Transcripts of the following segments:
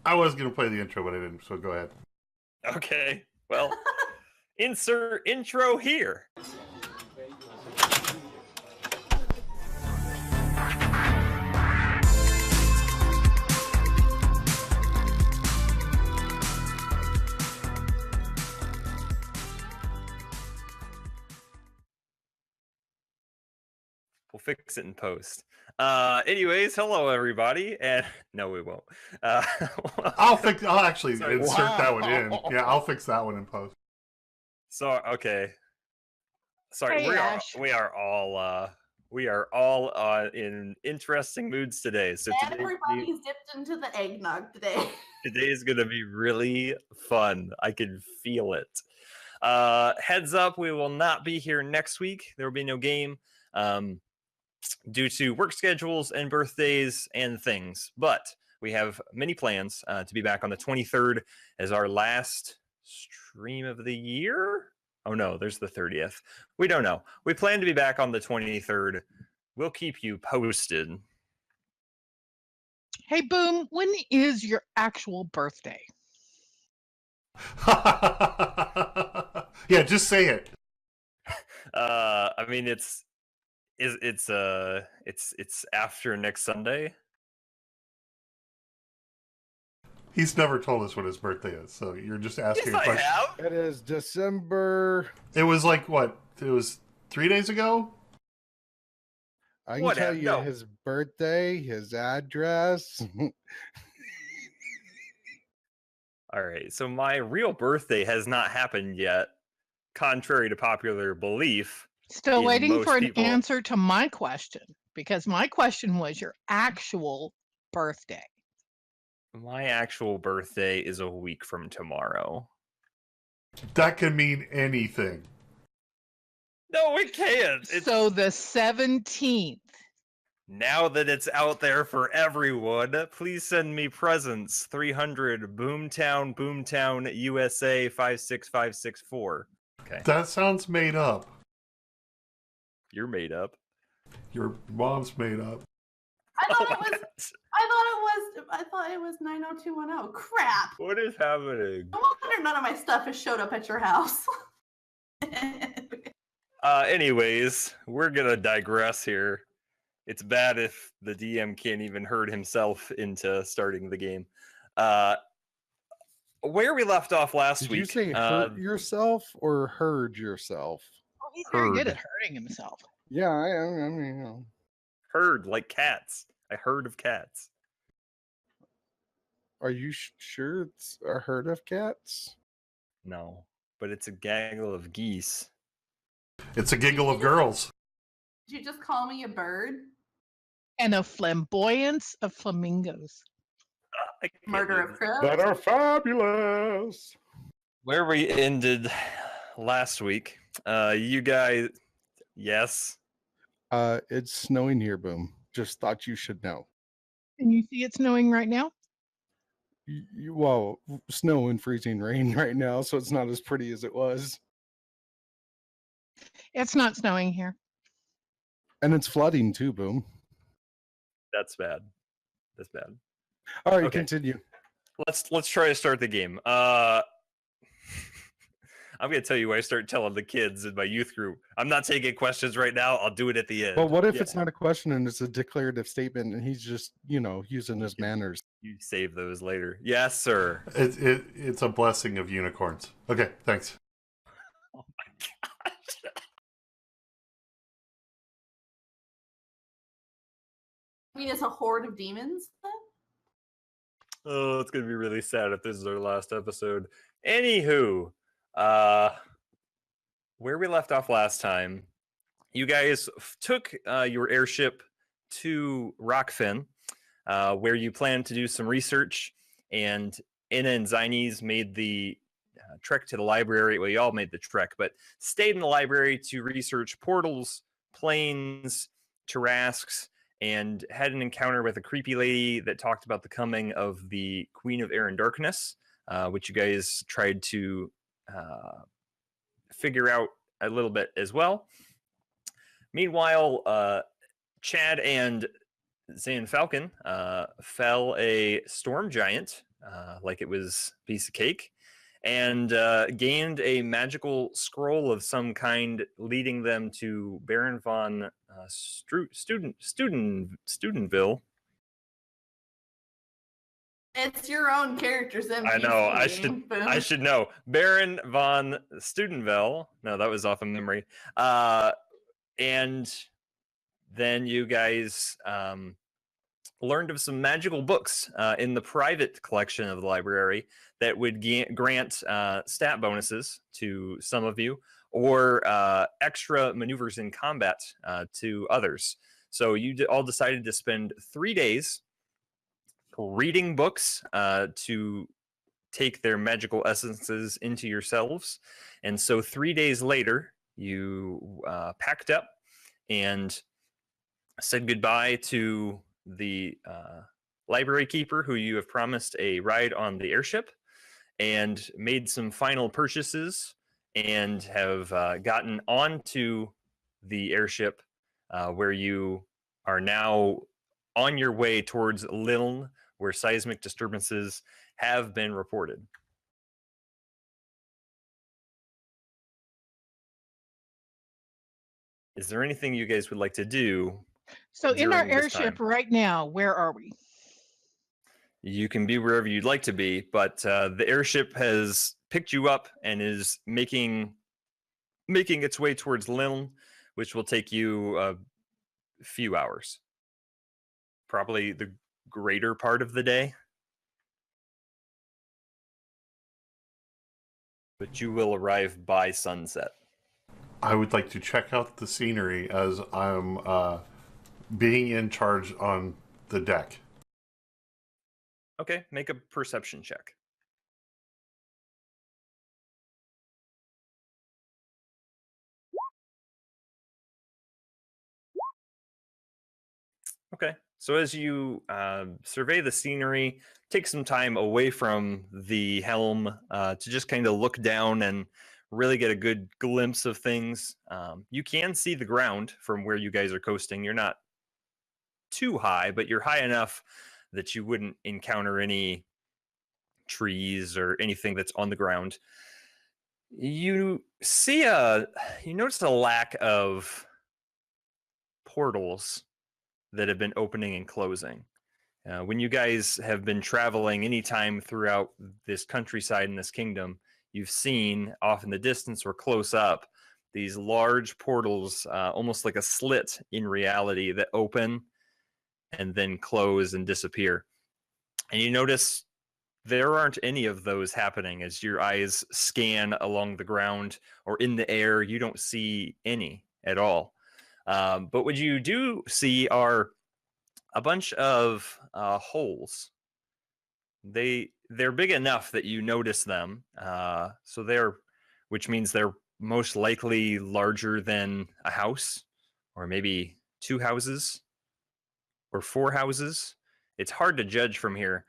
I was going to play the intro, but I didn't, so go ahead. Okay, well, insert intro here. We'll fix it in post. Anyways, hello everybody, and no, we won't. I'll actually insert that one in. Yeah, I'll fix that one in post. So okay, sorry, Hey, we are all in interesting moods today. So everybody's dipped into the eggnog today. Today is gonna be really fun. I can feel it. Heads up, we will not be here next week. There will be no game. Due to work schedules and birthdays and things. But we have many plans to be back on the 23rd as our last stream of the year. Oh no, there's the 30th. We don't know. We plan to be back on the 23rd. We'll keep you posted. Hey, Boom, when is your actual birthday? Yeah, just say it. I mean, it's after next Sunday. He's never told us what his birthday is, so you're just asking a question. I have. It is December. It was like what? It was 3 days ago? I can tell you his birthday, his address. All right, so my real birthday has not happened yet, contrary to popular belief. Still waiting for an answer to my question, because my question was your actual birthday. My actual birthday is a week from tomorrow. That could mean anything. No, it can't. So the 17th. Now that it's out there for everyone, please send me presents. 300 Boomtown, USA 56564. Okay. That sounds made up. You're made up. Your mom's made up. I thought it was 90210. Crap. What is happening? No wonder none of my stuff has showed up at your house. Anyways, we're gonna digress here. It's bad if the DM can't even herd himself into starting the game. Where we left off last week. Did you say hurt yourself or herd yourself? Oh, he's very good at hurting himself. Yeah, I mean, you know. Herd, like cats. I heard of cats. Are you sure it's a herd of cats? No, but it's a gaggle of geese. It's a giggle of girls. Did you just call me a bird? And a flamboyance of flamingos. Murder of crows. That are fabulous. Where we ended last week, you guys, yes? It's snowing here, Boom. Just thought you should know. Can you see it snowing right now? Well, snow and freezing rain right now, so it's not as pretty as it was. It's not snowing here. And it's flooding too, Boom. That's bad. That's bad. All right, Okay. Continue. Let's try to start the game. I'm gonna tell you what I start telling the kids in my youth group. I'm not taking questions right now. I'll do it at the end. Well, what if it's not a question and it's a declarative statement and he's just, using his manners? You save those later. Yes, sir. It's a blessing of unicorns. Okay, thanks. Oh my gosh. I mean, it's a horde of demons then? Oh, it's gonna be really sad if this is our last episode. Anywho, where we left off last time, you guys took your airship to Rockfin, where you planned to do some research, and Inna and Zines made the trek to the library. Well, you all made the trek, but stayed in the library to research portals, planes, Tarrasques, and had an encounter with a creepy lady that talked about the coming of the Queen of Air and Darkness, which you guys tried to figure out a little bit as well. Meanwhile, Chad and Zan Falcon fell a storm giant like it was a piece of cake, and gained a magical scroll of some kind, leading them to Baron von Studenville. It's your own character's NPC. I know. I should know. Baron von Studenville. No, that was off of memory. And then you guys learned of some magical books in the private collection of the library that would grant stat bonuses to some of you, or extra maneuvers in combat to others. So you all decided to spend 3 days reading books to take their magical essences into yourselves. And so 3 days later, you packed up and said goodbye to the library keeper, who you have promised a ride on the airship, and made some final purchases, and have gotten onto the airship, where you are now on your way towards Liln, where seismic disturbances have been reported. Is there anything you guys would like to do? So in our airship right now, where are we? You can be wherever you'd like to be, but the airship has picked you up and is making its way towards Liln, which will take you a few hours. Probably the greater part of the day. But you will arrive by sunset. I would like to check out the scenery as I'm being in charge on the deck. Okay, make a perception check. Okay, so as you survey the scenery, take some time away from the helm to just kind of look down and really get a good glimpse of things. You can see the ground from where you guys are coasting. You're not too high, but you're high enough that you wouldn't encounter any trees or anything that's on the ground. You notice a lack of portals that have been opening and closing. When you guys have been traveling anytime throughout this countryside in this kingdom, you've seen off in the distance or close up these large portals, almost like a slit in reality, that open and then close and disappear. And you notice there aren't any of those happening. As your eyes scan along the ground or in the air, you don't see any at all. But what you do see are a bunch of holes. They're big enough that you notice them. Which means they're most likely larger than a house, or maybe 2 houses, or 4 houses. It's hard to judge from here,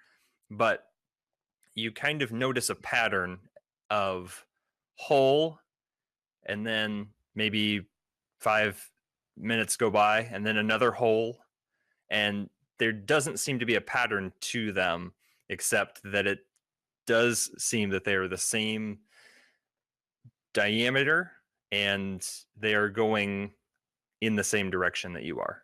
but you kind of notice a pattern of hole, and then maybe 5 minutes go by, and then another hole, and there doesn't seem to be a pattern to them, except that it does seem that they are the same diameter, and they are going in the same direction that you are.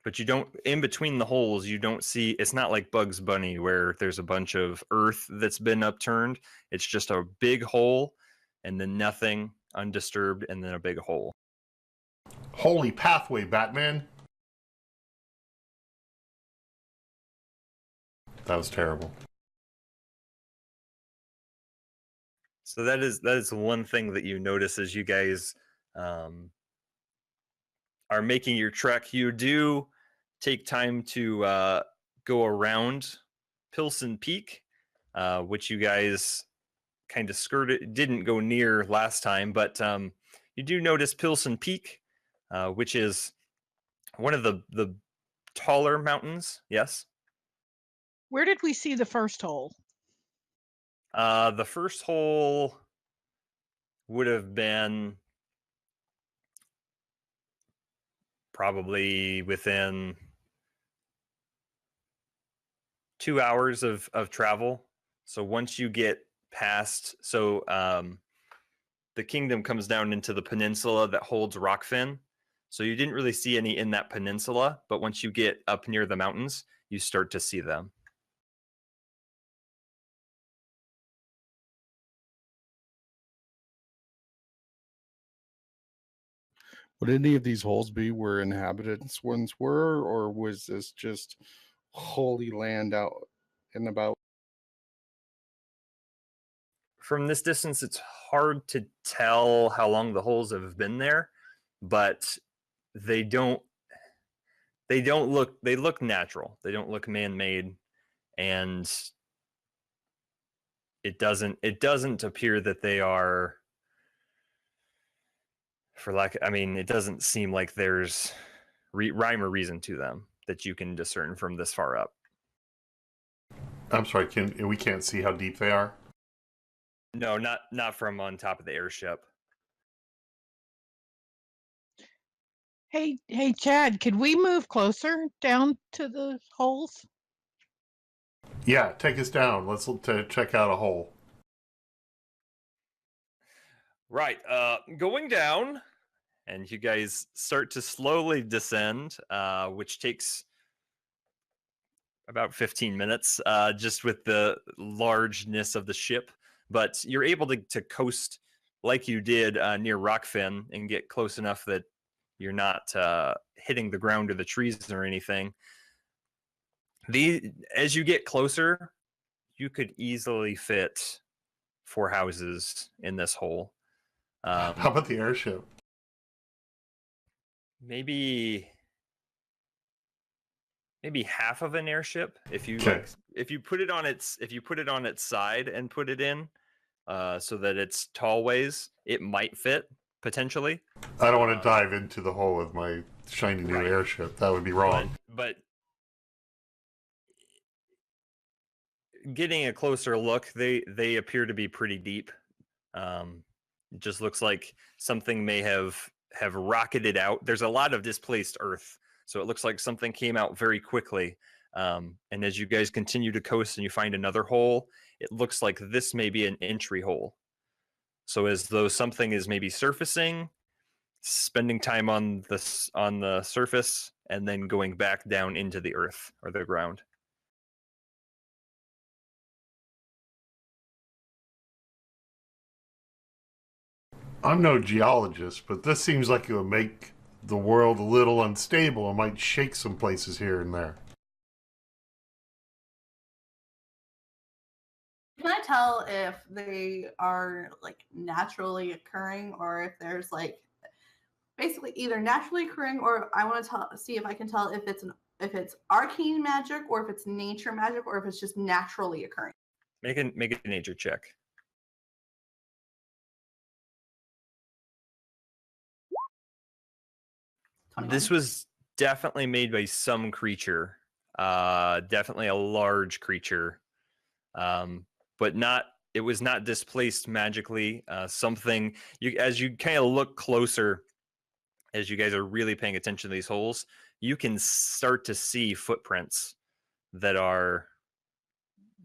But you don't, in between the holes, you don't see, it's not like Bugs Bunny where there's a bunch of earth that's been upturned. It's just a big hole and then nothing undisturbed and then a big hole. Holy pathway, Batman. That was terrible. So that is one thing that you notice as you guys are making your trek. You do take time to go around Pilsen Peak, which you guys kind of didn't go near last time, but you do notice Pilsen Peak, which is one of the taller mountains. Yes. Where did we see the first hole? The first hole would have been probably within 2 hours of travel. So once you get past, the kingdom comes down into the peninsula that holds Rockfin. So you didn't really see any in that peninsula, but once you get up near the mountains, you start to see them. Would any of these holes be where inhabitants once were, or was this just holy land out and about? From this distance, it's hard to tell how long the holes have been there, but they look natural. They don't look man-made, and it doesn't appear that they are, it doesn't seem like there's rhyme or reason to them that you can discern from this far up. I'm sorry, we can't see how deep they are? No, not from on top of the airship. Hey, Chad, could we move closer down to the holes? Yeah, take us down. Let's check out a hole. Right, going down, and you guys start to slowly descend, which takes about 15 minutes, just with the largeness of the ship. But you're able to coast like you did near Rockfin and get close enough that you're not hitting the ground or the trees or anything. As you get closer, you could easily fit 4 houses in this hole. How about the airship? Maybe half of an airship if you if you put it on its side and put it in so that it's tall ways, it might fit potentially. I don't want to dive into the hole with my shiny new airship. That would be wrong. But getting a closer look, they appear to be pretty deep. It just looks like something may have rocketed out. There's a lot of displaced earth, so it looks like something came out very quickly. And as you guys continue to coast and you find another hole, it looks like this may be an entry hole. So as though something is maybe surfacing, spending time on the surface, and then going back down into the earth or the ground. I'm no geologist, but this seems like it would make the world a little unstable and might shake some places here and there. Can I tell if they are like naturally occurring, or if there's like basically either naturally occurring, or I want to see if I can tell if it's arcane magic, or if it's nature magic, or if it's just naturally occurring? Make a nature check. This was definitely made by some creature, definitely a large creature, but it was not displaced magically. Something, as you kind of look closer, as you guys are really paying attention to these holes, you can start to see footprints that are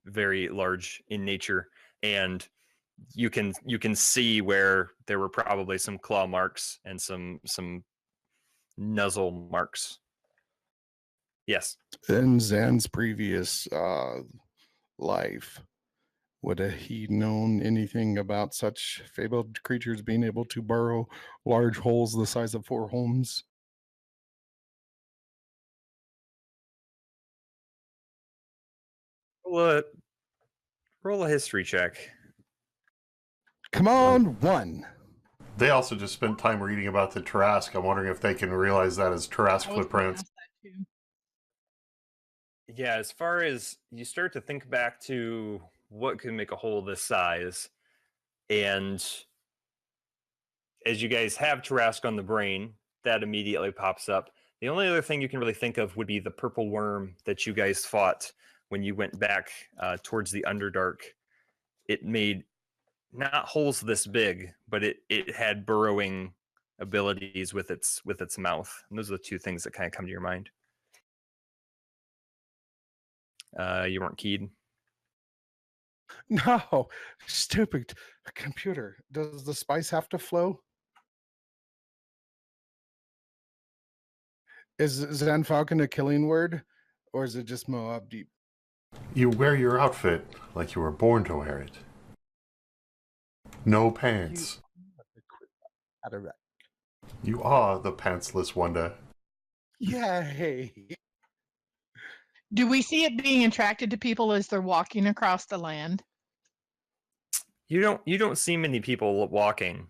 very large in nature, and you can see where there were probably some claw marks and some nuzzle marks. Yes. In Zan's previous life, would he known anything about such fabled creatures being able to burrow large holes the size of 4 homes? Roll a history check. Come on, 1. They also just spent time reading about the Tarrasque. I'm wondering if they can realize that as Tarrasque footprints. Yeah, as far as you start to think back to what could make a hole this size, and as you guys have Tarrasque on the brain, that immediately pops up. The only other thing you can really think of would be the purple worm that you guys fought when you went back towards the Underdark. It made not holes this big, but it had burrowing abilities with its mouth. And those are the two things that kind of come to your mind. You weren't keyed. No, stupid computer. Does the spice have to flow? Is Zen Falcon a killing word, or is it just Moab Deep? You wear your outfit like you were born to wear it. No pants. You are the pantsless wonder. Yay! Do we see it being attracted to people as they're walking across the land? You don't see many people walking,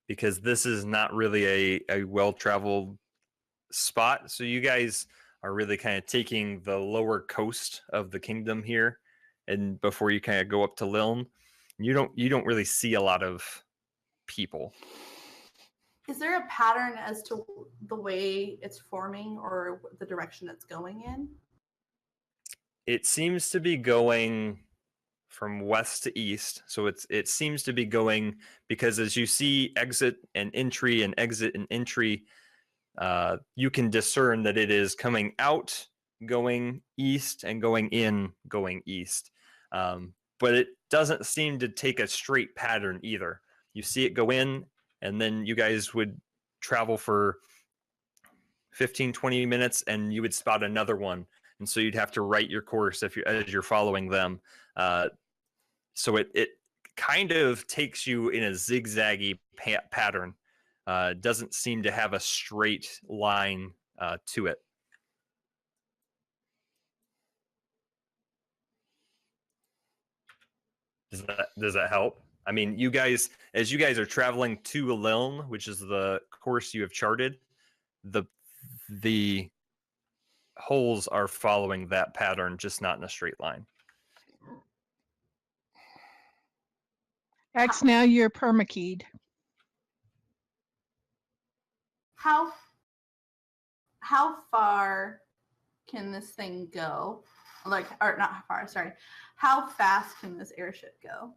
because this is not really a well-traveled spot. So you guys are really kind of taking the lower coast of the kingdom here, and before you kind of go up to Liln, you don't really see a lot of people. Is there a pattern as to the way it's forming or the direction it's going in? It seems to be going from west to east. So it seems to be going, because as you see exit and entry and exit and entry, you can discern that it is coming out, going east, and going in, going east. But it doesn't seem to take a straight pattern either. You see it go in, and then you guys would travel for 15, 20 minutes, and you would spot another one. And so you'd have to write your course as you're following them. So it kind of takes you in a zigzaggy pattern. Doesn't seem to have a straight line to it. Does that help? I mean, as you guys are traveling to Liln, which is the course you have charted, the holes are following that pattern, just not in a straight line. X, now you're permakeyed. How far can this thing go? Like, or not far, sorry. How fast can this airship go?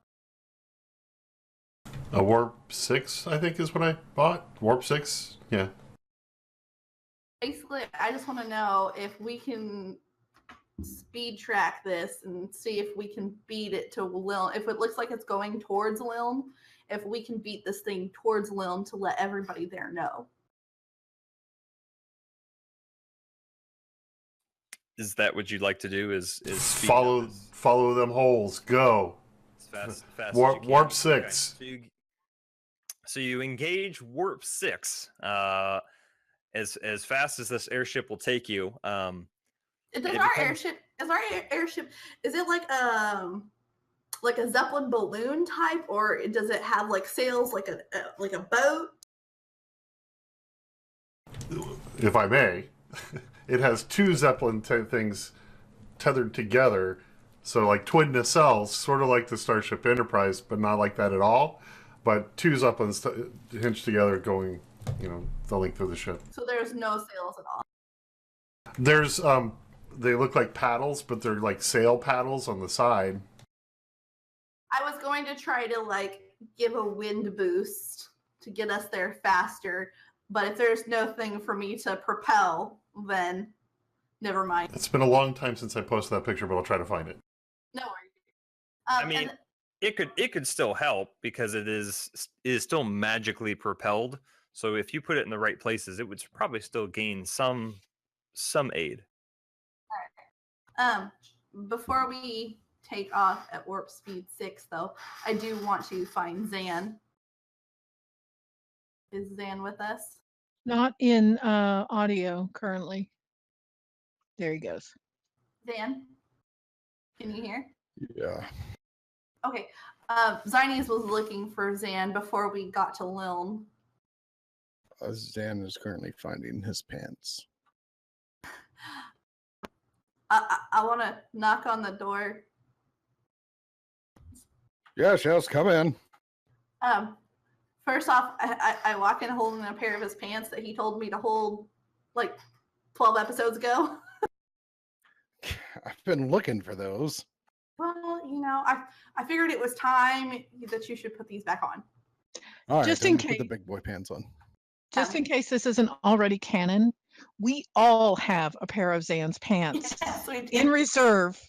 A Warp 6, I think, is what I bought. Warp 6, yeah. Basically, I just want to know if we can speed track this and see if we can beat it to Liln. If it looks like it's going towards Liln, if we can beat this thing towards Liln to let everybody there know. Is that what you'd like to do? Is follow them holes? Go. As fast Warp 6. Okay. So you engage Warp 6 as fast as this airship will take you. Is our airship? Is it like a Zeppelin balloon type, or does it have like sails like a boat? If I may, it has two Zeppelin things tethered together, so like twin nacelles, sort of like the Starship Enterprise, but not like that at all. But two Zeppelins hinged together, going, the length of the ship. So there's no sails at all. There's they look like paddles, but they're like sail paddles on the side. I was going to try to like give a wind boost to get us there faster, but if there's no thing for me to propel, then never mind. It's been a long time since I posted that picture, but I'll try to find it. No worries. I mean, it could still help because it is still magically propelled. So if you put it in the right places, it would probably still gain some aid. All right. Before we take off at warp speed 6, though, I do want to find Zan. Is Zan with us? Not in audio currently. There he goes. Zan, can you hear? Yeah. Okay. Zinies was looking for Zan before we got to Liln. Zan is currently finding his pants. I want to knock on the door. Yes, come in. First off, I walk in holding a pair of his pants that he told me to hold like 12 episodes ago. I've been looking for those. Well, I figured it was time that you should put these back on. All right, Just then in put the case, big boy pants on. just in case this isn't already canon, we all have a pair of Zan's pants Yes, we do. in reserve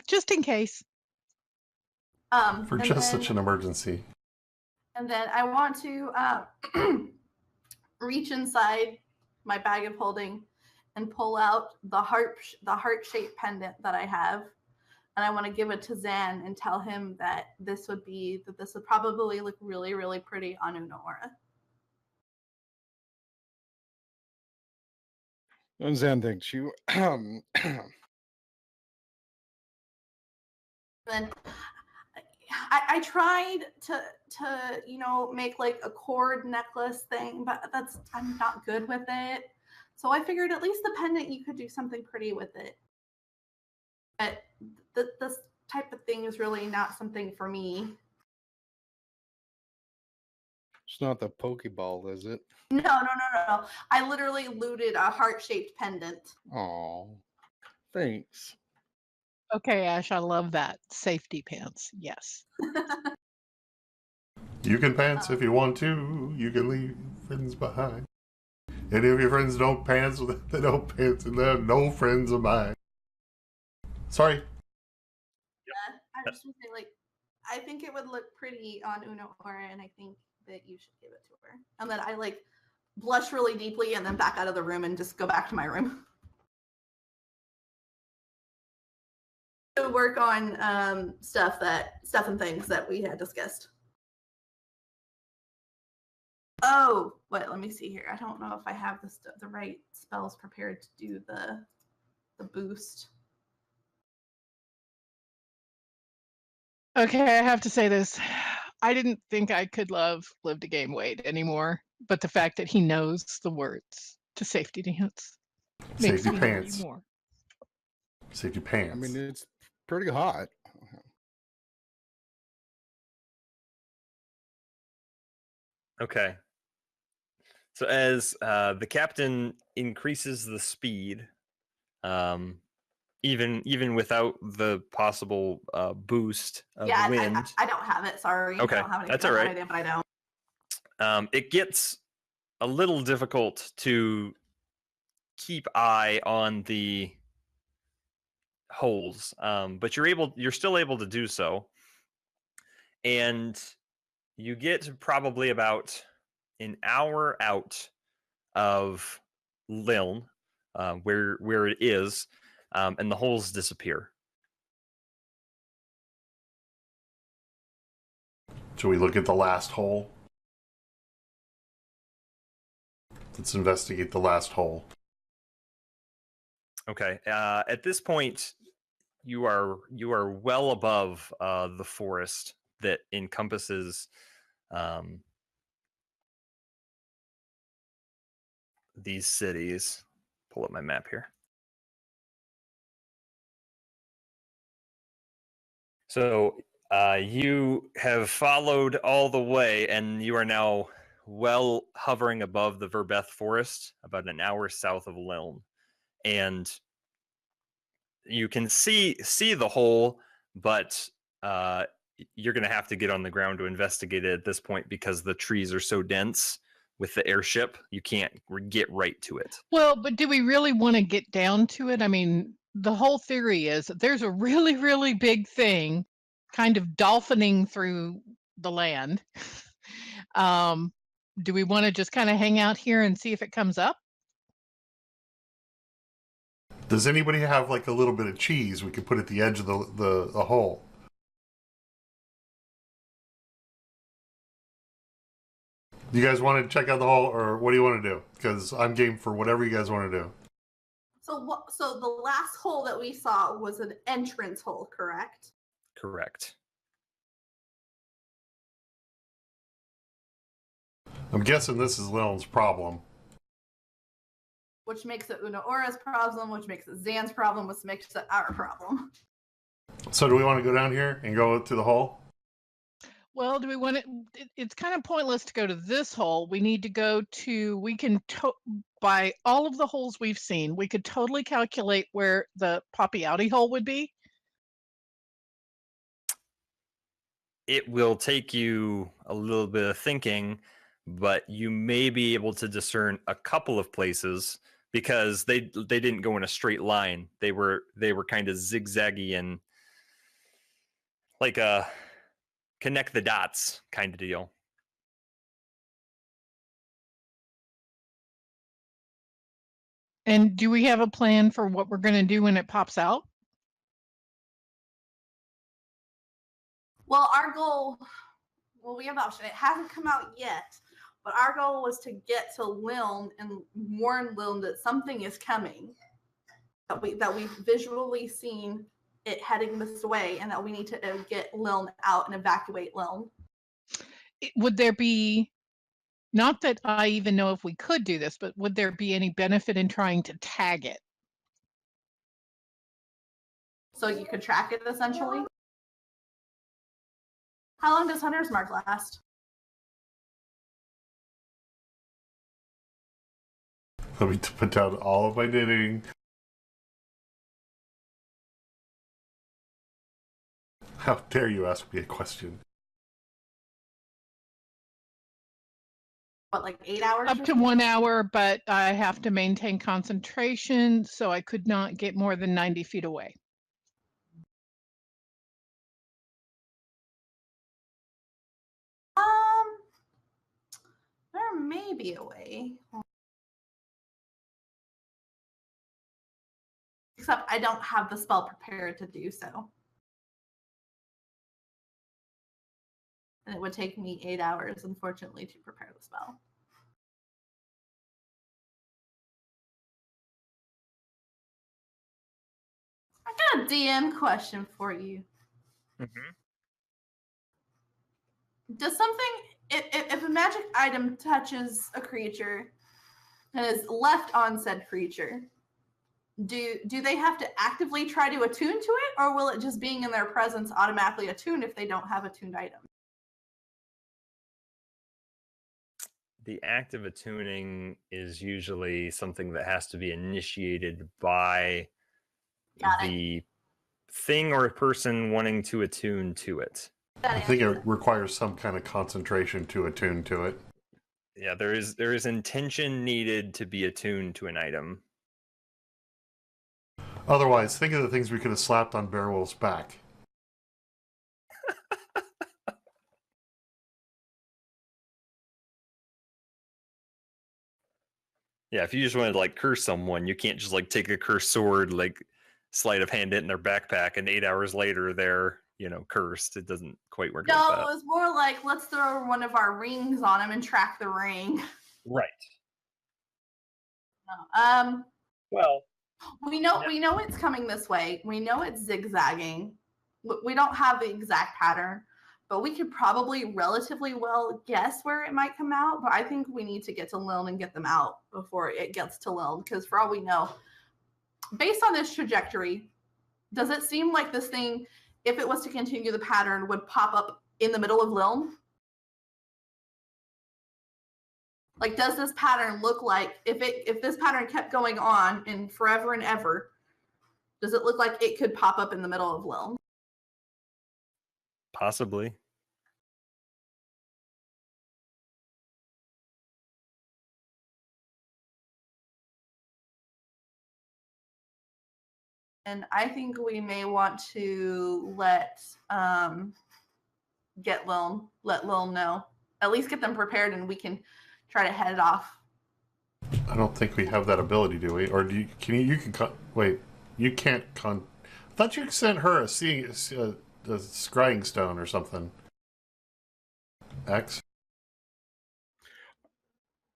just in case. For and just then, such an emergency. And then I want to reach inside my bag of holding and pull out the heart-shaped pendant that I have, and I want to give it to Zan and tell him that this would probably look really, really pretty on Unaora. And Zan thanks you. Then I tried to make like a cord necklace thing, but I'm not good with it. So I figured at least the pendant you could do something pretty with it. But this type of thing is really not something for me. It's not the Pokeball, is it? No. I literally looted a heart-shaped pendant. Oh, thanks. Okay, Ash, I love that. Safety pants, yes. You can pants if you want to. You can leave friends behind. And if your friends don't pants, they don't pants, and they're no friends of mine. Sorry. I just want to say, like, I think it would look pretty on Unaora, and I think that you should give it to her. And then I like blush really deeply, and then back out of the room and just go back to my room. To work on stuff and things that we had discussed. Oh, wait, let me see here. I don't know if I have the right spells prepared to do the boost. Okay, I have to say this. I didn't think I could love Live to Game Wade anymore, but the fact that he knows the words to Safety Dance makes Safety me pants. love you more. Safety pants. I mean, it's pretty hot. Okay. So as the captain increases the speed, even without the possible boost of wind. I don't have it. Sorry. Okay, I don't have any that's all right. idea, but I don't. It gets a little difficult to keep eye on the holes, but you're still able to do so, and you get probably about an hour out of Liln, where it is, and the holes disappear. Should we look at the last hole? Let's investigate the last hole. Okay. At this point, you are well above the forest that encompasses these cities. Pull up my map here. So you have followed all the way, and you are now well hovering above the Verbeth forest, about an hour south of Liln. And you can see the hole, but you're going to have to get on the ground to investigate it at this point because the trees are so dense with the airship. You can't get right to it. Well, but do we really want to get down to it? I mean, the whole theory is that there's a really, really big thing kind of dolphining through the land. Do we want to just kind of hang out here and see if it comes up? Does anybody have like a little bit of cheese we could put at the edge of the hole? Do you guys want to check out the hole, or what do you want to do? Because I'm game for whatever you guys want to do. So the last hole that we saw was an entrance hole, correct? Correct. I'm guessing this is Lil's problem. Which makes it Unaora's problem, which makes it Zan's problem, which makes it our problem. So do we want to go down here and go to the hole? Well, do we want it's kind of pointless to go to this hole. We need to go to, by all of the holes we've seen, we could totally calculate where the Poppy Outie hole would be. it will take you a little bit of thinking, but you may be able to discern a couple of places because they didn't go in a straight line. They were kind of zigzaggy and like a connect the dots kind of deal. And do we have a plan for what we're going to do when it pops out? Well, our goal, we have the option. It hasn't come out yet, but our goal was to get to Liln and warn Liln that something is coming. That we've visually seen it heading this way, and that we need to get Liln out and evacuate Liln. Would there be, not that I even know if we could do this, but would there be any benefit in trying to tag it? So you could track it essentially. How long does Hunter's Mark last? Let me put down all of my knitting. How dare you ask me a question? What, like 8 hours? Up to 1 hour, but I have to maintain concentration, so I could not get more than 90 feet away. There may be a way. Except I don't have the spell prepared to do so. And it would take me 8 hours, unfortunately, to prepare the spell. I got a DM question for you. Mm-hmm. Does something, if a magic item touches a creature and is left on said creature, do they have to actively try to attune to it, or will it just being in their presence automatically attune if they don't have attuned items? The act of attuning is usually something that has to be initiated by the thing or person wanting to attune to it. I think it requires some kind of concentration to attune to it. Yeah, there is intention needed to be attuned to an item. Otherwise, think of the things we could have slapped on Beowulf's back. Yeah, if you just wanted to like curse someone, you can't just like take a cursed sword, like sleight of hand it in their backpack, and 8 hours later they're, cursed. It doesn't quite work like that. No, it was more like, let's throw one of our rings on him and track the ring. Right. Well, we know it's coming this way. We know it's zigzagging. We don't have the exact pattern, but we could probably relatively well guess where it might come out. But I think we need to get to Liln and get them out before it gets to Liln, because for all we know, based on this trajectory, does it seem like this thing, if it was to continue the pattern, would pop up in the middle of Liln? Like, does this pattern look like, if this pattern kept going on in forever and ever, does it look like it could pop up in the middle of Liln? Possibly. And I think we may want to let Liln know. At least get them prepared, and we can try to head it off. I don't think we have that ability, do we? Or you wait, you can't I thought you sent her a scrying stone or something. X?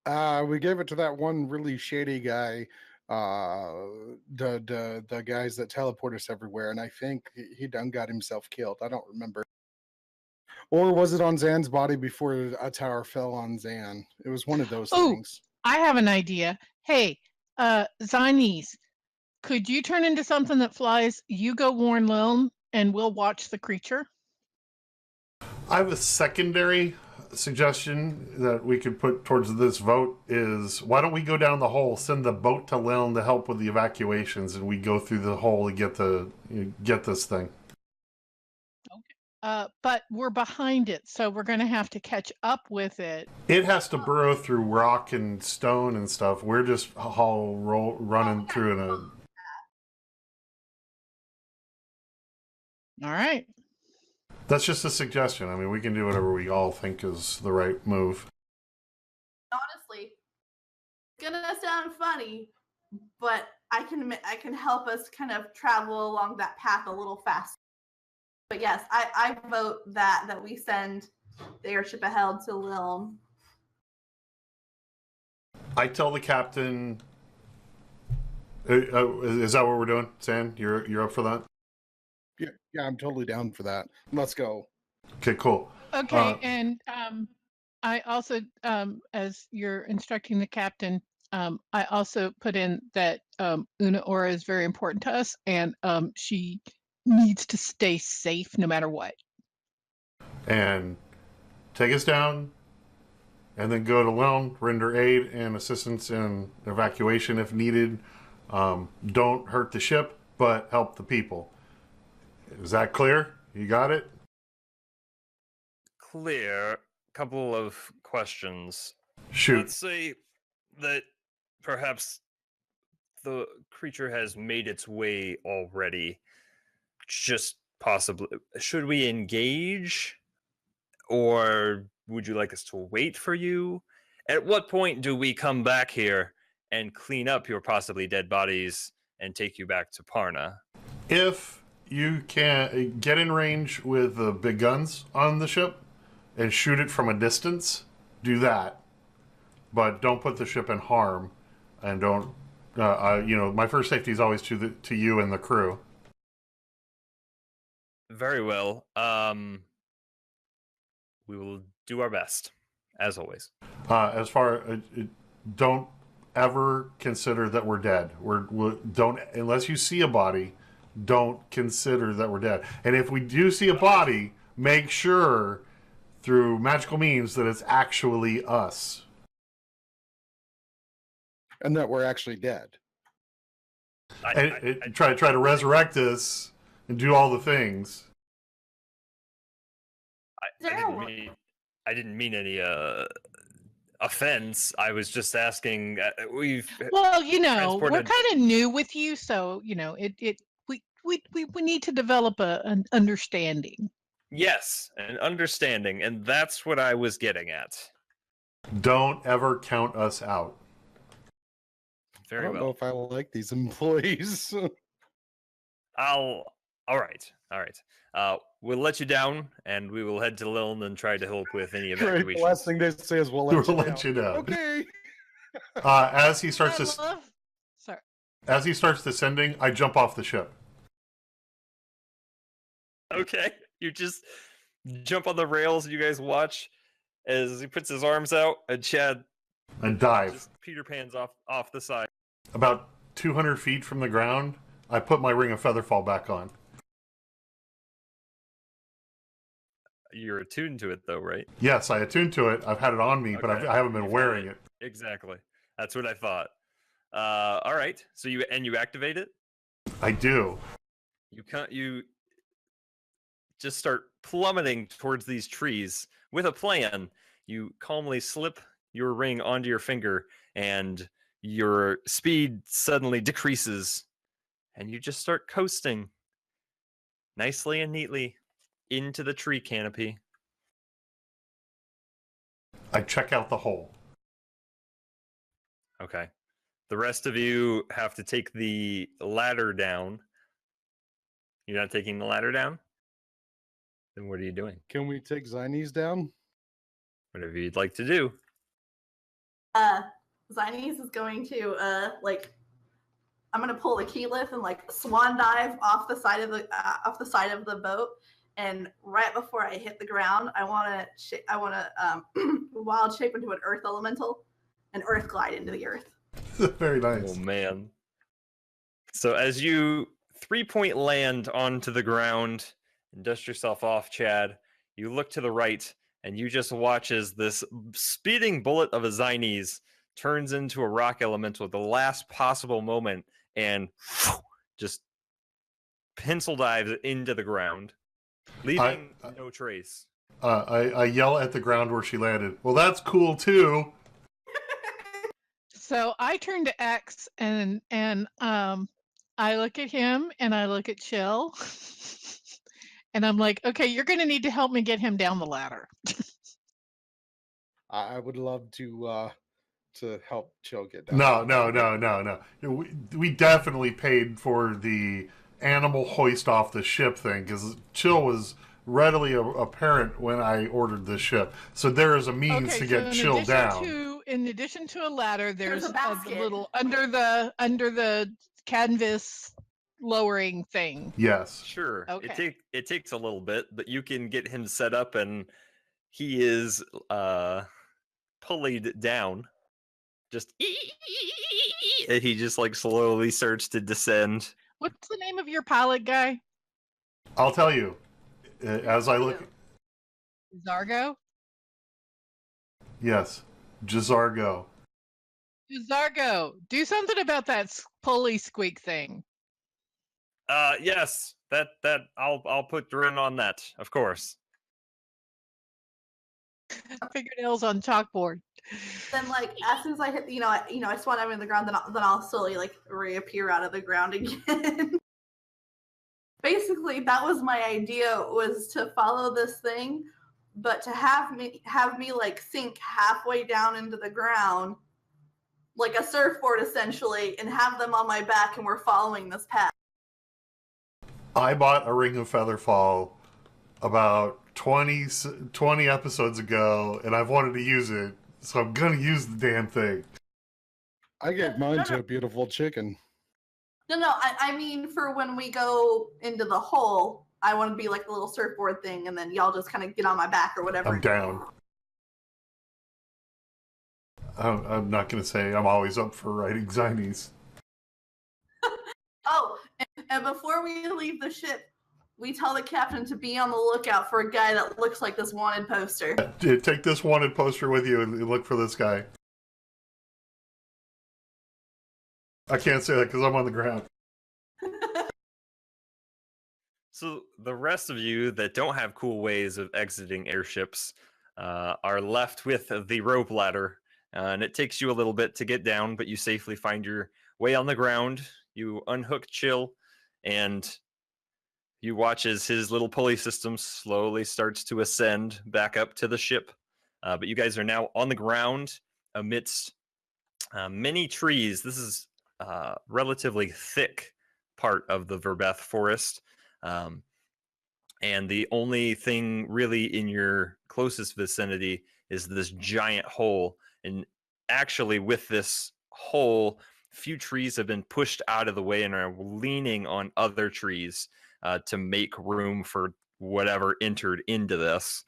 We gave it to that one really shady guy, the guys that teleport us everywhere, and I think he done got himself killed. I don't remember. Or was it on Zan's body before a tower fell on Zan? It was one of those things. I have an idea. Hey, Zines, could you turn into something that flies? You go warn Liln, and we'll watch the creature. I have a secondary suggestion that we could put towards this vote is, why don't we go down the hole, send the boat to Liln to help with the evacuations, and we go through the hole to get this thing. but we're behind it, so we're going to have to catch up with it. It has to burrow through rock and stone and stuff. We're just running through in a. All right. That's just a suggestion. I mean, we can do whatever we all think is the right move. Honestly, it's gonna sound funny, but I can help us kind of travel along that path a little faster. But yes, I vote that we send the airship ahead to Lilm. I tell the captain. Is that what we're doing, Sam? You're up for that? Yeah, I'm totally down for that. Let's go. Okay, cool. Okay, and I also, as you're instructing the captain, I also put in that Una Ora is very important to us, and she needs to stay safe no matter what. And take us down, and then go to Lilm, render aid and assistance in evacuation if needed. Don't hurt the ship, but help the people. Is that clear? You got it? Clear. Couple of questions. Shoot. Let's say that perhaps the creature has made its way already. Just possibly. Should we engage? Or would you like us to wait for you? At what point do we come back here and clean up your possibly dead bodies and take you back to Parna? If you can get in range with the big guns on the ship and shoot it from a distance, do that. But don't put the ship in harm, and don't. My first safety is always to you and the crew. Very well. We will do our best, as always. As far don't ever consider that we're dead. Don't, unless you see a body, don't consider that we're dead. And if we do see a body, make sure through magical means that it's actually us. And that we're actually dead. Try to resurrect us and do all the things. I didn't mean any offense. I was just asking. Well, we're kind of new with you, so we need to develop an understanding. Yes, an understanding, and that's what I was getting at. Don't ever count us out. Very I don't know if I like these employees. All right. We'll let you down, and we will head to Lilm and try to help with any evacuation. Right, the last thing they say is we'll let you down. Okay. As he starts as he starts descending, I jump off the ship. Okay, you just jump on the rails, and you guys watch as he puts his arms out, and Chad and dive. Just Peter Pan's off the side. About 200 feet from the ground, I put my ring of featherfall back on. You're attuned to it, though, right? Yes, I attuned to it. I've had it on me, but I haven't been wearing it. Exactly. That's what I thought. All right. So you activate it? I do. You just start plummeting towards these trees with a plan. You calmly slip your ring onto your finger, and your speed suddenly decreases, and you just start coasting nicely and neatly into the tree canopy. I check out the hole. Okay. The rest of you have to take the ladder down. You're not taking the ladder down? Then what are you doing? Can we take Zines down? Whatever you'd like to do. Zines is going to I'm gonna pull the key lift and swan dive off the side of the boat, and right before I hit the ground, I want to wild shape into an earth elemental and earth glide into the earth. Very nice. Oh man. So as you 3-point land onto the ground and dust yourself off, Chad, you look to the right and you just watch as this speeding bullet of a Zines turns into a rock elemental at the last possible moment and just pencil dives into the ground. leaving no trace. I yell at the ground where she landed. Well, that's cool too. So I turn to X and I look at him and I look at Chill, and I'm like, okay, you're going to need to help me get him down the ladder. I would love to help Chill get down. No. We definitely paid for the animal hoist off the ship thing because Chill was readily apparent when I ordered the ship. So there is a means to get Chill down. In addition to a ladder, there's a basket. little under the canvas lowering thing. Yes. Sure. Okay. It takes a little bit, but you can get him set up, and he is pulleyed down. Just and he just like slowly starts to descend. What's the name of your pilot guy? I'll tell you. As I look. Zargo? Yes. Jazargo. Zargo, do something about that pulley squeak thing. Yes. That I'll put Drin on that, of course. Fingernails on chalkboard. Then, like, as soon as I hit, I swan him in the ground, then I'll slowly like reappear out of the ground again. Basically, that was my idea, was to follow this thing, but to have me like sink halfway down into the ground, like a surfboard essentially, and have them on my back, and we're following this path. I bought a Ring of Featherfall about 20 episodes ago, and I've wanted to use it, so I'm gonna use the damn thing. I gave mine to a beautiful chicken. No, I mean for when we go into the hole, I want to be like a little surfboard thing, and then y'all just kind of get on my back or whatever. I'm down. I'm not gonna say I'm always up for writing zinies. Oh, and before we leave the ship, we tell the captain to be on the lookout for a guy that looks like this wanted poster. Take this wanted poster with you and look for this guy. I can't say that because I'm on the ground. So the rest of you that don't have cool ways of exiting airships are left with the rope ladder, and it takes you a little bit to get down, but you safely find your way on the ground. You unhook Chill, and you watch as his little pulley system slowly starts to ascend back up to the ship. But you guys are now on the ground amidst many trees. This is relatively thick part of the Verbeth forest. And the only thing really in your closest vicinity is this giant hole. And actually with this hole, few trees have been pushed out of the way and are leaning on other trees to make room for whatever entered into this.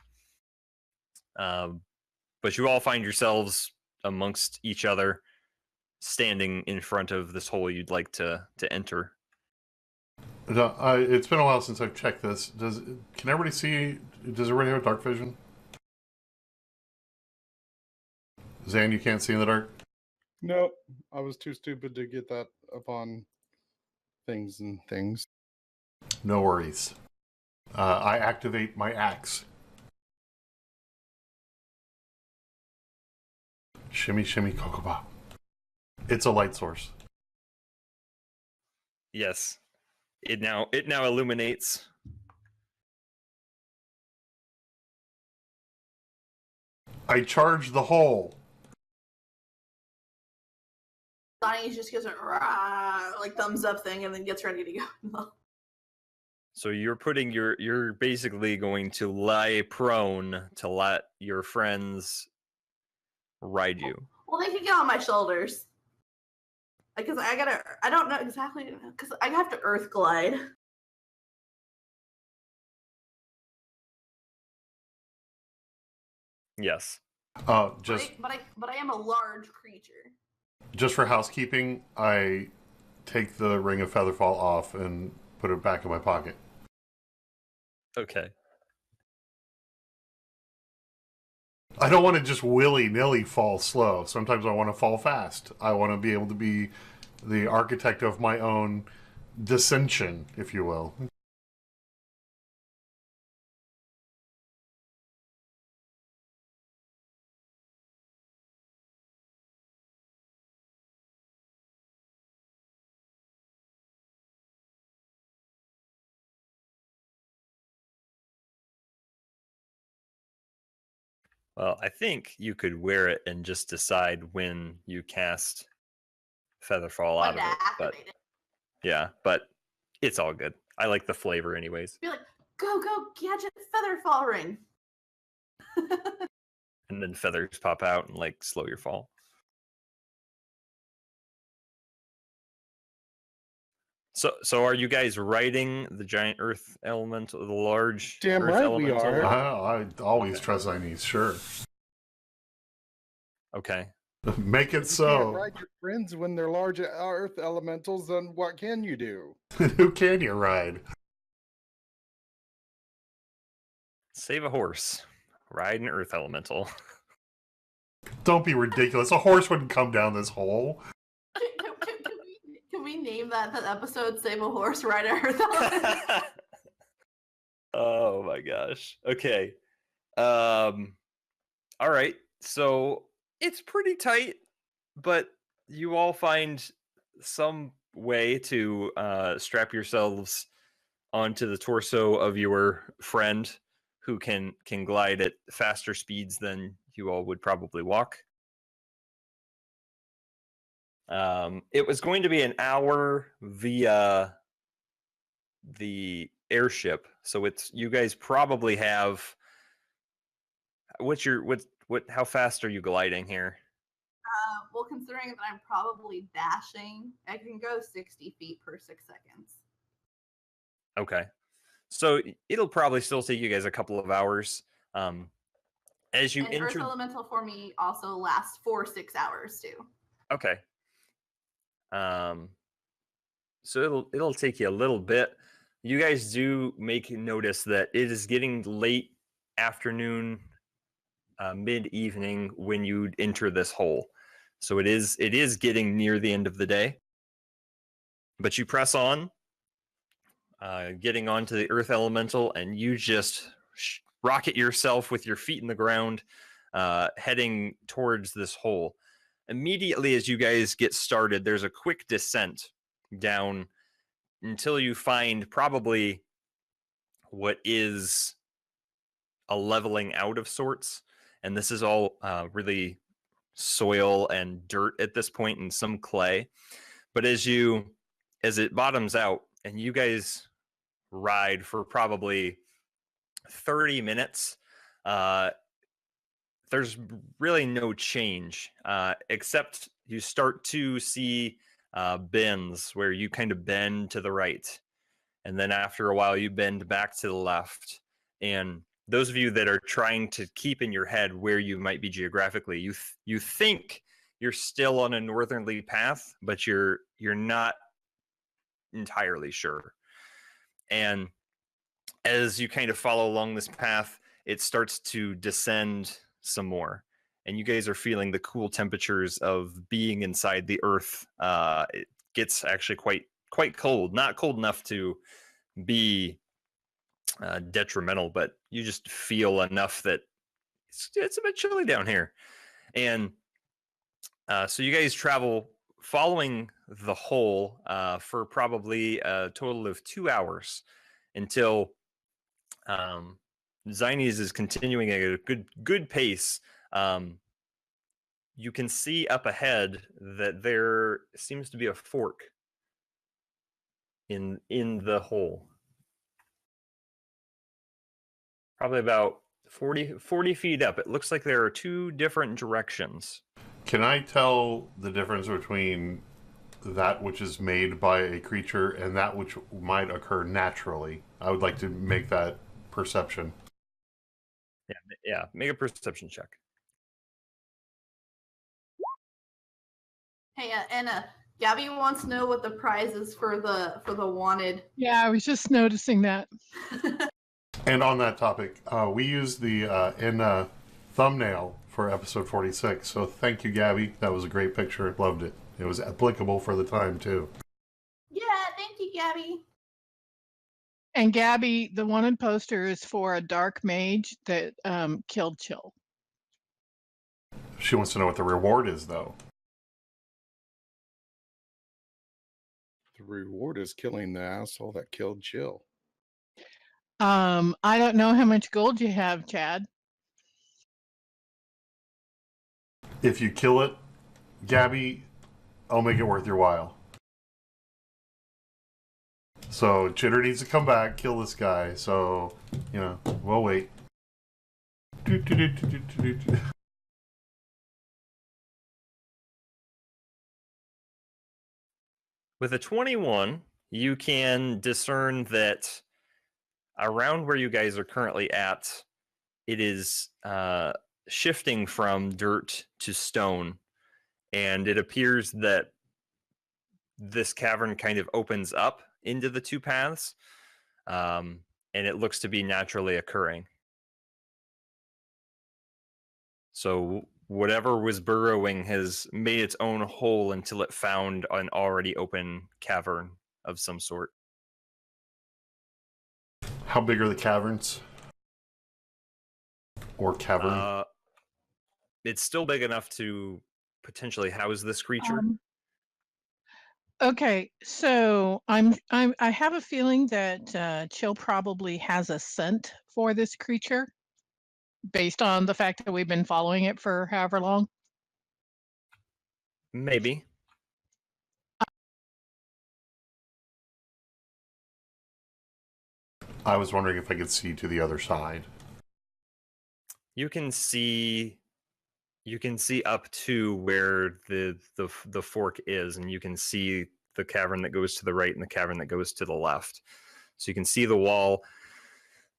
But you all find yourselves amongst each other, standing in front of this hole you'd like to enter. No, it's been a while since I've checked this. Can everybody see? Does everybody have dark vision? Zan, you can't see in the dark? Nope. I was too stupid to get that upon things. No worries. I activate my axe. Shimmy, shimmy, kokoba. It's a light source. Yes. It now illuminates. I charge the hole. Donnie just gives a rah, like thumbs up thing, and then gets ready to go. So you're basically going to lie prone to let your friends ride you. Well, they can get on my shoulders. Because I don't know exactly, because I have to earth glide. Yes. But I am a large creature. Just for housekeeping, I take the Ring of Featherfall off and put it back in my pocket. Okay. I don't want to just willy-nilly fall slow. Sometimes I want to fall fast. I want to be able to be the architect of my own dissension, if you will. Well, I think you could wear it and just decide when you cast Featherfall out When of to it. But activate it. yeah, but it's all good. I like the flavor anyways. Be like, go, gadget Featherfall ring. And then feathers pop out and like slow your fall. So are you guys riding the giant earth elemental, the large Damn earth right we elemental? are. I always trust Zinies, sure. Okay. Make it If you so. can't ride your friends when they're large earth elementals, then what can you do? Who can you ride? Save a horse. Ride an earth elemental. Don't be ridiculous. A horse wouldn't come down this hole. Can we name that episode Save a Horse, Ride a Earth Element? Oh my gosh. Okay. All right. So it's pretty tight, but you all find some way to strap yourselves onto the torso of your friend who can glide at faster speeds than you all would probably walk. It was going to be an hour via the airship, so it's you guys probably have how fast are you gliding here? Well, considering that I'm probably dashing, I can go 60 feet per 6 seconds. Okay, so it'll probably still take you guys a couple of hours. As you And enter, Earth Elemental for me also lasts for 6 hours too. okay, so it'll take you a little bit. You guys do make notice that it is getting late afternoon, mid evening when you enter this hole. So it is getting near the end of the day. But you press on, getting onto the earth elemental, and you just rocket yourself with your feet in the ground, heading towards this hole. Immediately as you guys get started, there's a quick descent down until you find probably what is a leveling out of sorts. And this is all really soil and dirt at this point and some clay. But as it bottoms out and you guys ride for probably 30 minutes, there's really no change, except you start to see bends where you kind of bend to the right. And then after a while, you bend back to the left. And those of you that are trying to keep in your head where you might be geographically, you think you're still on a northerly path, but you're not entirely sure. And as you kind of follow along this path, it starts to descend some more. And you guys are feeling the cool temperatures of being inside the earth. It gets actually quite cold, not cold enough to be detrimental, but you just feel enough that it's a bit chilly down here. And so you guys travel following the hole for probably a total of 2 hours until Zinies is continuing at a good pace. You can see up ahead that there seems to be a fork in the hole. Probably about 40 feet up. It looks like there are two different directions. Can I tell the difference between that which is made by a creature and that which might occur naturally? I would like to make that perception. Yeah. Make a perception check. Hey, Anna, Gabby wants to know what the prize is for the wanted. Yeah, I was just noticing that. And on that topic, we used the in thumbnail for episode 46. So thank you, Gabby. That was a great picture. Loved it. It was applicable for the time, too. Yeah, thank you, Gabby. And Gabby, the wanted poster is for a dark mage that killed Chill. She wants to know what the reward is, though. The reward is killing the asshole that killed Chill. I don't know how much gold you have, Chad. If you kill it, Gabby, I'll make it worth your while. So Chitter needs to come back, kill this guy. So, we'll wait. With a 21, you can discern that around where you guys are currently at, it is shifting from dirt to stone. And it appears that this cavern kind of opens up into the two paths. And it looks to be naturally occurring. So whatever was burrowing has made its own hole until it found an already open cavern of some sort. How big are the caverns? Or cavern? It's still big enough to potentially house this creature. Okay, so I have a feeling that Chill probably has a scent for this creature, based on the fact that we've been following it for however long. Maybe. I was wondering if I could see to the other side. You can see up to where the fork is, and you can see the cavern that goes to the right and the cavern that goes to the left. So you can see the wall.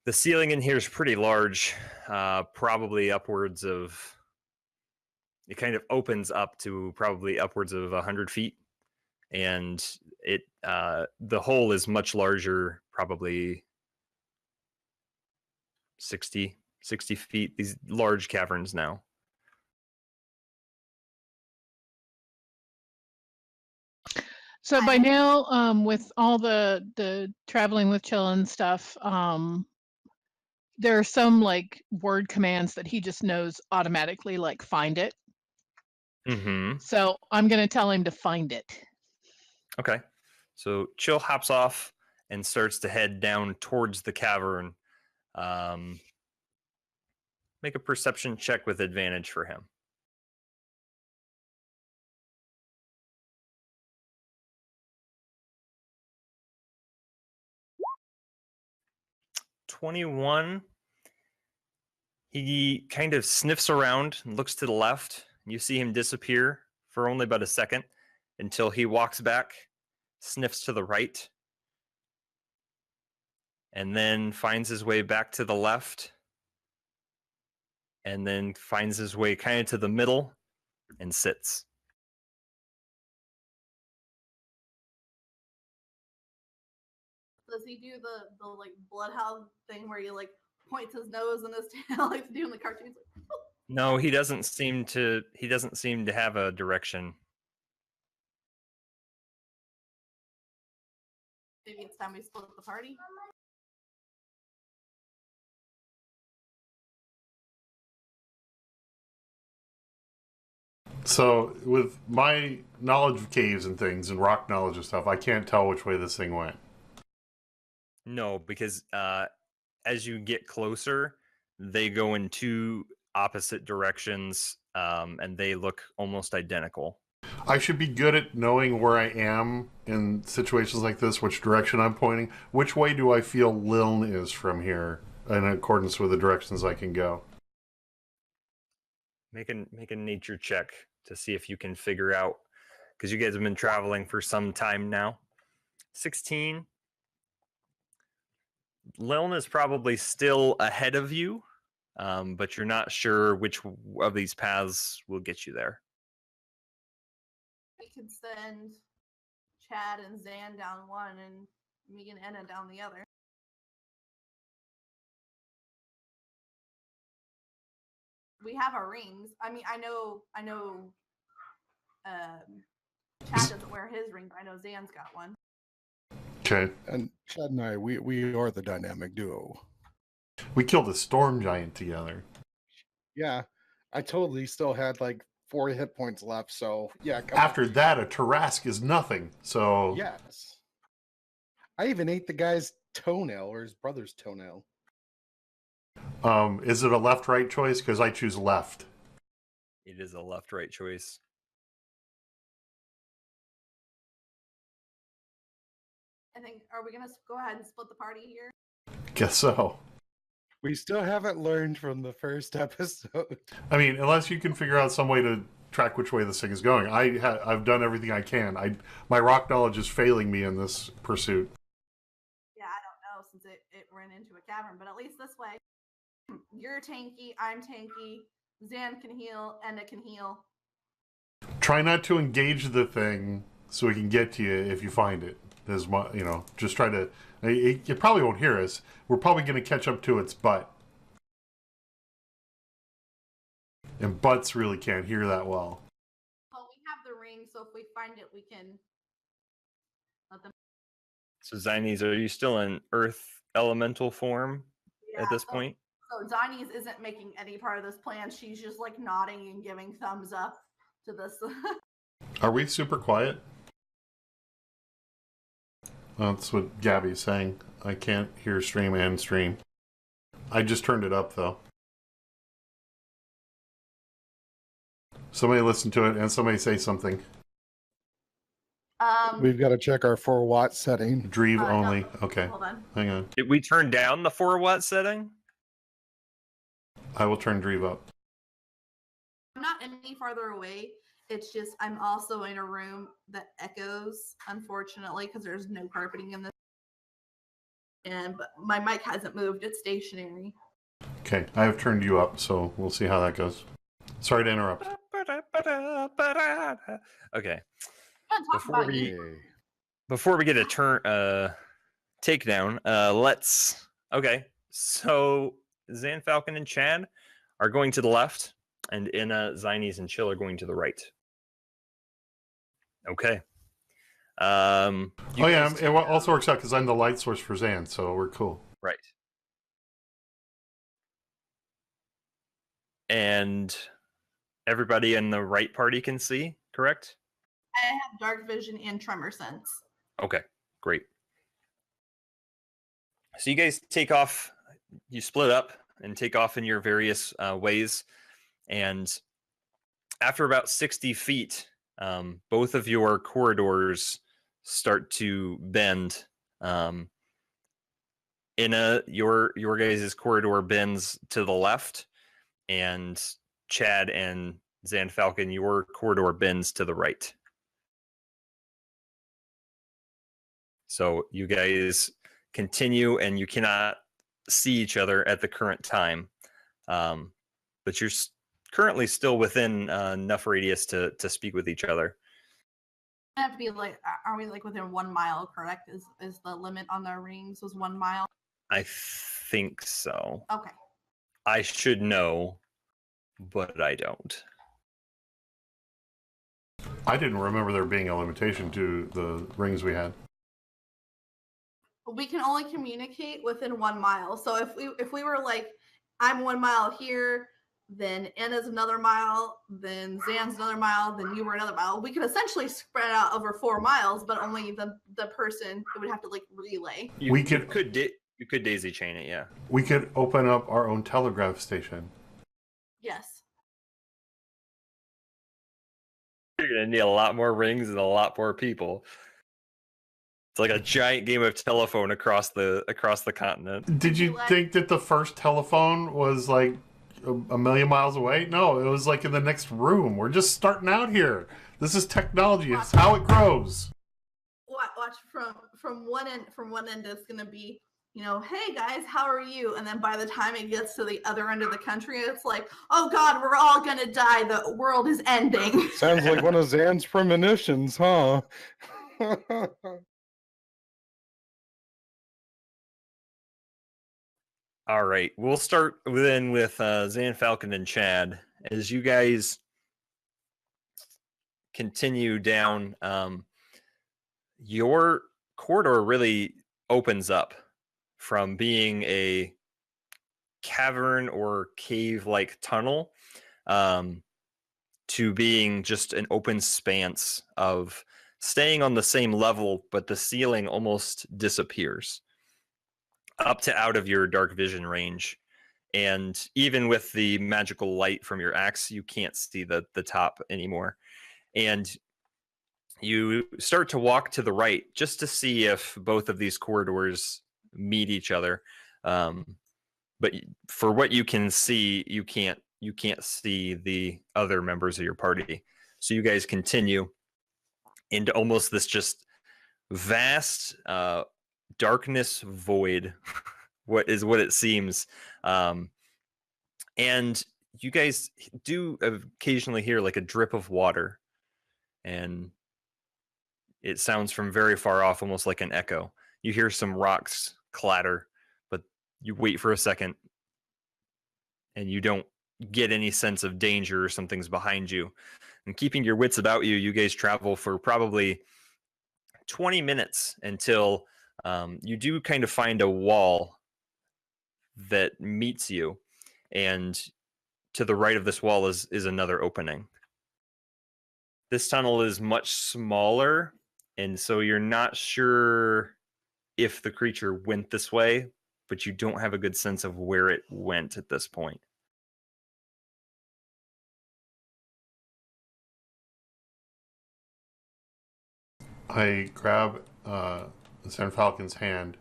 The ceiling in here is pretty large, probably upwards of. It kind of opens up to probably upwards of 100 feet, and the hole is much larger, probably 60 feet. These large caverns now. So by now, with all the traveling with Chill and stuff, there are some like word commands that he just knows automatically, like find it. Mm-hmm. So I'm gonna tell him to find it. Okay. So Chill hops off and starts to head down towards the cavern. Make a perception check with advantage for him. (21). He kind of sniffs around and looks to the left. You see him disappear for only about a second until he walks back, sniffs to the right, and then finds his way back to the left, and then finds his way kind of to the middle and sits. Does he do the like bloodhound thing where he like points his nose and his tail like to do in the cartoons? No, he doesn't seem to have a direction. Maybe it's time we split the party. So, with my knowledge of caves and things and rock knowledge and stuff, I can't tell which way this thing went. No, because as you get closer, they go in two opposite directions, and they look almost identical. I should be good at knowing where I am in situations like this, which direction I'm pointing. Which way do I feel Liln is from here, in accordance with the directions I can go? Make a nature check to see if you can figure out, because you guys have been traveling for some time now. 16. Liln is probably still ahead of you, but you're not sure which of these paths will get you there. We could send Chad and Zan down one and me and Enna down the other. We have our rings. I mean, I know Chad doesn't wear his ring, but I know Zan's got one. Okay. And Chad and I, we are the dynamic duo. We killed a storm giant together. Yeah, I totally still had like 4 hit points left, so yeah. After that, a Tarask is nothing, so... Yes. I even ate the guy's toenail, or his brother's toenail. Is it a left-right choice? Because I choose left. It is a left-right choice. I think, are we going to go ahead and split the party here? Guess so. We still haven't learned from the first episode. I mean, unless you can figure out some way to track which way this thing is going. I've done everything I can. My rock knowledge is failing me in this pursuit. Yeah, I don't know since it ran into a cavern, but at least this way, you're tanky, I'm tanky, Zan can heal, Enda can heal. Try not to engage the thing so we can get to you if you find it. Just try to. It probably won't hear us. We're probably going to catch up to its butt. And butts really can't hear that well. Well, we have the ring, so if we find it, we can let them. So Zines, are you still in Earth elemental form at this point? So Zines isn't making any part of this plan. She's just like nodding and giving thumbs up to this. Are we super quiet? That's what Gabby's saying. I can't hear stream and stream. I just turned it up though. Somebody listen to it and somebody say something. We've got to check our 4-watt setting. Dreve only. No. Okay. Hold on. Hang on. Did we turn down the 4-watt setting? I will turn Dreve up. I'm not any farther away. It's just I'm also in a room that echoes, unfortunately, because there's no carpeting in this. But my mic hasn't moved. It's stationary. Okay, I have turned you up, so we'll see how that goes. Sorry to interrupt. Okay. I'm gonna talk Before about we- you. Before we get a takedown, let's. Okay, so Zan, Falcon, and Chad are going to the left, and Inna, Zines, and Chill are going to the right. Okay. It also works out because I'm the light source for Zan, so we're cool. Right. And everybody in the right party can see, correct? I have dark vision and tremor sense. Okay, great. So you guys take off, you split up and take off in your various ways. And after about 60 feet, both of your corridors start to bend. Your guys' corridor bends to the left, and Chad and Zan Falcon, your corridor bends to the right. So you guys continue, and you cannot see each other at the current time, but you're currently still within enough radius to speak with each other. I have to be like, are we like within 1 mile? Correct? Is the limit on our rings was 1 mile? I think so. Okay. I should know, but I don't. I didn't remember there being a limitation to the rings we had. We can only communicate within 1 mile. So if we were like, I'm 1 mile here, then Anna's another mile, then Zan's another mile, then you were another mile. We could essentially spread out over 4 miles, but only the person who would have to like relay. You could daisy chain it, yeah. We could open up our own telegraph station. Yes. You're gonna need a lot more rings and a lot more people. It's like a giant game of telephone across the continent. Did you think that the first telephone was like a million miles away? No, it was like in the next room. We're just starting out here. This is technology. It's how it grows. Watch from one end it's gonna be, hey guys, how are you? And then by the time it gets to the other end of the country, it's like, oh God, we're all gonna die. The world is ending. Sounds like one of Zan's premonitions, huh? All right, we'll start then with Zan, Falcon, and Chad. As you guys continue down, your corridor really opens up from being a cavern or cave-like tunnel to being just an open expanse of staying on the same level, but the ceiling almost disappears up to out of your dark vision range. And even with the magical light from your axe, you can't see the top anymore. And you start to walk to the right just to see if both of these corridors meet each other. But for what you can see, you can't see the other members of your party. So you guys continue into almost this just vast darkness void. What it seems. And you guys do occasionally hear like a drip of water, and it sounds from very far off, almost like an echo. You hear some rocks clatter, but you wait for a second and you don't get any sense of danger or something's behind you. And keeping your wits about you, you guys travel for probably 20 minutes until you do kind of find a wall that meets you. And to the right of this wall is another opening. This tunnel is much smaller, and so you're not sure if the creature went this way, but you don't have a good sense of where it went at this point. I grab San Falcon's hand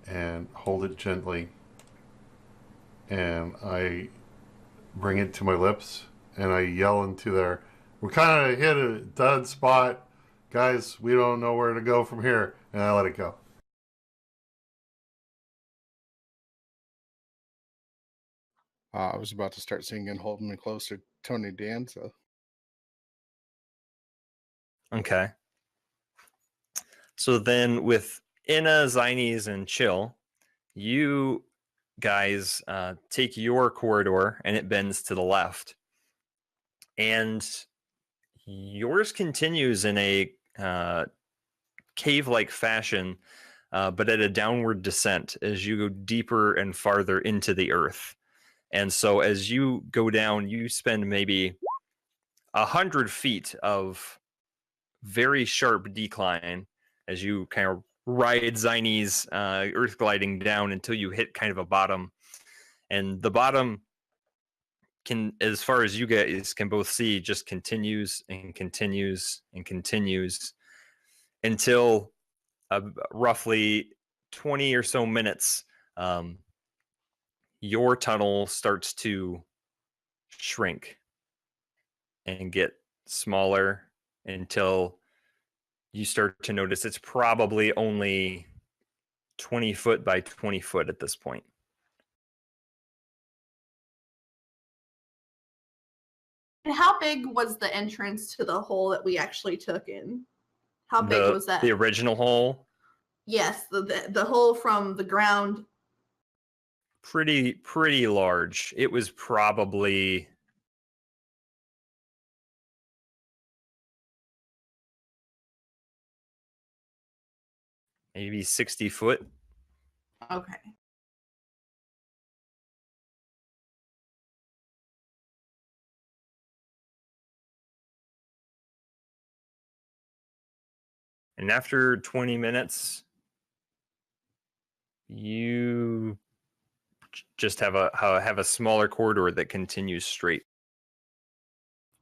and hold it gently, and I bring it to my lips, and I yell into there, "We kind of hit a dud spot. Guys, we don't know where to go from here." And I let it go. I was about to start singing "Hold Me Closer," Tony Danza. Okay. So then with Inna, Zines, and Chill, you guys take your corridor and it bends to the left. And yours continues in a cave-like fashion, but at a downward descent as you go deeper and farther into the earth. And so as you go down, you spend maybe 100 feet of very sharp decline as you kind of ride Zine's earth gliding down until you hit kind of a bottom. And the bottom can, as far as you guys can both see, just continues and continues and continues until roughly 20 or so minutes, your tunnel starts to shrink and get smaller until you start to notice it's probably only 20 foot by 20 foot at this point. And how big was the entrance to the hole that we actually took in? How big was that? The original hole? Yes, the hole from the ground. Pretty large. It was probably maybe 60 foot. Okay. And after 20 minutes, you just have a smaller corridor that continues straight.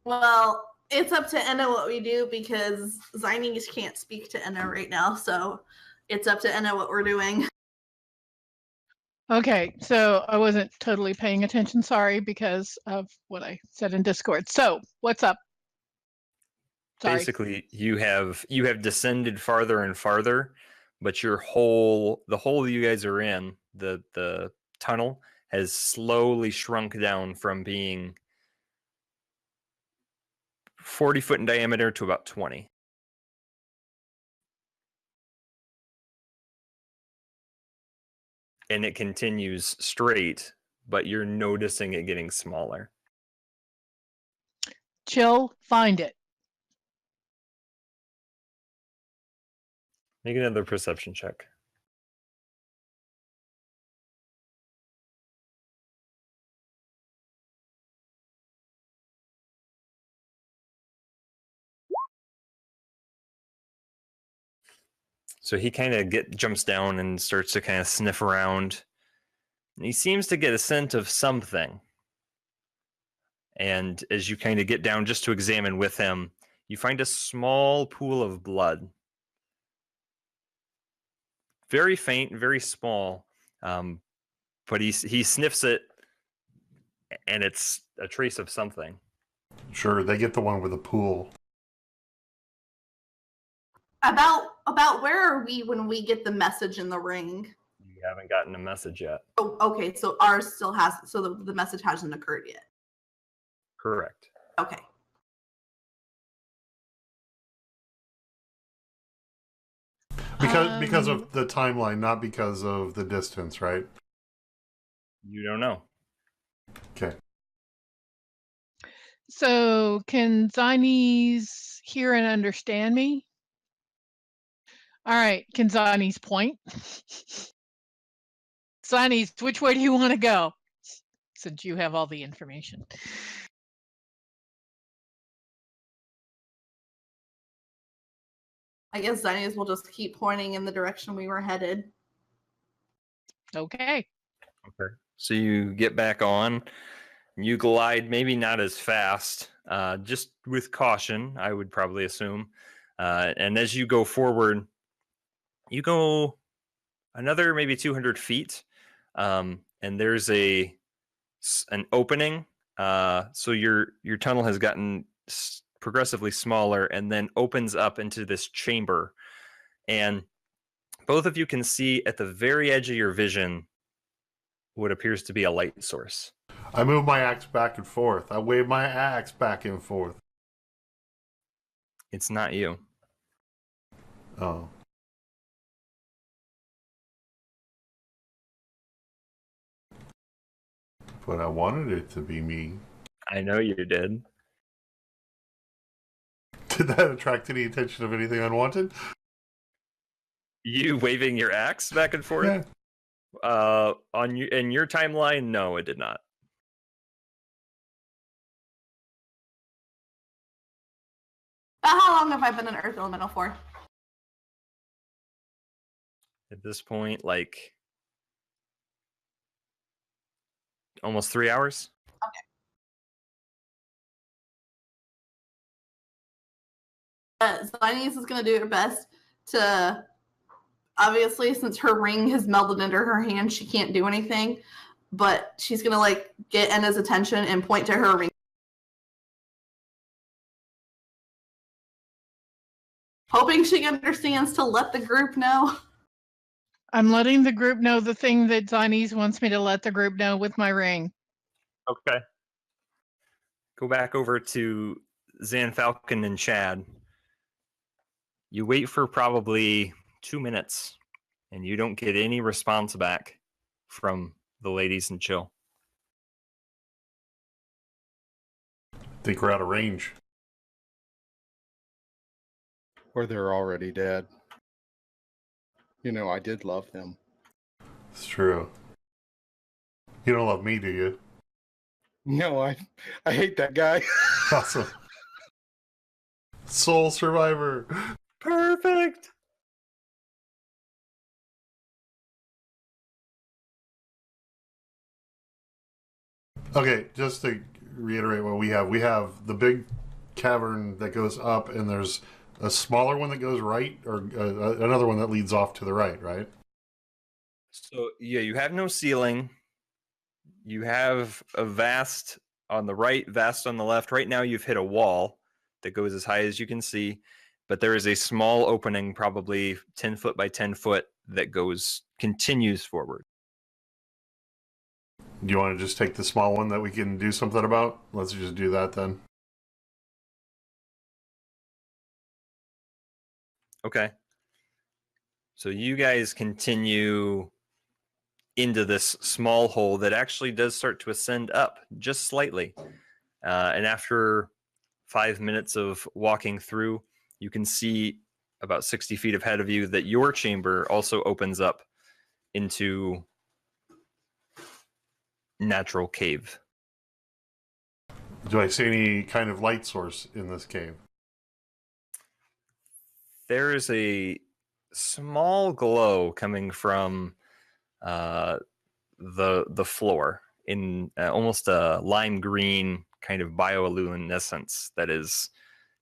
Well, it's up to Enna what we do because Zines can't speak to Enna right now, so it's up to Enna what we're doing. Okay, so I wasn't totally paying attention, sorry, because of what I said in Discord. So, what's up? Sorry. Basically, you have descended farther and farther, but the hole you guys are in, the tunnel, has slowly shrunk down from being 40 foot in diameter to about 20. And it continues straight, but you're noticing it getting smaller. Chill, find it. Make another perception check. So he kind of jumps down and starts to kind of sniff around, And he seems to get a scent of something. And as you kind of get down just to examine with him, you find a small pool of blood. Very faint, very small, but he sniffs it, and it's a trace of something. Sure, they get the one with the pool. About where are we when we get the message in the ring? You haven't gotten a message yet. Oh, okay, so ours still has, so the message hasn't occurred yet. Correct. Okay. Because of the timeline, not because of the distance, right? You don't know. Okay. So can Zines hear and understand me? All right, can Zines point? Zines, which way do you want to go? Since you have all the information. I guess Zinies will just keep pointing in the direction we were headed. Okay. Okay. So you get back on. You glide, maybe not as fast, just with caution, I would probably assume. And as you go forward, you go another maybe 200 feet, and there's an opening. So your tunnel has gotten progressively smaller, and then opens up into this chamber. And both of you can see at the very edge of your vision what appears to be a light source. I move my axe back and forth. I wave my axe back and forth. It's not you. Oh. But I wanted it to be me. I know you did. Did that attract any attention of anything unwanted? You waving your axe back and forth? Yeah. In your timeline, no, it did not. How long have I been an Earth Elemental for? At this point, like almost 3 hours. Zinies is going to do her best to, obviously, since her ring has melded into her hand, she can't do anything. But she's going to, like, get Enna's attention and point to her ring. Hoping she understands to let the group know. I'm letting the group know the thing that Zines wants me to let the group know with my ring. Okay. Go back over to Zan Falcon and Chad. You wait for probably 2 minutes, and you don't get any response back from the ladies in Chill. Think we're out of range. Or they're already dead. You know, I did love them. It's true. You don't love me, do you? No, I hate that guy. Awesome. Soul Survivor. Perfect. Okay, just to reiterate what we have the big cavern that goes up, and there's a smaller one that goes right, or another one that leads off to the right, right? So, yeah, you have no ceiling. You have a vast on the right, vast on the left. Right now, you've hit a wall that goes as high as you can see, but there is a small opening, probably 10 foot by 10 foot, that continues forward. Do you want to just take the small one that we can do something about? Let's just do that then. Okay. So you guys continue into this small hole that actually does start to ascend up just slightly. And after 5 minutes of walking through, you can see about 60 feet ahead of you that your chamber also opens up into natural cave. Do I see any kind of light source in this cave? There is a small glow coming from the floor in almost a lime green kind of bioluminescence that is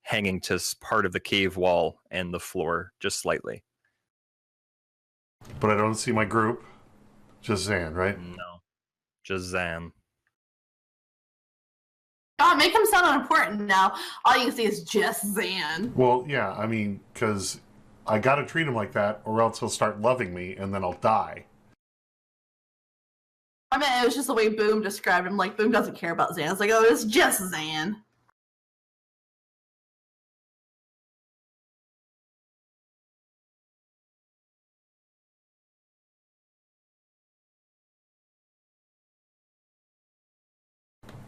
hanging to part of the cave wall and the floor just slightly. But I don't see my group. Just Zan, right? No, just Zan. God, make him sound unimportant now. All you can see is just Zan. Well, yeah, I mean, because I gotta treat him like that, or else he'll start loving me, and then I'll die. I mean, it was just the way Boom described him. Like, Boom doesn't care about Zan. It's like, oh, it's just Zan.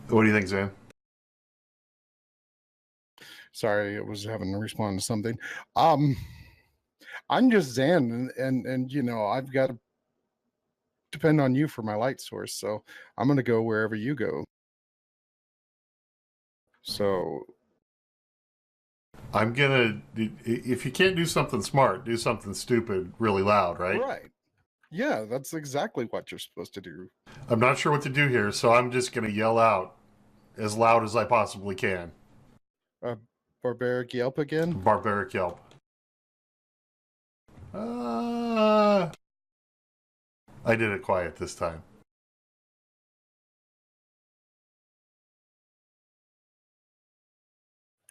What do you think, Zan? Sorry, I was having to respond to something. I'm just Zan, and you know, I've got to depend on you for my light source, so I'm gonna go wherever you go. So I'm gonna, if you can't do something smart, do something stupid really loud, right? right. Yeah, that's exactly what you're supposed to do. I'm not sure what to do here, so I'm just gonna yell out as loud as I possibly can. Barbaric yelp again? Barbaric yelp. I did it quiet this time.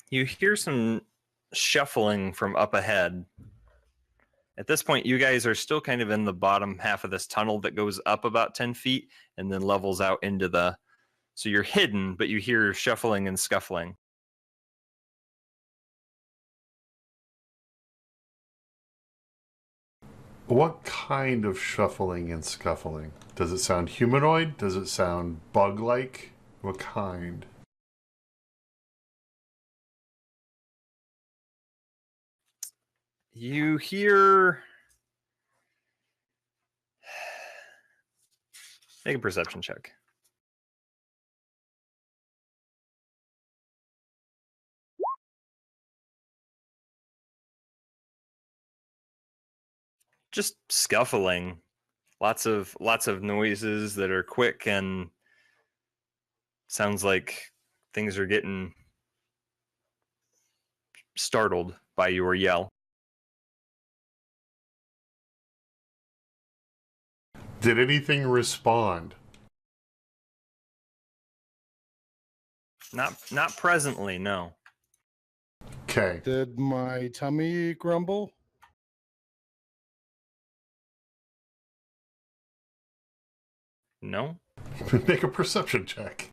You hear some shuffling from up ahead. At this point, you guys are still kind of in the bottom half of this tunnel that goes up about 10 feet and then levels out into the... So you're hidden, but you hear shuffling and scuffling. What kind of shuffling and scuffling? Does it sound humanoid? Does it sound bug-like? What kind? You hear... Make a perception check. Just scuffling. Lots of noises that are quick and sounds like things are getting startled by your yell. Did anything respond? Not presently, no. Okay. Did my tummy grumble? No? Make a perception check.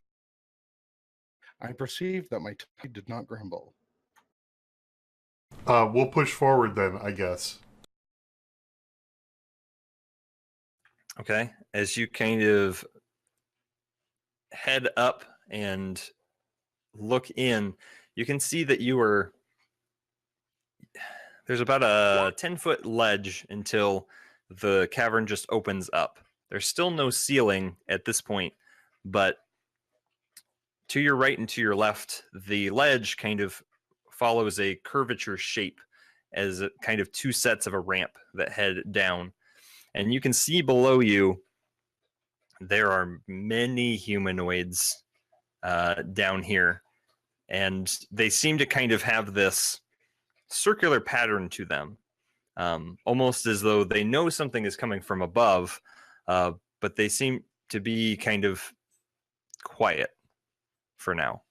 I perceived that my tummy did not grumble. We'll push forward then, I guess. Okay. As you kind of head up and look in, you can see that there's about a 10-foot ledge until the cavern just opens up. There's still no ceiling at this point, but to your right and to your left, the ledge kind of follows a curvature shape as kind of two sets of a ramp that head down. And you can see below you, there are many humanoids down here. And they seem to kind of have this circular pattern to them, almost as though they know something is coming from above, but they seem to be kind of quiet for now.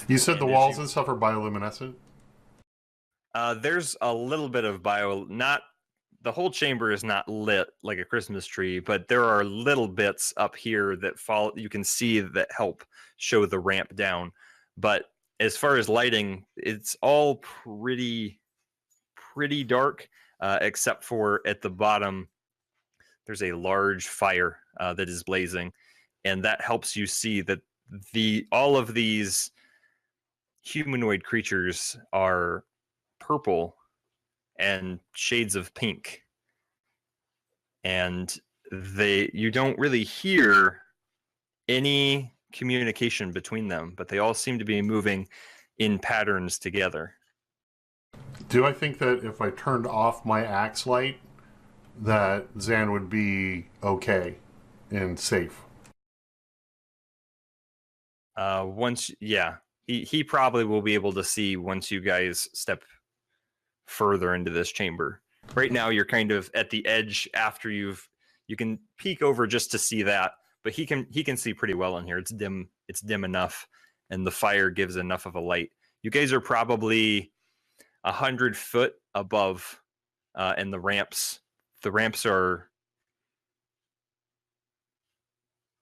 You said And the as walls you- and stuff are bioluminescent? There's a little bit of not the whole chamber is not lit like a Christmas tree, but there are little bits up here that you can see that help show the ramp down. But as far as lighting, it's all pretty dark, except for at the bottom, there's a large fire that is blazing, and that helps you see that all of these humanoid creatures are purple and shades of pink, and you don't really hear any communication between them, but they all seem to be moving in patterns together. Do I think that if I turned off my axe light, that Zan would be okay and safe. He probably will be able to see once you guys step further into this chamber. Right now you're kind of at the edge after you can peek over just to see that, but he can see pretty well in here. It's dim enough, and the fire gives enough of a light. You guys are probably 100 foot above, and the ramps are,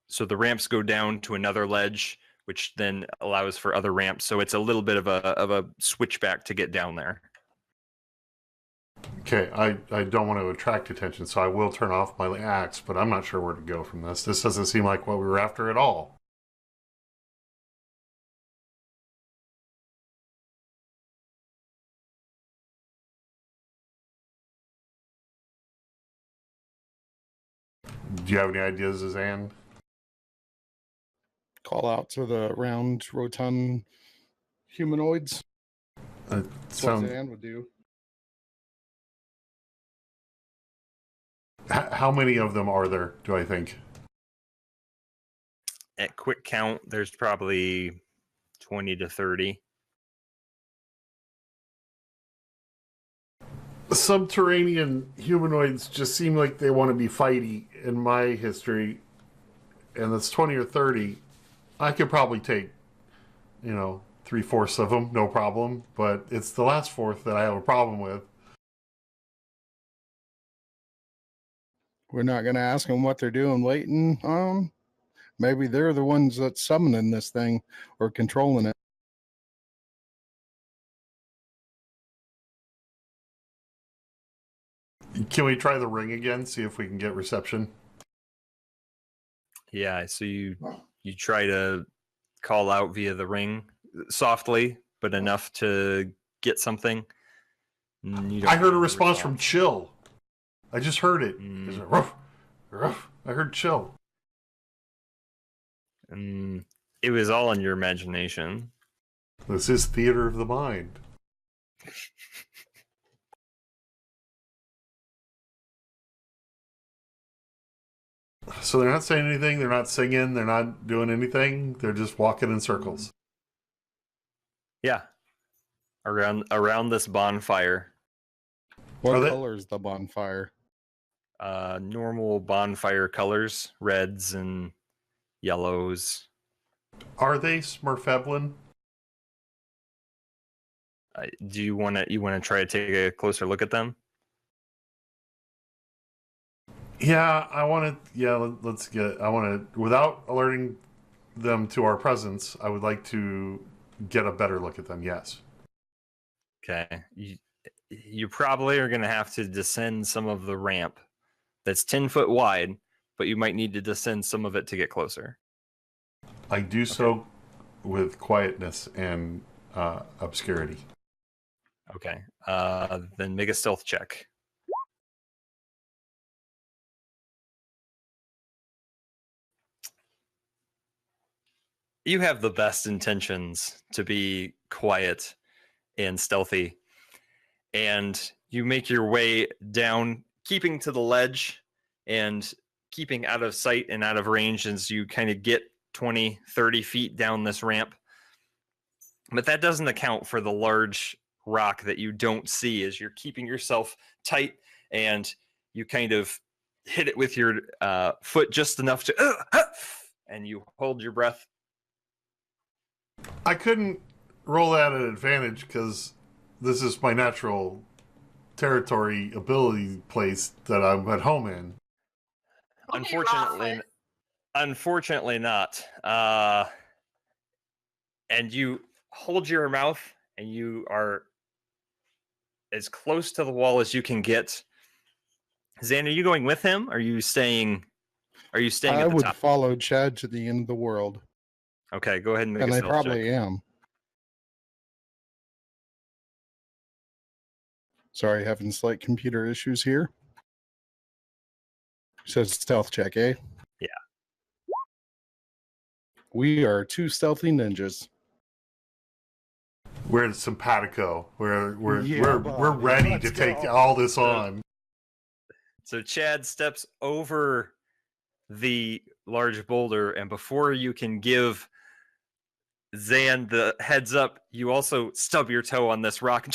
so the ramps go down to another ledge, which then allows for other ramps. So it's a little bit of a switchback to get down there. Okay, I don't want to attract attention, so I will turn off my axe, but I'm not sure where to go from this. This doesn't seem like what we were after at all. Do you have any ideas, Zan? Call out to the round, rotund humanoids. That's what Zan would do. How many of them are there, do I think? At quick count, there's probably 20 to 30. Subterranean humanoids just seem like they want to be fighty in my history, and that's 20 or 30. I could probably take, 3/4 of them, no problem, but it's the last fourth that I have a problem with. We're not going to ask them what they're doing waiting on. Maybe they're the ones that's summoning this thing or controlling it. Can we try the ring again, see if we can get reception? Yeah, so you try to call out via the ring softly, but enough to get something. I heard a response from Chill. I just heard it. It's like, ruff, ruff. I heard Chill. It was all in your imagination. This is theater of the mind. So they're not saying anything, they're not singing, they're not doing anything, they're just walking in circles. Yeah. Around this bonfire. What color is the bonfire? Normal bonfire colors, reds and yellows. Are they Smurfeblin? Do you want to try to take a closer look at them? Yeah, I want to. Yeah, I want to. Without alerting them to our presence, I would like to get a better look at them. Yes. Okay. You probably are going to have to descend some of the ramp that's 10 foot wide, but you might need to descend some of it to get closer. I do so with quietness and obscurity. Okay. Then make a stealth check. You have the best intentions to be quiet and stealthy, and you make your way down, keeping to the ledge and keeping out of sight and out of range as you kind of get 20, 30 feet down this ramp. But that doesn't account for the large rock that you don't see as you're keeping yourself tight, and you kind of hit it with your foot just enough to, and you hold your breath. I couldn't roll at an advantage because this is my natural territory ability place that I'm at home in. Unfortunately not. And you hold your mouth, and you are as close to the wall as you can get. Zan, are you going with him? Are you staying at the top? I would follow Chad to the end of the world. Okay, go ahead and make and a I stealth probably check. am. Sorry, having slight computer issues here. Says stealth check, eh? Yeah. We are two stealthy ninjas. We're simpatico. We're Yeah, ready let's to take go. all this on. So Chad steps over the large boulder, and before you can give Zan the heads up, you also stub your toe on this rock,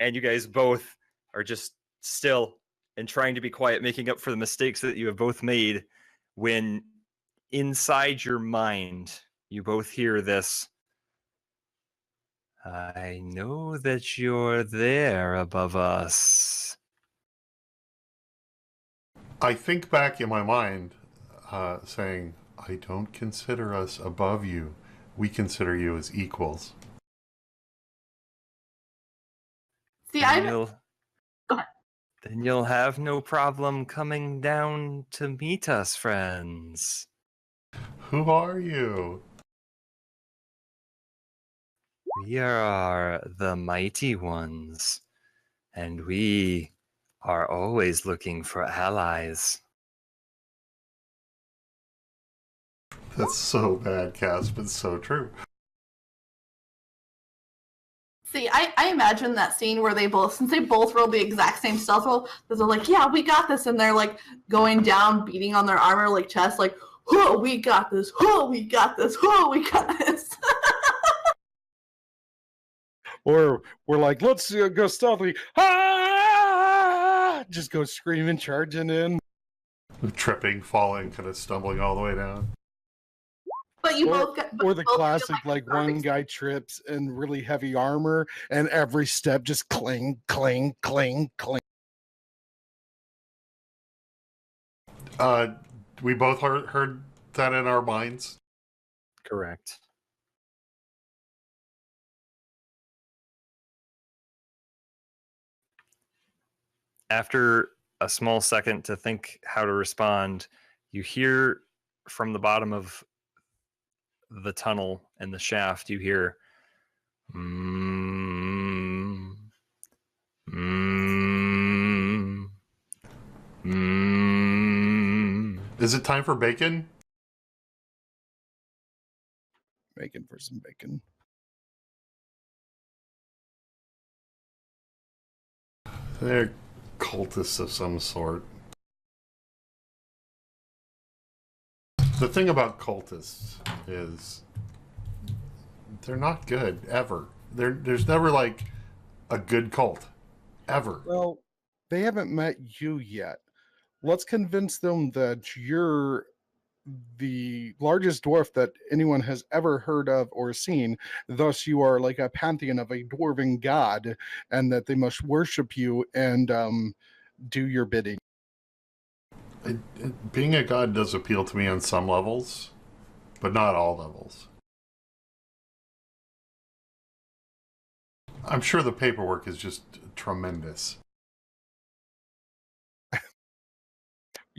and you guys both are just still and trying to be quiet, making up for the mistakes that you have both made, when inside your mind you both hear this: I know that you're there above us. I think back in my mind, saying, I don't consider us above you. We consider you as equals. See, Then I you'll, Go ahead. then you'll have no problem coming down to meet us, friends. Who are you? We are the mighty ones, and we are always looking for allies. That's so bad, Cass, but so true. See, I imagine that scene where since they both rolled the exact same stealth roll, they're like, yeah, we got this, and they're like going down, beating on their armor like chest, like, oh, we got this, oh, we got this, oh, we got this. Or we're like, let's go stealthily. Ah! Just go screaming, charging in. Tripping, falling, kind of stumbling all the way down. But you Or, both got. or the both feel classic, like perfect one guy trips in really heavy armor, and every step just cling, cling, cling, cling. We both heard that in our minds. Correct. After a small second to think how to respond, you hear from the bottom of the tunnel and the shaft, you hear, mm, mm, mm. Is it time for bacon? Bacon for some bacon. They're cultists of some sort. The thing about cultists is they're not good, ever. There's never, like, a good cult. Ever. Well, they haven't met you yet. Let's convince them that you're the largest dwarf that anyone has ever heard of or seen. Thus, you are like a pantheon of a dwarven god, and that they must worship you and do your bidding. Being a god does appeal to me on some levels, but not all levels. I'm sure the paperwork is just tremendous.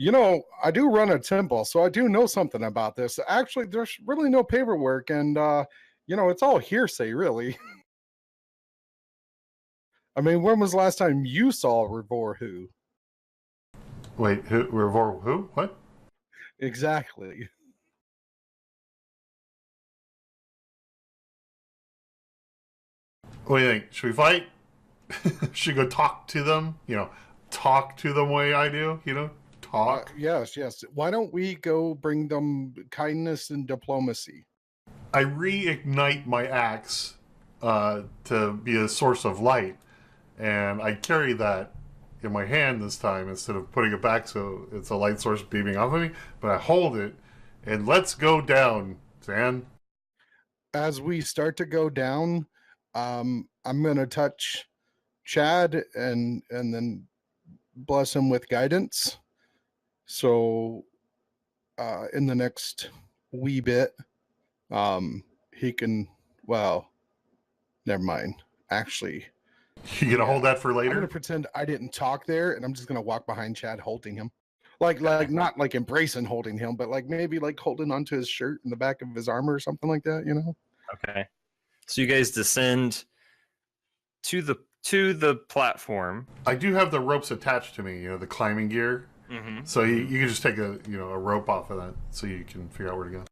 You know, I do run a temple, so I do know something about this. Actually, there's really no paperwork, and you know, it's all hearsay, really. I mean, when was the last time you saw Revor who? Wait, who? What? Exactly. What do you think? Should we fight? Should we go talk to them? Talk to them the way I do? Talk. Yes. Why don't we go bring them kindness and diplomacy? I reignite my axe to be a source of light, and I carry that in my hand this time instead of putting it back so it's a light source beaming off of me. But I hold it, and let's go down, Zan. As we start to go down, I'm gonna touch Chad and then bless him with guidance. So in the next wee bit, he can, well, never mind. Actually, You gonna hold that for I'm later? gonna pretend I didn't talk there, and I'm just gonna walk behind Chad holding him. Like not like embracing holding him, but like maybe like holding onto his shirt in the back of his armor or something like that, you know? Okay. So you guys descend to the platform. I do have the ropes attached to me, the climbing gear. Mm-hmm. So you can just take a rope off of that so you can figure out where to go.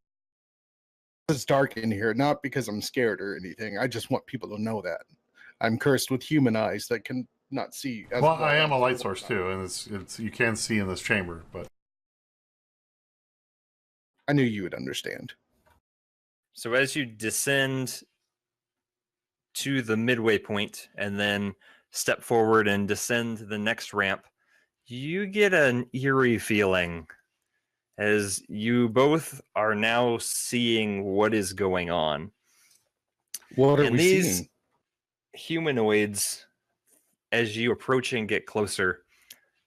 It's dark in here, not because I'm scared or anything. I just want people to know that I'm cursed with human eyes that can not see as Well, I am a as light what source I'm- too, and it's you can see in this chamber, but I knew you would understand. So as you descend to the midway point and then step forward and descend the next ramp, you get an eerie feeling as you both are now seeing what is going on. What are And we these seeing? humanoids, as you approach and get closer,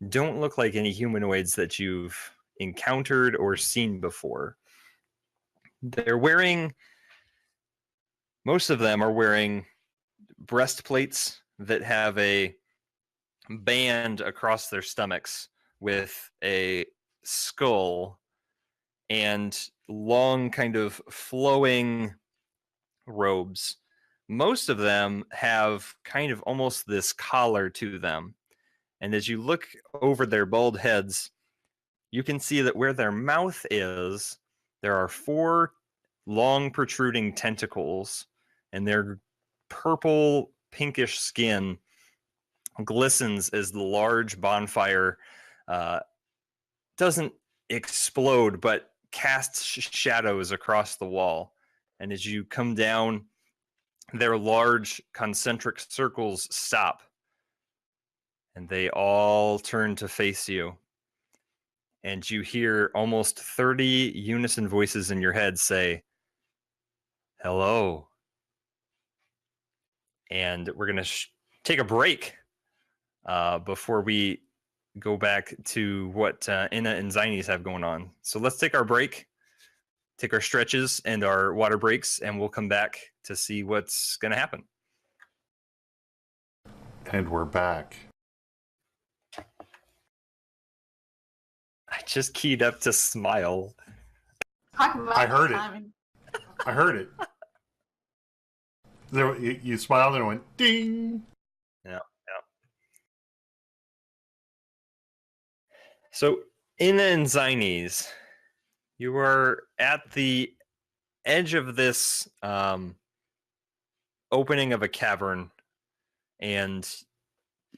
don't look like any humanoids that you've encountered or seen before. They're wearing, most of them are wearing breastplates that have a band across their stomachs with a skull and long, kind of flowing robes. Most of them have kind of almost this collar to them. And as you look over their bald heads, you can see that where their mouth is, there are 4 long protruding tentacles, and their purple pinkish skin glistens as the large bonfire doesn't explode, but casts shadows across the wall. And as you come down, their large concentric circles stop, and they all turn to face you. And you hear almost 30 unison voices in your head say, "Hello." And we're going to take a break before we go back to what Inna and Zinies have going on. So let's take our break, take our stretches and our water breaks, and we'll come back to see what's going to happen. and we're back. I just keyed up to smile. Talk about I heard it. timing. I heard it. There, you smiled and it went ding. So, Inna and Zinies, you are at the edge of this opening of a cavern, and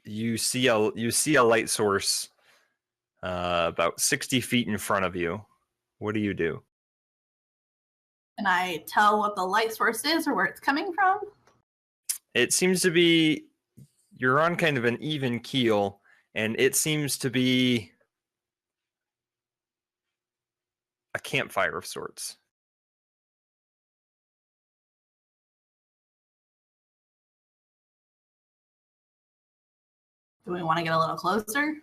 you see a light source about 60 feet in front of you. What do you do? Can I tell what the light source is or where it's coming from? It seems to be, you're on kind of an even keel, and it seems to be a campfire of sorts. Do we want to get a little closer?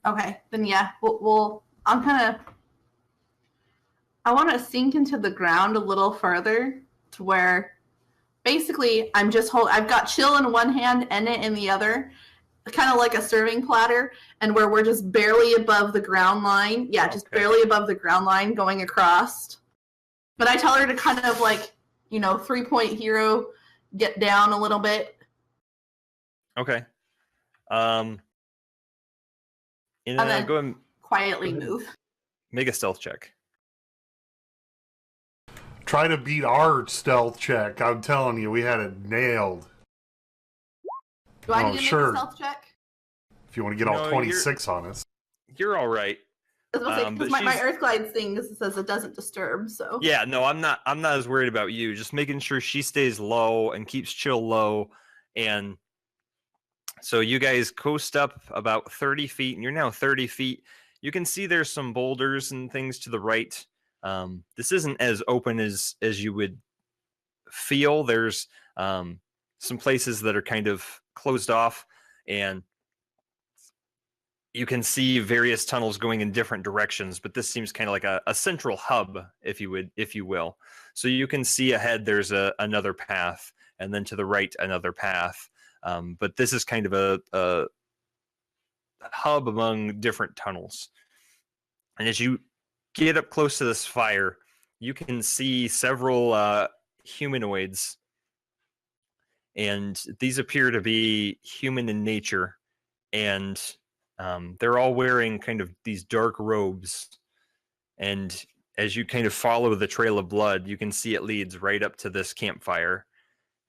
Okay, then yeah, we'll I'm kind of, I want to sink into the ground a little further to where basically I've got chill in one hand and it in the other, kind of like a serving platter, and where we're just barely above the ground line. Yeah, just Okay. barely above the ground line going across. But I tell her to kind of like, 3-point hero, get down a little bit. Okay. And then Go and quietly go ahead. move. make a stealth check. Try to beat our stealth check. I'm telling you, we had it nailed. Do I Oh, need to sure. make a stealth check? If you want to get all No, 26 on us. You're all right. I was gonna say, But because my she's- Earth Glide thing says it doesn't disturb, so. Yeah, no, I'm not as worried about you. Just making sure she stays low and keeps chill low. And so you guys coast up about 30 feet, and you're now 30 feet. You can see there's some boulders and things to the right. This isn't as open as you would feel. There's some places that are kind of closed off, and you can see various tunnels going in different directions, but this seems kind of like a central hub, if you will. So you can see ahead there's another path, and then to the right another path. But this is kind of a hub among different tunnels. And as you get up close to this fire, you can see several humanoids, and these appear to be human in nature, and They're all wearing kind of these dark robes, and as you kind of follow the trail of blood, you can see it leads right up to this campfire.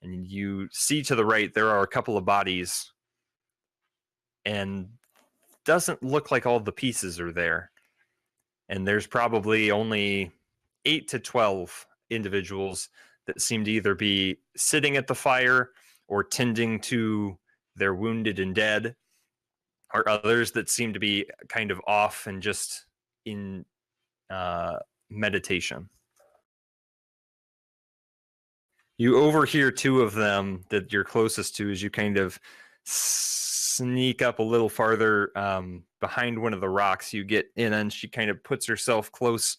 And you see to the right, there are a couple of bodies, and doesn't look like all the pieces are there. And there's probably only 8 to 12 individuals that seem to either be sitting at the fire or tending to their wounded and dead, or others that seem to be kind of off and just in meditation. You overhear two of them that you're closest to as you kind of sneak up a little farther behind one of the rocks. You get in and she kind of puts herself close.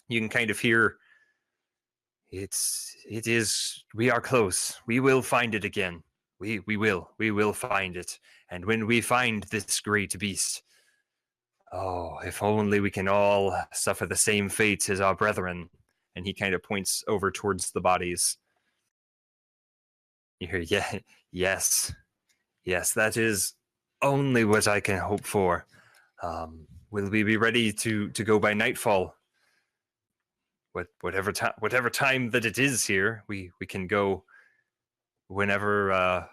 You can kind of hear, we are close. We will find it again. We will find it. And when we find this great beast, oh, if only we can all suffer the same fate as our brethren. And he kind of points over towards the bodies. You hear, yes, that is only what I can hope for. Will we be ready to go by nightfall? Whatever time that it is here, we can go whenever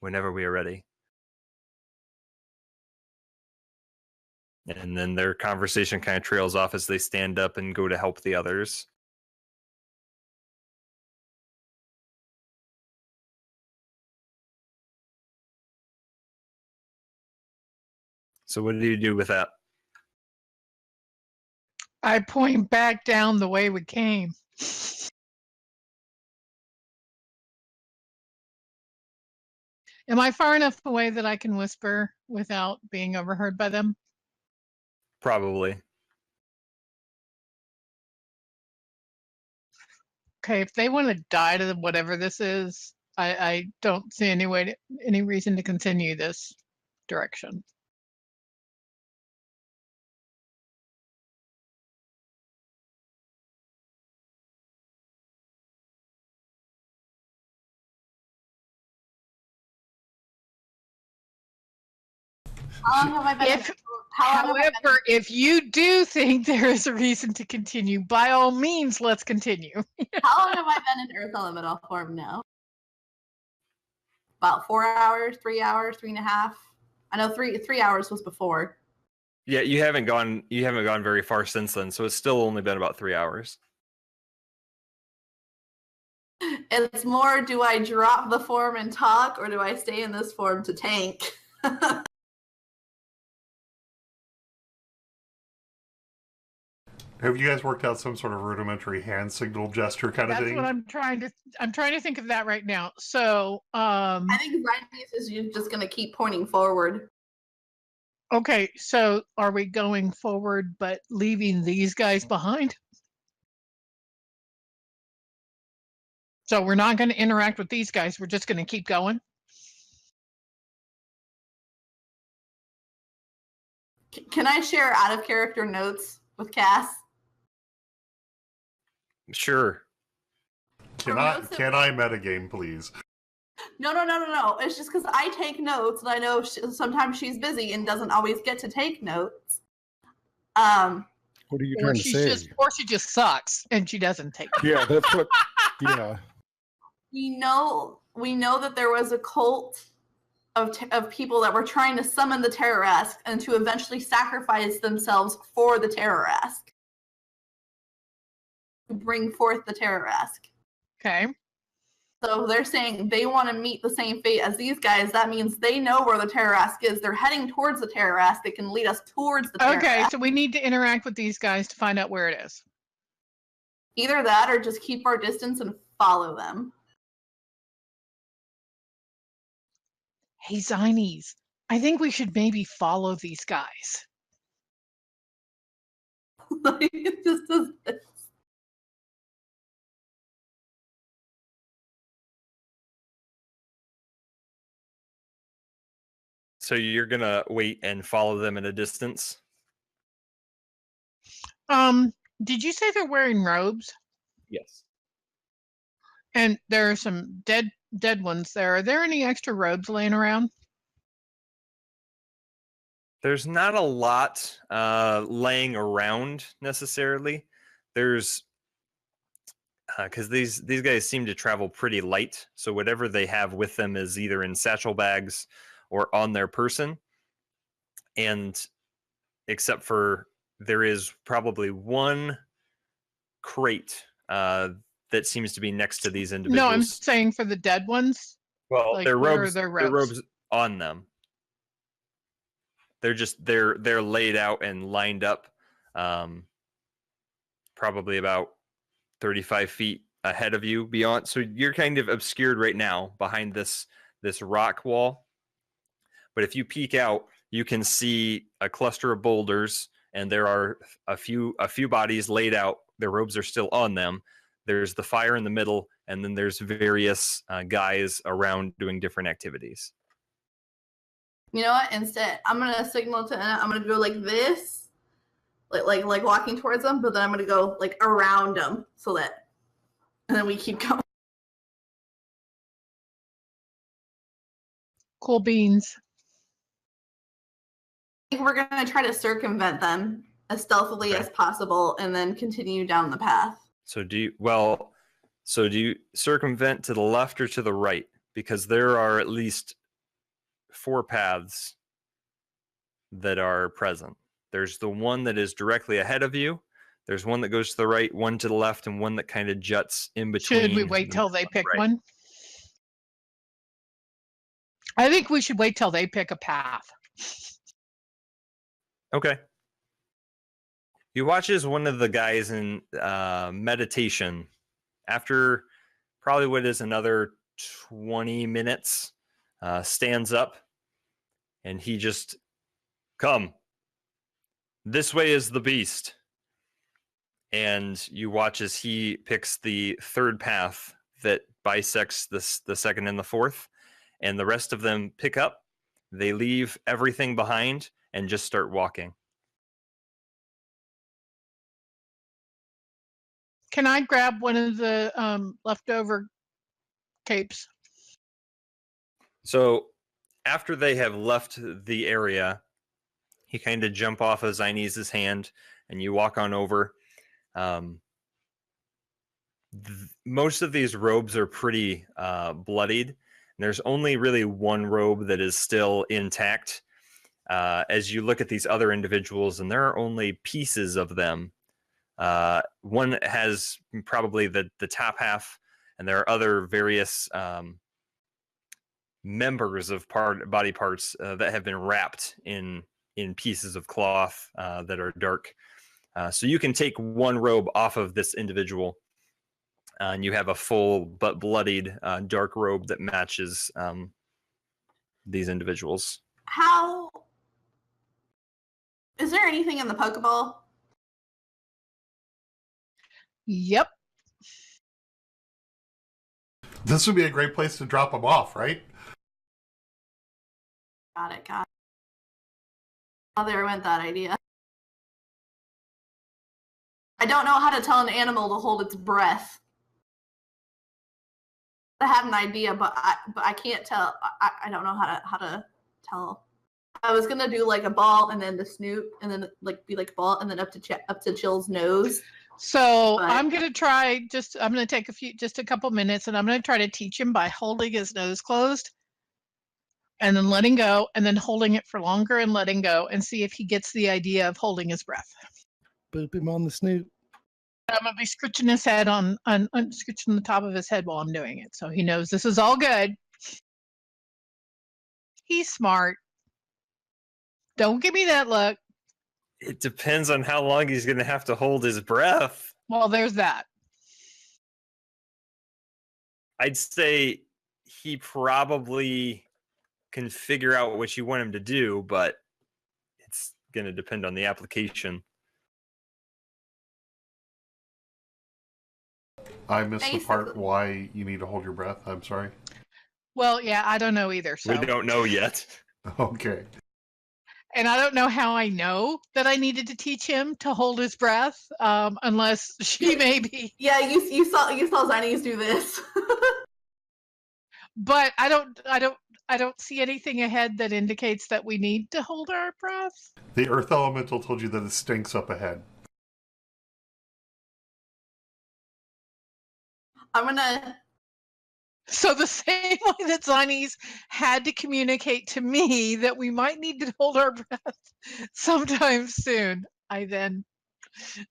we are ready. And then their conversation kind of trails off as they stand up and go to help the others. So what do you do with that? I point back down the way we came. Am I far enough away that I can whisper without being overheard by them? Probably. Okay, if they want to die to whatever this is, I don't see any reason to continue this direction. How long have I been? However, if you do think there is a reason to continue, by all means, let's continue. How long have I been in Earth Elemental form now? About 4 hours, 3 hours, 3.5. I know 3 hours was before. Yeah, you haven't gone very far since then, so it's still only been about 3 hours. It's more, do I drop the form and talk, or do I stay in this form to tank? Have you guys worked out some sort of rudimentary hand signal gesture kind of That's thing? what I'm trying to think of that right now. So, I think Ryan is you're just gonna keep pointing forward. okay, so are we going forward but leaving these guys behind? So we're not going to interact with these guys. We're just going to keep going. Can I share out of character notes with Cass? Sure. Can I metagame, please? No. It's just because I take notes, and I know sometimes she's busy and doesn't always get to take notes. What are you trying to say? Or she just sucks and she doesn't take it. Yeah, that's what. Yeah. We know that there was a cult of people that were trying to summon the Terrorist and to eventually sacrifice themselves for the Terrorist. To bring forth the Terrorist. Okay. So they're saying they want to meet the same fate as these guys. That means they know where the Terrorist is. They're heading towards the Terrorist. They can lead us towards the Terrorist. Okay, so we need to interact with these guys to find out where it is. Either that or just keep our distance and follow them. Hey, Zinies, I think we should maybe follow these guys. It just doesn't. So you're gonna wait and follow them at a distance? Did you say they're wearing robes? Yes. And there are some dead ones there. Are there any extra robes laying around? There's not a lot laying around necessarily. There's because these guys seem to travel pretty light, so whatever they have with them is either in satchel bags or on their person. And except for there is probably one crate that seems to be next to these individuals. No, I'm saying for the dead ones. Well, Like, their where are robes, their their robes? robes on them. They're laid out and lined up, probably about 35 feet ahead of you beyond. So you're kind of obscured right now behind this rock wall. But if you peek out, you can see a cluster of boulders, and there are a few bodies laid out. Their robes are still on them. There's the fire in the middle, and then there's various guys around doing different activities. You know what? Instead, I'm gonna signal to Anna. I'm gonna go like this, like walking towards them, but then I'm gonna go like around them so that, and then we keep going. Cool beans. I think we're gonna try to circumvent them as stealthily as possible, and then continue down the path. So do you circumvent to the left or to the right? Because there are at least 4 paths that are present. There's the one that is directly ahead of you. There's one that goes to the right, one to the left, and one that kind of juts in between. Should we wait till they pick one? I think we should wait till they pick a path. Okay. You watch as one of the guys in meditation, after probably what is another 20 minutes, stands up, and he just, come. This way is the beast. And you watch as he picks the 3rd path that bisects the 2nd and the 4th, and the rest of them pick up. They leave everything behind and just start walking. Can I grab one of the leftover capes? So after they have left the area, you kind of jump off of Zynes' hand and you walk on over. Most of these robes are pretty bloodied. There's only really one robe that is still intact. As you look at these other individuals, and there are only pieces of them. One has probably the top half, and there are other various members of body parts that have been wrapped in pieces of cloth that are dark. So you can take one robe off of this individual, and you have a full but bloodied dark robe that matches these individuals. How is there anything in the Pokeball? Yep. This would be a great place to drop them off, right? Got it. Oh, there went that idea. I don't know how to tell an animal to hold its breath. I have an idea, but I can't tell. I don't know how to tell. I was gonna do like a ball and then the snoot and then like be like a ball and then up to Chill's nose. So I'm gonna try. I'm gonna take a couple minutes, and I'm gonna try to teach him by holding his nose closed, and then letting go, and then holding it for longer and letting go, and see if he gets the idea of holding his breath. Boop him on the snoot. I'm gonna be scratching his head on scratching the top of his head while I'm doing it, so he knows this is all good. He's smart. Don't give me that look. It depends on how long he's going to have to hold his breath. Well, there's that. I'd say he probably can figure out what you want him to do, but it's going to depend on the application. I missed the part why you need to hold your breath. I'm sorry. Well, yeah, I don't know either. So we don't know yet. Okay. And I don't know how I know that I needed to teach him to hold his breath, unless she maybe. Yeah, you saw Zynes do this. But I I don't see anything ahead that indicates that we need to hold our breath. The earth elemental told you that it stinks up ahead. I'm gonna. So the same way that Zanies had to communicate to me that we might need to hold our breath sometime soon, I then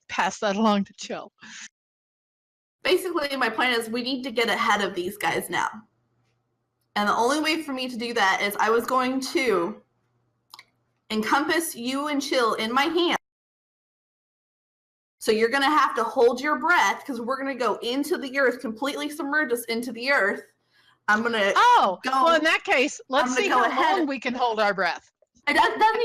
pass that along to Chill. Basically, my plan is we need to get ahead of these guys now. And the only way for me to do that is I was going to encompass you and Chill in my hand. So you're going to have to hold your breath because we're going to go into the earth, completely submerge us into the earth. I'm going to well, in that case, let's see how ahead. long we can hold our breath. It doesn't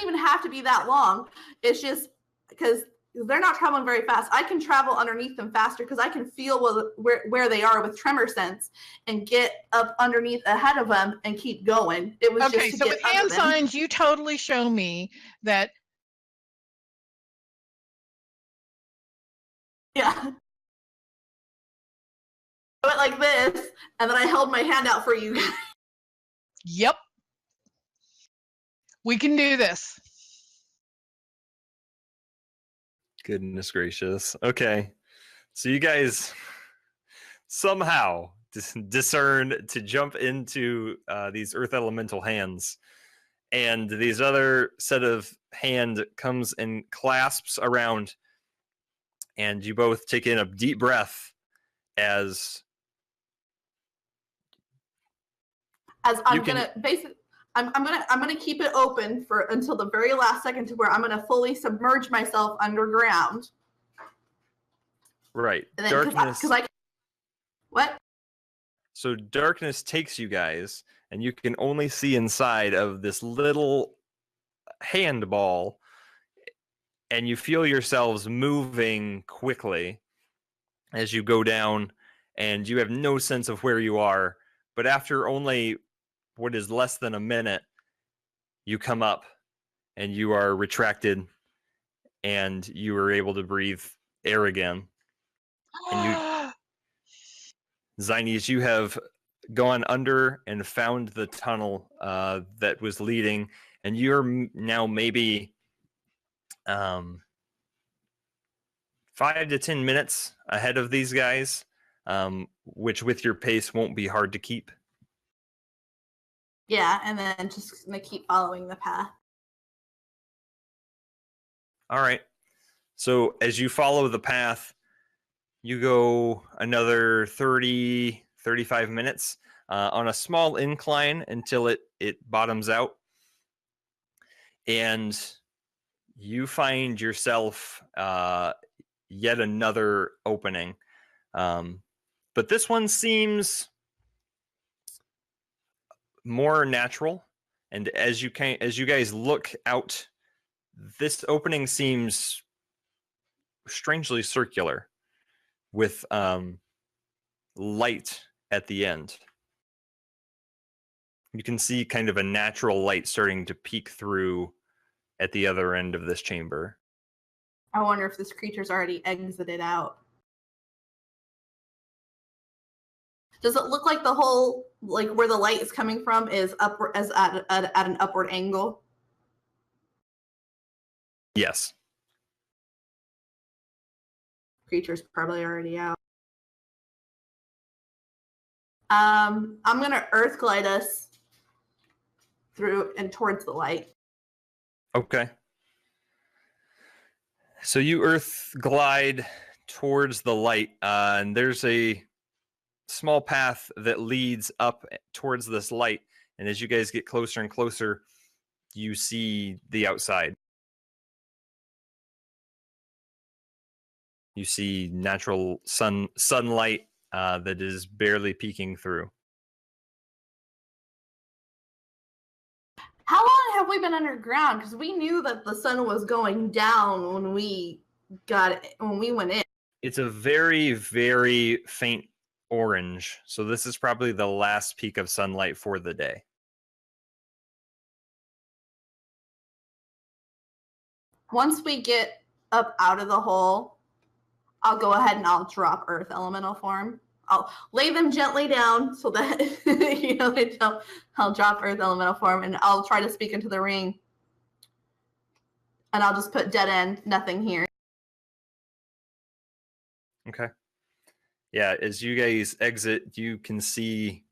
even have to be that long. It's just because they're not traveling very fast. I can travel underneath them faster because I can feel where they are with tremor sense and get up underneath ahead of them and keep going. It was okay, just so with hand signs, you totally show me that. Yeah. I went like this, and then I held my hand out for you guys. Yep. We can do this. Goodness gracious. Okay. So you guys somehow discern to jump into these earth elemental hands. And these other set of hand comes and clasps around. And you both take in a deep breath as I'm gonna keep it open for until the very last second to where I'm gonna fully submerge myself underground. Right. And then, darkness. What? So darkness takes you guys, and you can only see inside of this little handball, and you feel yourselves moving quickly as you go down, and you have no sense of where you are. But after only what is less than a minute, you come up, and you are retracted, and you are able to breathe air again. And Zinies, you have gone under and found the tunnel that was leading, and you're now maybe 5 to 10 minutes ahead of these guys, which with your pace won't be hard to keep. Yeah, and then just gonna keep following the path. All right. So as you follow the path, you go another 30, 35 minutes on a small incline until it bottoms out. And you find yourself yet another opening. But this one seems more natural. And as you guys look out, this opening seems strangely circular with light at the end. You can see kind of a natural light starting to peek through at the other end of this chamber. I wonder if this creature's already exited out. Does it look like the whole, like where the light is coming from is upward, as at an upward angle? Yes. Creature's probably already out. I'm gonna earth glide us through and towards the light. Okay. So you earth glide towards the light, and there's a small path that leads up towards this light. And as you guys get closer and closer, you see the outside. You see natural sunlight that is barely peeking through. How long have we been underground? Because we knew that the sun was going down when we went in. It's a very, very faint orange. So this is probably the last peak of sunlight for the day. Once we get up out of the hole, I'll go ahead and I'll drop Earth Elemental form I'll lay them gently down so that they don't. I'll drop Earth Elemental form, and I'll try to speak into the ring, and I'll just put dead end, nothing here. Okay. Yeah, as you guys exit, you can see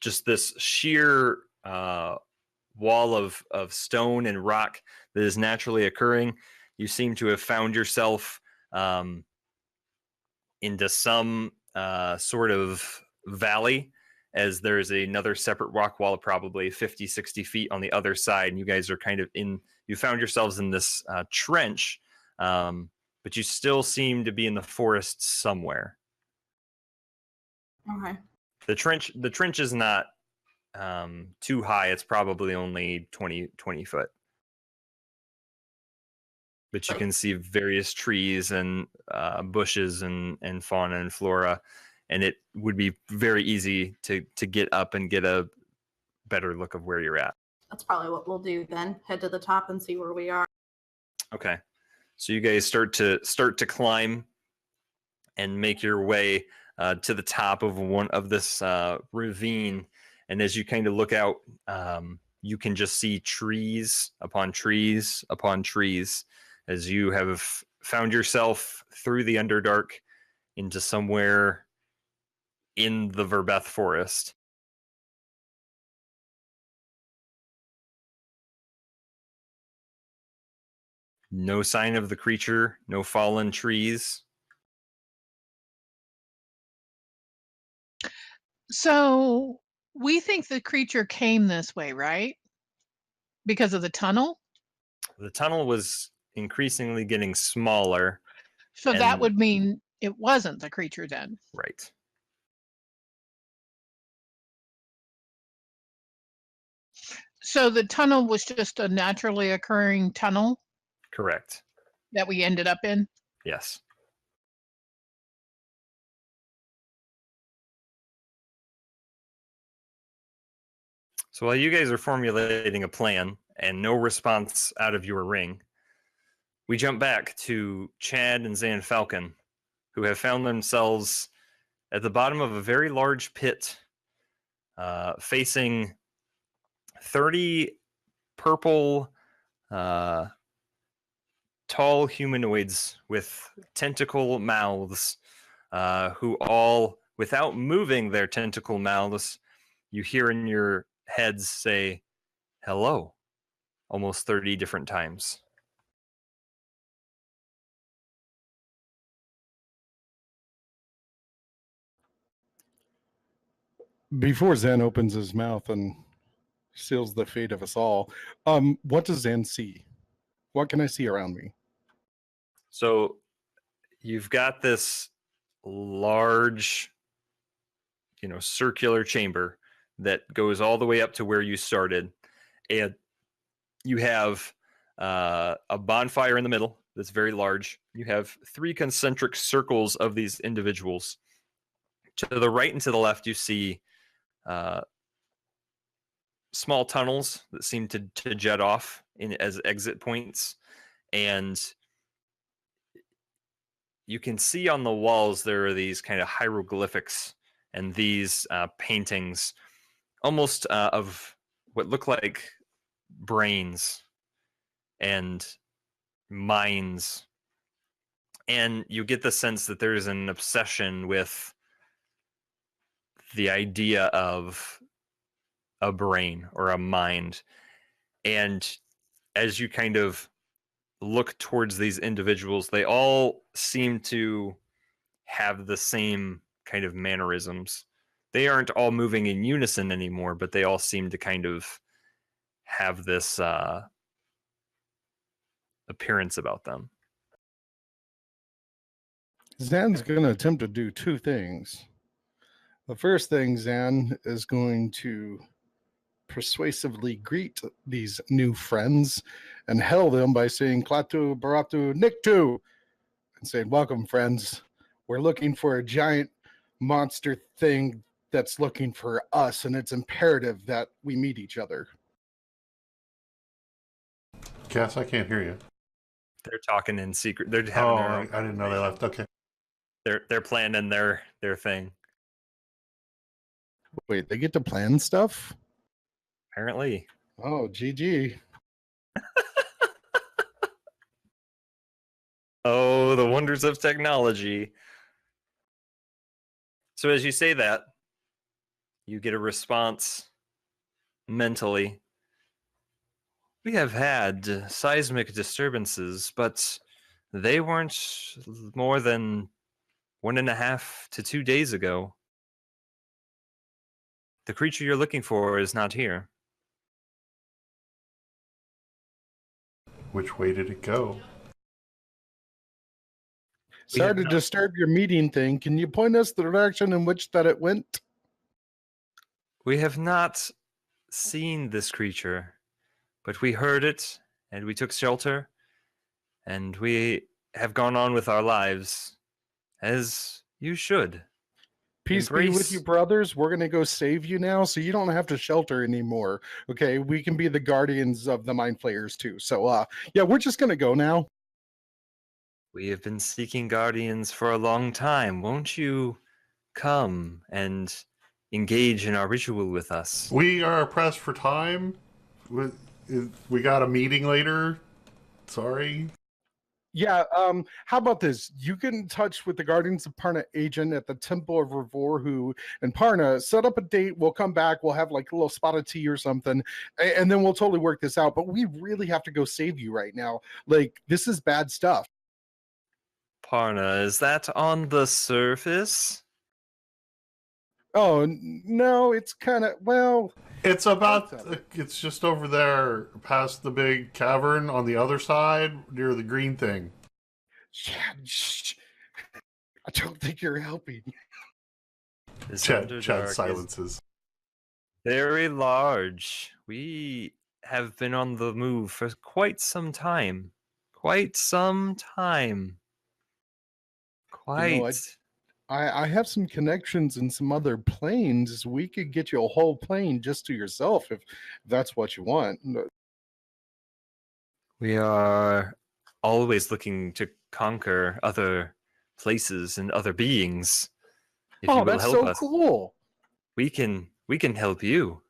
just this sheer wall of stone and rock that is naturally occurring. You seem to have found yourself into some sort of valley, as there's another separate rock wall, probably 50, 60 feet on the other side. And you guys are kind of you found yourselves in this trench, but you still seem to be in the forest somewhere. Okay. The trench is not too high. It's probably only 20 foot. But you can see various trees and bushes and fauna and flora, and it would be very easy to get up and get a better look of where you're at. That's probably what we'll do then. Head to the top and see where we are. Okay, so you guys start to climb and make your way to the top of one of this ravine, and as you kind of look out, you can just see trees upon trees upon trees, as you have found yourself through the Underdark into somewhere in the Verbeth forest. No sign of the creature, no fallen trees. So we think the creature came this way, right? Because of the tunnel? The tunnel was increasingly getting smaller. So that And- would mean it wasn't the creature then. Right. So the tunnel was just a naturally occurring tunnel Correct. that we ended up in? Yes. So while you guys are formulating a plan and no response out of your ring, we jump back to Chad and Zan Falcon, who have found themselves at the bottom of a very large pit, facing 30 purple, tall humanoids with tentacle mouths, who all, without moving their tentacle mouths, you hear in your heads say, "Hello," almost 30 different times. Before Zen opens his mouth and seals the fate of us all, what does Zen see? What can I see around me? So you've got this large, circular chamber that goes all the way up to where you started, and you have a bonfire in the middle that's very large. You have 3 concentric circles of these individuals. To the right and to the left, you see small tunnels that seem to jet off as exit points, and you can see on the walls there are these kind of hieroglyphics and these paintings, almost of what look like brains and minds. And you get the sense that there's an obsession with the idea of a brain or a mind. And as you kind of look towards these individuals, they all seem to have the same kind of mannerisms. They aren't all moving in unison anymore, but they all seem to kind of have this appearance about them. Zan's going to attempt to do 2 things. The first thing, Zan is going to persuasively greet these new friends and hail them by saying Klaatu, Baratu, Niktu, and saying, "Welcome, friends. We're looking for a giant monster thing that's looking for us, and it's imperative that we meet each other." Cass, I can't hear you. They're talking in secret. They're having Oh, their own I didn't know they left. Okay. They're planning their thing. Wait, they get to plan stuff? Apparently. Oh, GG. Oh, the wonders of technology. So as you say that, you get a response mentally. We have had seismic disturbances, but they weren't more than 1.5 to 2 days ago. The creature you're looking for is not here. Which way did it go? We have Sorry to not- disturb your meeting thing. Can you point us the direction in which that it went? We have not seen this creature, but we heard it and we took shelter and we have gone on with our lives as you should. Peace be with Embrace- you, brothers. We're going to go save you now, so you don't have to shelter anymore. Okay, we can be the guardians of the mind flayers too. So, yeah, we're just going to go now. We have been seeking guardians for a long time. Won't you come and engage in our ritual with us? We are pressed for time. We got a meeting later. Sorry. Yeah, how about this? You get in touch with the Guardians of Parna agent at the Temple of Revor who in Parna, set up a date, we'll come back, we'll have like a little spot of tea or something, and then we'll totally work this out. But we really have to go save you right now. Like, this is bad stuff. Parna, is that on the surface? Oh, no, it's kind of, well, It's about. Parts of it. It's just over there, past the big cavern on the other side, near the green thing. shh. I don't think you're helping. This Chad Underdark is silences. very large. We have been on the move for quite some time. Quite some time. know, I have some connections in some other planes. We could get you a whole plane just to yourself if that's what you want. We are always looking to conquer other places and other beings. If you Oh, will that's help so us, cool. we can help you.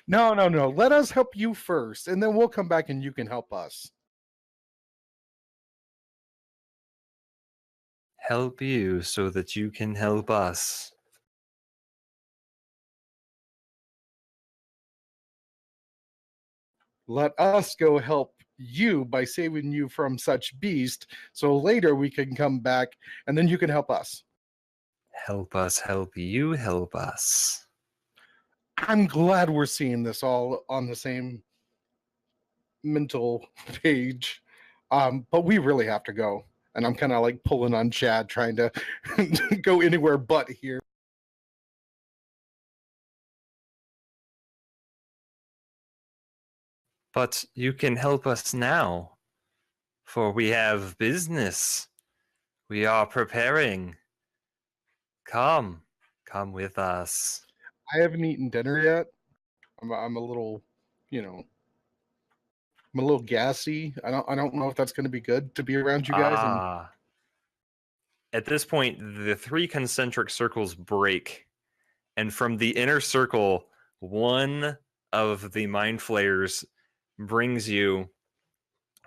No. Let us help you first, and then we'll come back and you can help us. Help you so that you can help us. Let us go help you by saving you from such beast, so later we can come back and then you can help us. Help us help you help us. I'm glad we're seeing this all on the same mental page. But we really have to go. And I'm kind of like pulling on Chad, trying to go anywhere but here. But you can help us now, for we have business. We are preparing. Come with us. I haven't eaten dinner yet. I'm a little, I'm a little gassy. I don't know if that's going to be good to be around you guys. And Ah. At this point, the 3 concentric circles break, and from the inner circle, one of the mind flayers brings you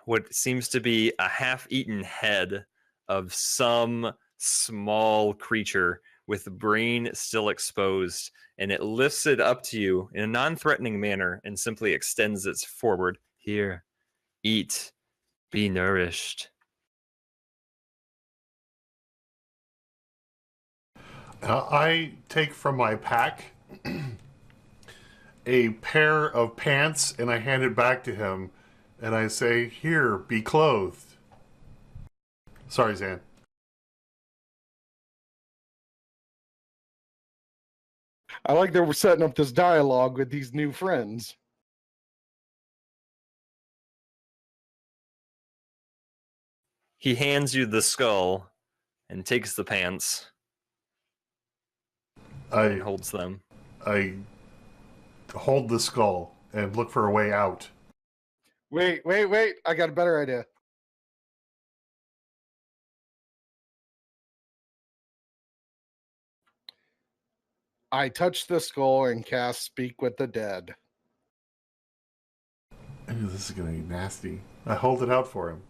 what seems to be a half-eaten head of some small creature with the brain still exposed, and it lifts it up to you in a non-threatening manner and simply extends it forward. Here, eat, be nourished. I take from my pack a pair of pants and I hand it back to him and I say, "Here, be clothed." Sorry, Zan. I like that we're setting up this dialogue with these new friends. He hands you the skull and takes the pants and I holds them. I hold the skull and look for a way out. Wait. I got a better idea. I touch the skull and cast Speak with the Dead. Ooh, this is going to be nasty. I hold it out for him.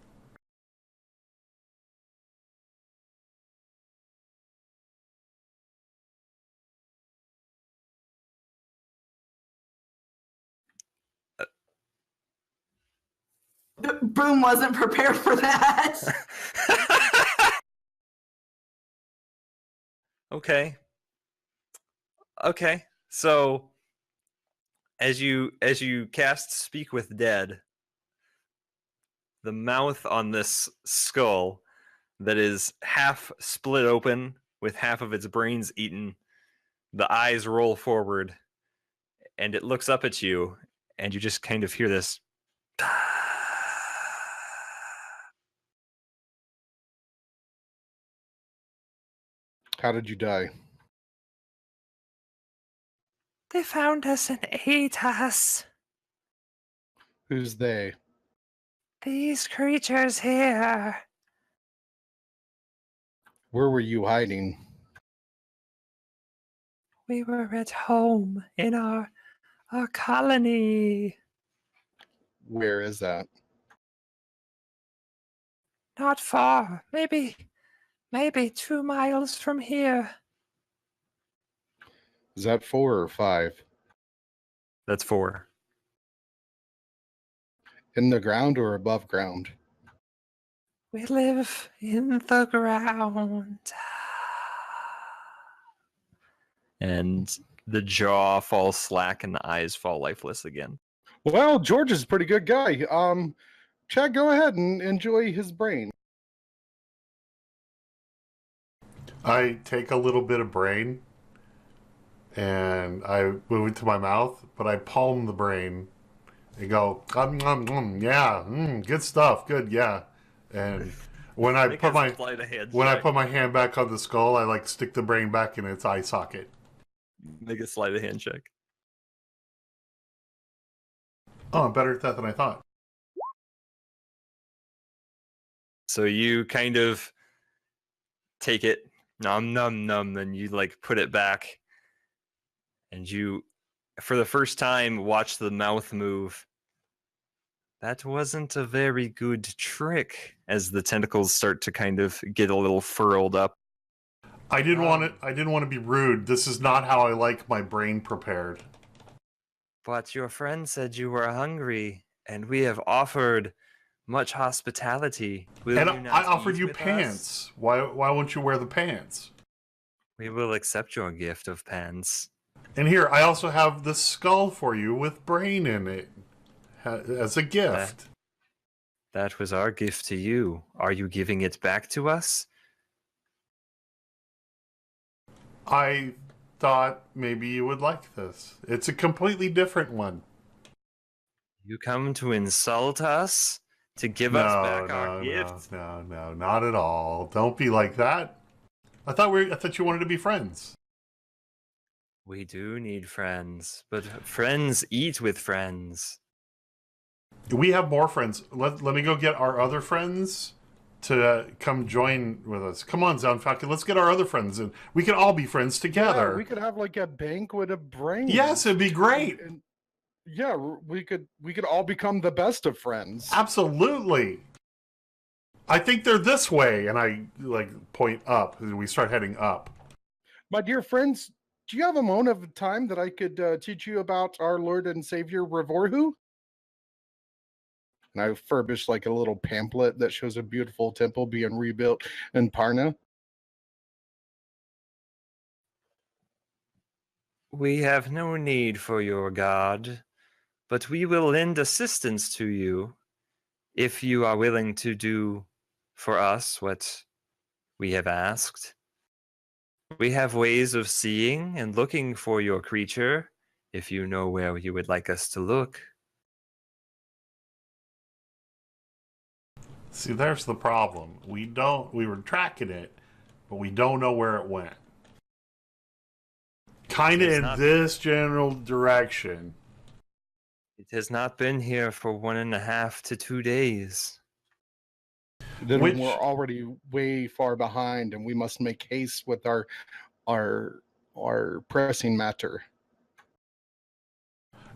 Boom wasn't prepared for that. Okay. Okay. So as you cast Speak with Dead, the mouth on this skull that is half split open with half of its brains eaten, the eyes roll forward, and it looks up at you, and you just kind of hear this. How did you die? They found us and ate us. Who's they? These creatures here. Where were you hiding? We were at home in our colony. Where is that? Not far. Maybe 2 miles from here. Is that 4 or 5? That's 4. In the ground or above ground? We live in the ground. And the jaw falls slack and the eyes fall lifeless again. Well, George is a pretty good guy. Chad, go ahead and enjoy his brain. I take a little bit of brain and I move it to my mouth, but I palm the brain and go, yeah, good stuff, good, yeah. And when I put my hand back on the skull, I like stick the brain back in its eye socket. Make a sleight of hand check. Oh, I'm better at that than I thought. So you kind of take it, nom nom nom, then you like put it back, and you, for the first time, watch the mouth move. That wasn't a very good trick, as the tentacles start to kind of get a little furled up. I didn't want to be rude. This is not how I like my brain prepared. But your friend said you were hungry, and we have offered much hospitality. Will And you not I offered eat you with us? pants. Why won't you wear the pants? We will accept your gift of pants. And here, I also have the skull for you with brain in it as a gift. That was our gift to you. Are you giving it back to us? I thought maybe you would like this. It's a completely different one. You come to insult us? To give us back our gift? No, not at all. Don't be like that. I thought you wanted to be friends. We do need friends, but friends eat with friends. We have more friends. Let me go get our other friends to come join with us. Come on, Zound Falcon. Let's get our other friends and we can all be friends together. Yeah, we could have like a banquet of brains. Yes, it'd be great. And yeah, we could all become the best of friends. Absolutely. I think they're this way, and I like point up, and we start heading up. My dear friends, do you have a moment of time that I could teach you about our Lord and Savior Revorhu? And I furbished like a little pamphlet that shows a beautiful temple being rebuilt in Parna. We have no need for your god, but we will lend assistance to you if you are willing to do for us what we have asked. We have ways of seeing and looking for your creature, if you know where you would like us to look. See, there's the problem. We were tracking it, but we don't know where it went. Kind of in this general direction. It has not been here for 1.5 to 2 days. Then we're already way far behind, and we must make haste with our our pressing matter.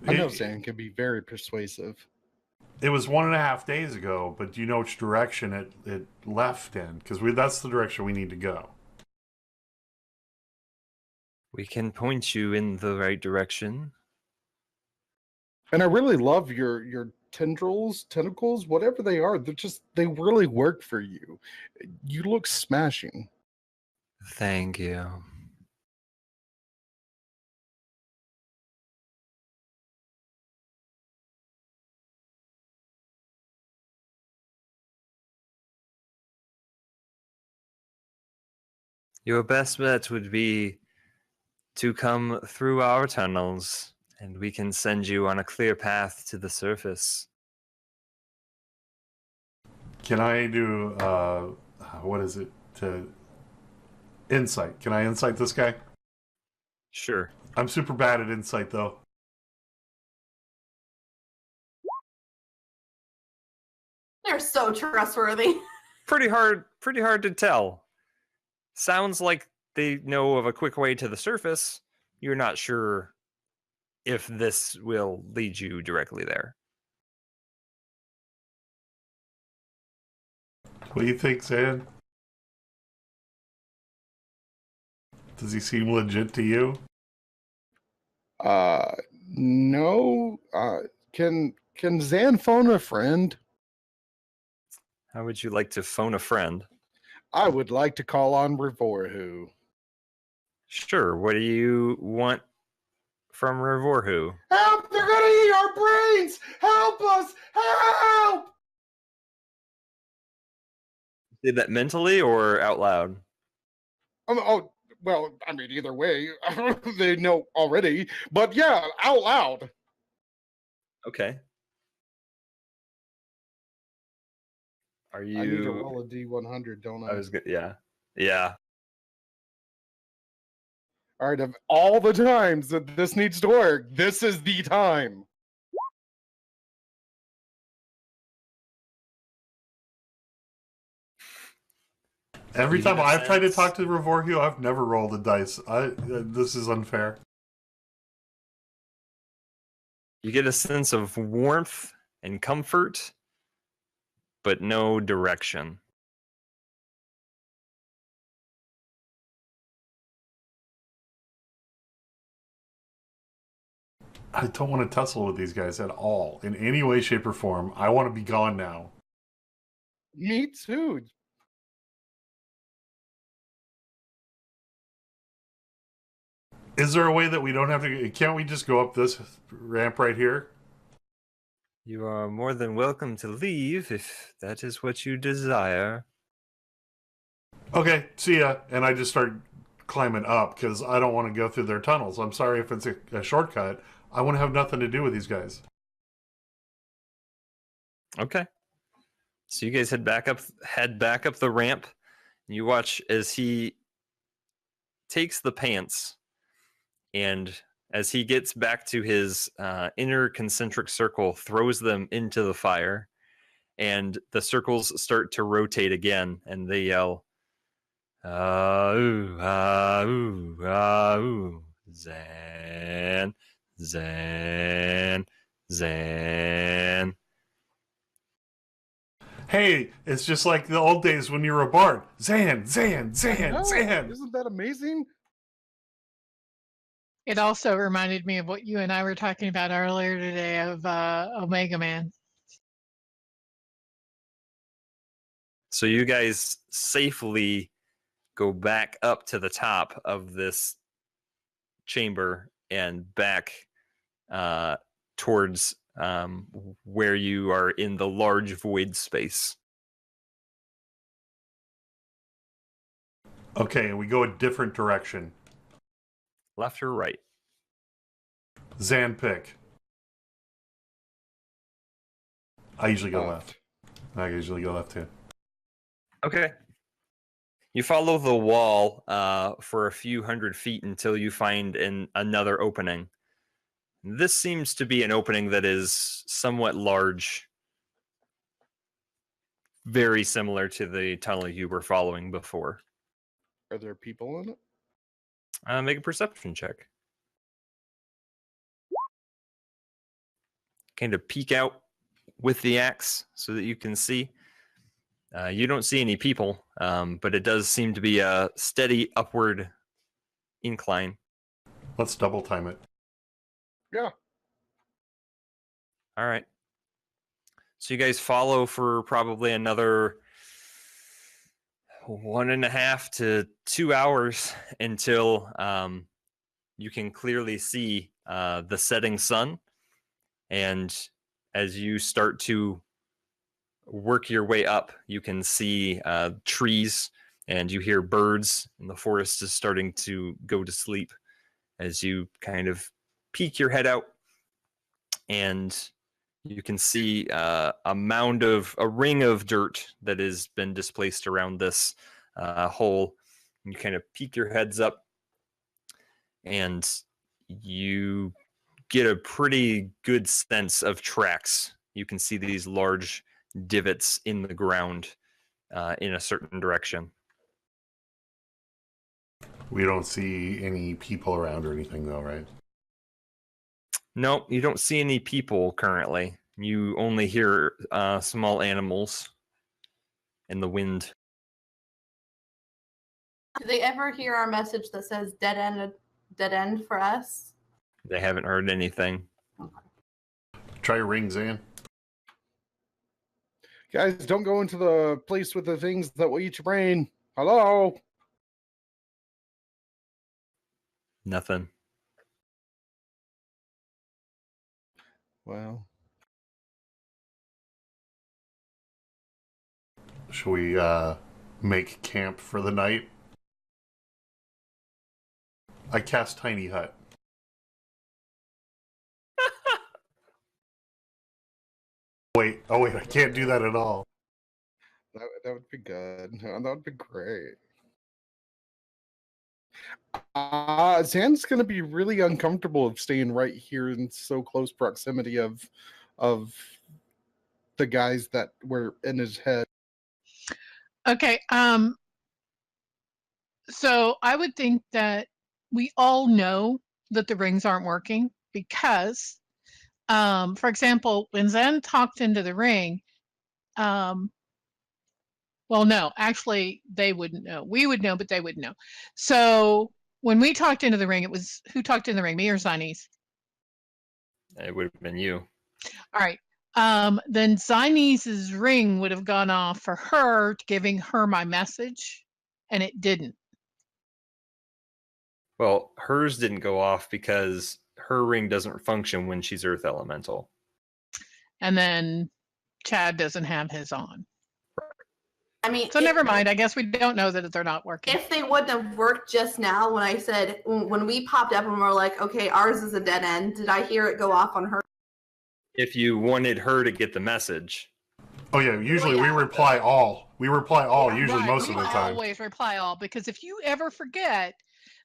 I know It, Zan can be very persuasive. it was 1.5 days ago, but do you know which direction it left in? Because that's the direction we need to go. We can point you in the right direction. And I really love your tentacles, whatever they are. They really work for you. You look smashing. Thank you. Your best bet would be to come through our tunnels, and we can send you on a clear path to the surface. Can I do what is it to insight? Can I insight this guy? Sure. I'm super bad at insight though. They're so trustworthy. Pretty hard to tell. Sounds like they know of a quick way to the surface. You're not sure if this will lead you directly there. What do you think, Zan? Does he seem legit to you? No. Can Zan phone a friend? How would you like to phone a friend? I would like to call on Revorhu. Sure. What do you want from Revorhu? Help! They're gonna eat our brains! Help us! Help! Did that mentally or out loud? Oh, well, I mean, either way, they know already. But yeah, out loud. Okay. Are you? I need to roll a D100, don't I? I was good. Yeah. Yeah. All right, of all the times that this needs to work, this is the time. Every You time get a I've tried to sense- talk to Revorhu, I've never rolled a dice. This is unfair. You get a sense of warmth and comfort, but no direction. I don't want to tussle with these guys at all, in any way, shape, or form. I want to be gone now. Me too. Is there a way that we don't have to? Can't we just go up this ramp right here? You are more than welcome to leave if that is what you desire. Okay, see ya. And I just start climbing up because I don't want to go through their tunnels. I'm sorry if it's a shortcut. I want to have nothing to do with these guys. Okay. So you guys head back up the ramp. And you watch as he takes the pants, and as he gets back to his inner concentric circle, throws them into the fire, and the circles start to rotate again, and they yell, ooh, ooh, ooh, Zan, Zan, Zan. Hey, it's just like the old days when you were a bard. Zan, Zan, Zan, No, Zan. isn't that amazing? It also reminded me of what you and I were talking about earlier today of Omega Man. So you guys safely go back up to the top of this chamber and back towards where you are in the large void space. Okay, and we go a different direction. Left or right? Zan pick. I usually go Left. left. I usually go left too. Okay. You follow the wall for a few hundred feet until you find another opening. This seems to be an opening that is somewhat large, very similar to the tunnel you were following before. Are there people in it? Make a perception check. Kind of peek out with the axe so that you can see. You don't see any people, but it does seem to be a steady upward incline. Let's double time it. Yeah. All right. So you guys follow for probably another 1.5 to 2 hours until you can clearly see the setting sun. And as you start to work your way up, you can see trees and you hear birds, and the forest is starting to go to sleep as you kind of peek your head out, and you can see a ring of dirt that has been displaced around this hole. You kind of peek your heads up, and you get a pretty good sense of tracks. You can see these large divots in the ground in a certain direction. We don't see any people around or anything, though, right? No, you don't see any people currently. You only hear small animals in the wind. Do they ever hear our message that says dead end for us? They haven't heard anything. Try your rings, Zan. Guys, don't go into the place with the things that will eat your brain. Hello? Nothing. Well, Should we make camp for the night? I cast Tiny Hut. Wait, I can't do that at all. that would be good. That would be great. Zan's going to be really uncomfortable of staying right here in so close proximity of the guys that were in his head. Okay. So I would think that we all know that the rings aren't working because, for example, when Zen talked into the ring, well, no, actually, they wouldn't know. We would know, but they wouldn't know. So when we talked into the ring, it was who talked in the ring, me or Zines? It would have been you. All right. Then Zines's ring would have gone off for her, giving her my message, and it didn't. Well, hers didn't go off because her ring doesn't function when she's Earth Elemental. And then Chad doesn't have his on. I mean, So never mind. I guess we don't know that they're not working. If they wouldn't have worked just now when I said, when we popped up and we're like, okay, ours is a dead end, did I hear it go off on her? If you wanted her to get the message. Oh yeah, usually we reply all. We reply all, Yeah, usually Right, most we of the time. always reply all, because if you ever forget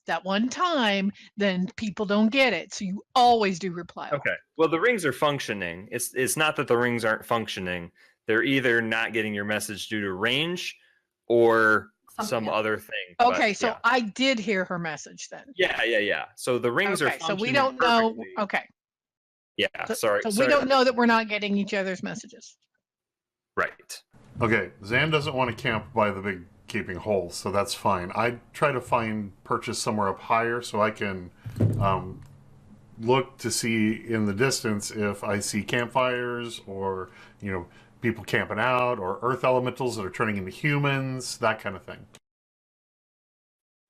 that one time, then people don't get it. So you always do reply all. Okay. Well, the rings are functioning. It's not that the rings aren't functioning. They're either not getting your message due to range or some else. other thing. Okay, But, so yeah. I did hear her message then. Yeah. So the rings are Okay, so functioning we don't know. perfectly. Okay, Yeah, so sorry. we don't know that we're not getting each other's messages. Right. Okay, Zan doesn't want to camp by the big gaping hole, so that's fine. I try to purchase somewhere up higher so I can look to see in the distance if I see campfires or, people camping out or earth elementals that are turning into humans, that kind of thing.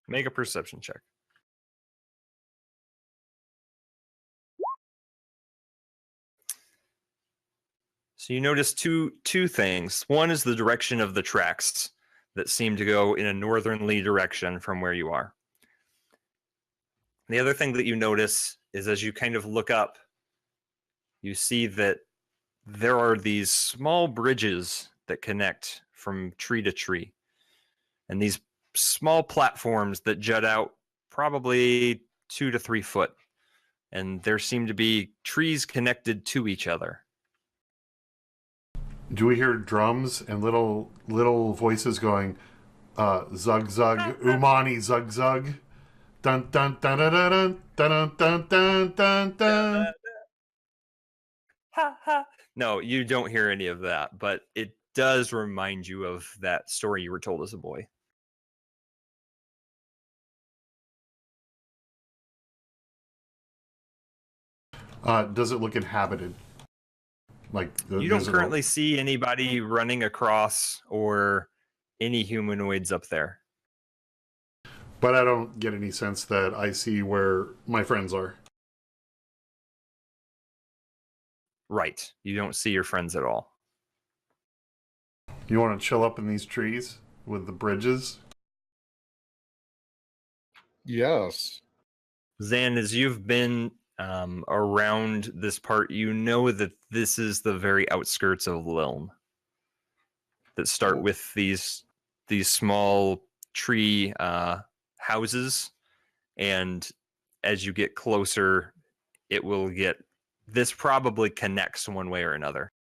Make a perception check. So you notice two things. One is the direction of the tracks that seem to go in a northerly direction from where you are. The other thing that you notice is as you kind of look up, you see that there are these small bridges that connect from tree to tree. And these small platforms that jut out probably 2 to 3 foot. And there seem to be trees connected to each other. Do we hear drums and little voices going, zug zug, umani zug zug? Dun dun dun dun dun dun dun dun dun dun. Ha ha. No, you don't hear any of that, but it does remind you of that story you were told as a boy. Does it look inhabited? Like You don't currently see anybody running across or any humanoids up there. But I don't get any sense that I see where my friends are. Right. You don't see your friends at all. You want to chill up in these trees with the bridges? Yes. Zan, as you've been around this part, you know that this is the very outskirts of Liln. That start with these small tree houses, and as you get closer, it will get. This probably connects one way or another.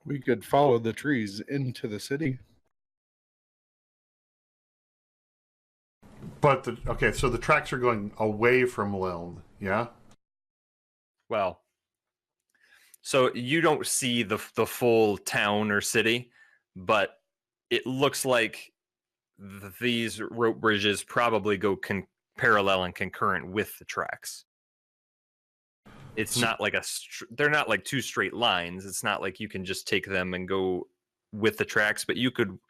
We could follow the trees into the city. But so the tracks are going away from Liln, yeah? Well, so you don't see the full town or city, but it looks like these rope bridges probably go parallel and concurrent with the tracks. It's not like they're not like two straight lines. It's not like you can just take them and go with the tracks, but you could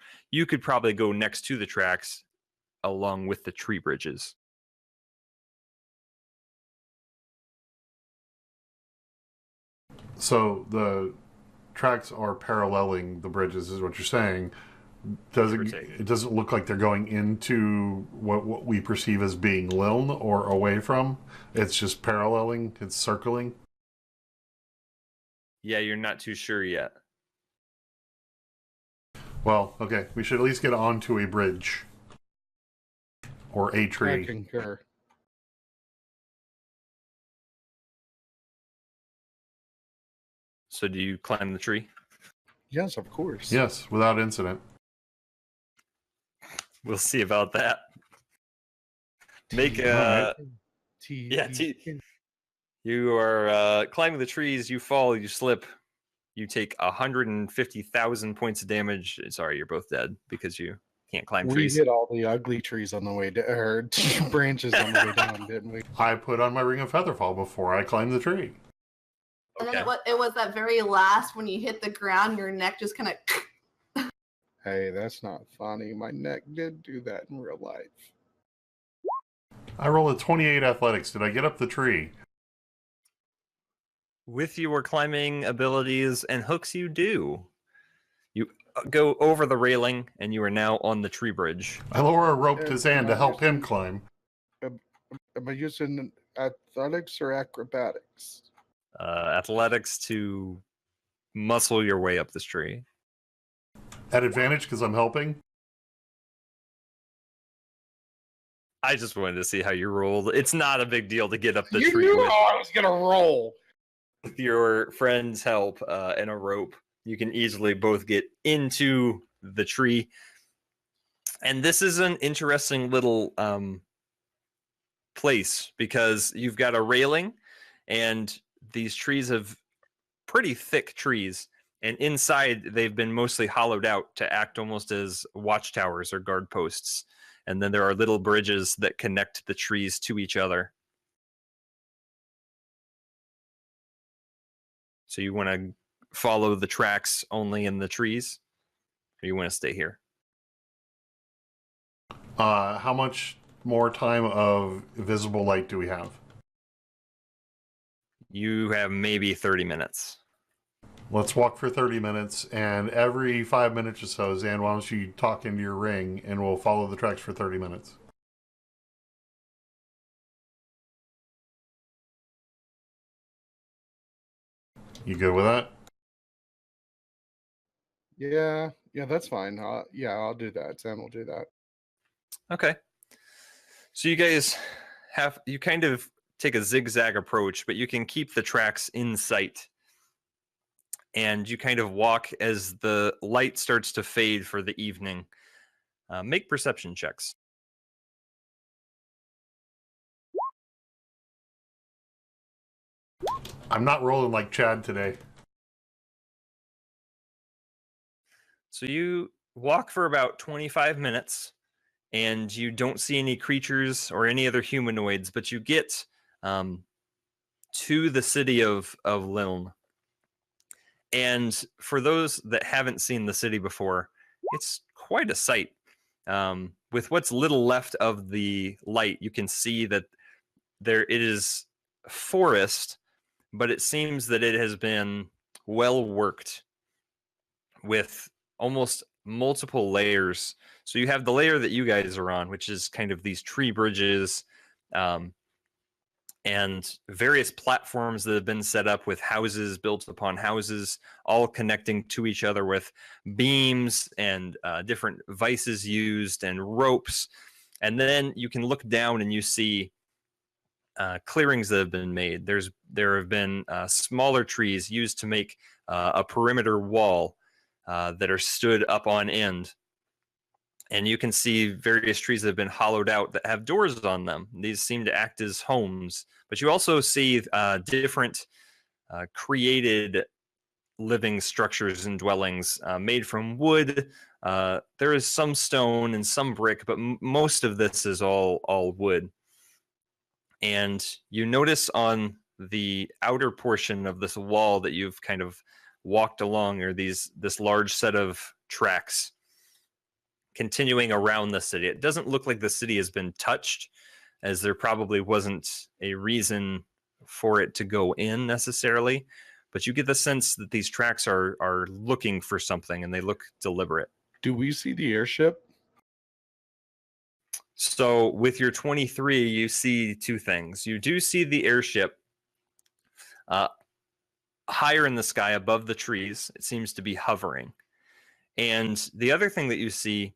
probably go next to the tracks along with the tree bridges. So the tracks are paralleling the bridges, is what you're saying. It doesn't look like they're going into what we perceive as being Liln or away from. It's just paralleling. It's circling. Yeah, you're not too sure yet. Well, okay. We should at least get onto a bridge or a tree. I concur. So do you climb the tree? Yes, of course. Yes, without incident. We'll see about that. Make you are climbing the trees, you fall, you slip, you take 150,000 points of damage. Sorry, you're both dead because you can't climb trees. We hit all the ugly trees on the way down, or branches on the way down, didn't we? I put on my ring of featherfall before I climbed the tree. And then it was that very last when you hit the ground, your neck just kind of. Hey, that's not funny. My neck did do that in real life. I rolled a 28 athletics. Did I get up the tree? With your climbing abilities and hooks, you do. You go over the railing, and you are now on the tree bridge. I lower a rope to Zan to help him climb. Am I using athletics or acrobatics? Athletics to muscle your way up this tree. At advantage because I'm helping? I just wanted to see how you rolled. It's not a big deal to get up the tree. You knew I was going to roll. With your friend's help and a rope, you can easily both get into the tree. And this is an interesting little place because you've got a railing, and these trees have pretty thick trees. And inside, they've been mostly hollowed out to act almost as watchtowers or guard posts. And then there are little bridges that connect the trees to each other. So you want to follow the tracks only in the trees, or you want to stay here? How much more time of visible light do we have? You have maybe 30 minutes. Let's walk for 30 minutes, and every 5 minutes or so, Zan, why don't you talk into your ring, and we'll follow the tracks for 30 minutes. You good with that? Yeah, that's fine. I'll do that. Sam will do that. Okay. So you guys you kind of take a zigzag approach, but you can keep the tracks in sight. And you kind of walk as the light starts to fade for the evening. Make perception checks. I'm not rolling like Chad today. So you walk for about 25 minutes and you don't see any creatures or any other humanoids, but you get to the city of Lilm. And for those that haven't seen the city before, it's quite a sight. With what's little left of the light, you can see that it is forest, but it seems that it has been well worked with almost multiple layers. So you have the layer that you guys are on, which is kind of these tree bridges, and various platforms that have been set up with houses built upon houses, all connecting to each other with beams and different vices used and ropes. And then you can look down and you see clearings that have been made. There have been smaller trees used to make a perimeter wall that are stood up on end. And you can see various trees that have been hollowed out that have doors on them. These seem to act as homes. But you also see different created living structures and dwellings made from wood. There is some stone and some brick, but most of this is all wood. And you notice on the outer portion of this wall that you've kind of walked along are this large set of tracks continuing around the city. It doesn't look like the city has been touched, as there probably wasn't a reason for it to go in necessarily, but you get the sense that these tracks are looking for something and they look deliberate. Do we see the airship? So with your 23, you see two things. You do see the airship higher in the sky above the trees. It seems to be hovering. And the other thing that you see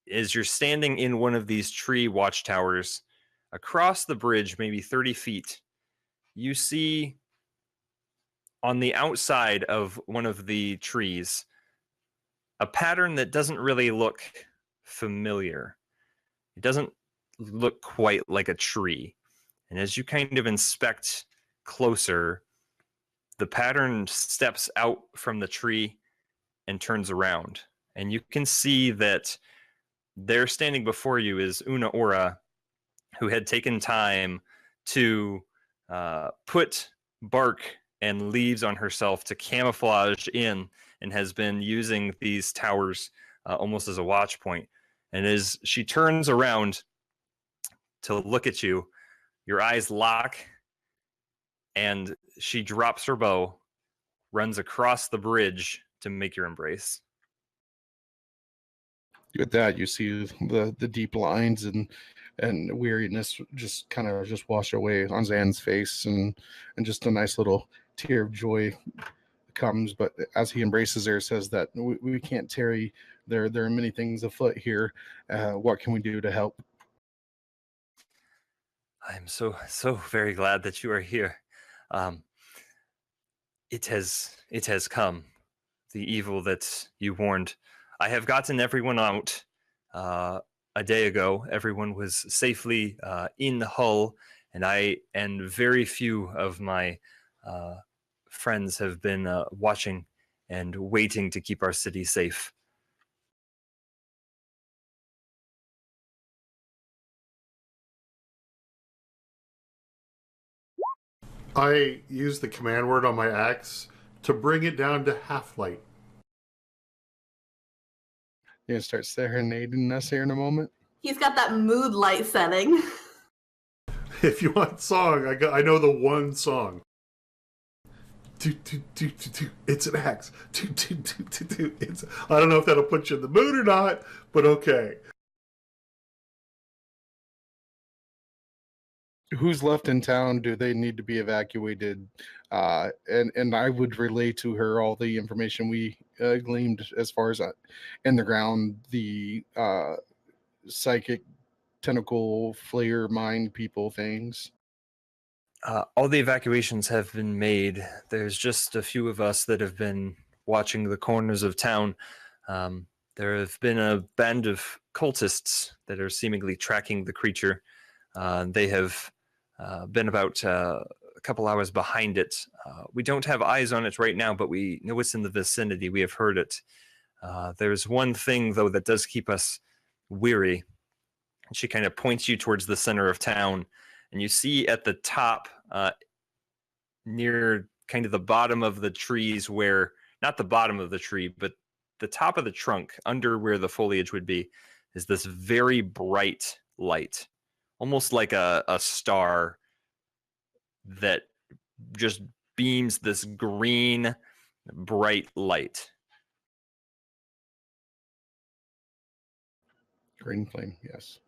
is you're standing in one of these tree watchtowers across the bridge, maybe 30 feet. You see on the outside of one of the trees a pattern that doesn't really look familiar. It doesn't look quite like a tree. And as you kind of inspect closer, the pattern steps out from the tree and turns around. And you can see that there standing before you is Una Ora, who had taken time to put bark and leaves on herself to camouflage in, and has been using these towers almost as a watch point. And as she turns around to look at you, your eyes lock, and she drops her bow, runs across the bridge to make your embrace. With that, you see the deep lines and weariness just kind of just wash away on Zan's face, and just a nice little tear of joy comes. But as he embraces her, says that we can't tarry. There are many things afoot here. What can we do to help? I'm so very glad that you are here. It has come, the evil that you warned. I have gotten everyone out a day ago. Everyone was safely in Hull, and very few of my friends have been watching and waiting to keep our city safe. I use the command word on my axe to bring it down to half light. You're gonna start serenading us here in a moment. He's got that mood light setting. If you want song, I know the one song. It's an axe. It's, I don't know if that'll put you in the mood or not, but okay. Who's left in town? Do they need to be evacuated? And I would relay to her all the information we gleaned as far as in the ground, the psychic tentacle flare mind people things. All the evacuations have been made. There's just a few of us that have been watching the corners of town. There have been a band of cultists that are seemingly tracking the creature. They have been about couple hours behind it. We don't have eyes on it right now, but we know it's in the vicinity. We have heard it. There's one thing, though, that does keep us weary. She kind of points you towards the center of town, and you see at the top, near kind of the bottom of the trees where, not the bottom of the tree, but the top of the trunk, under where the foliage would be, is this very bright light, almost like a star that just beams this green, bright light. Green flame, yes.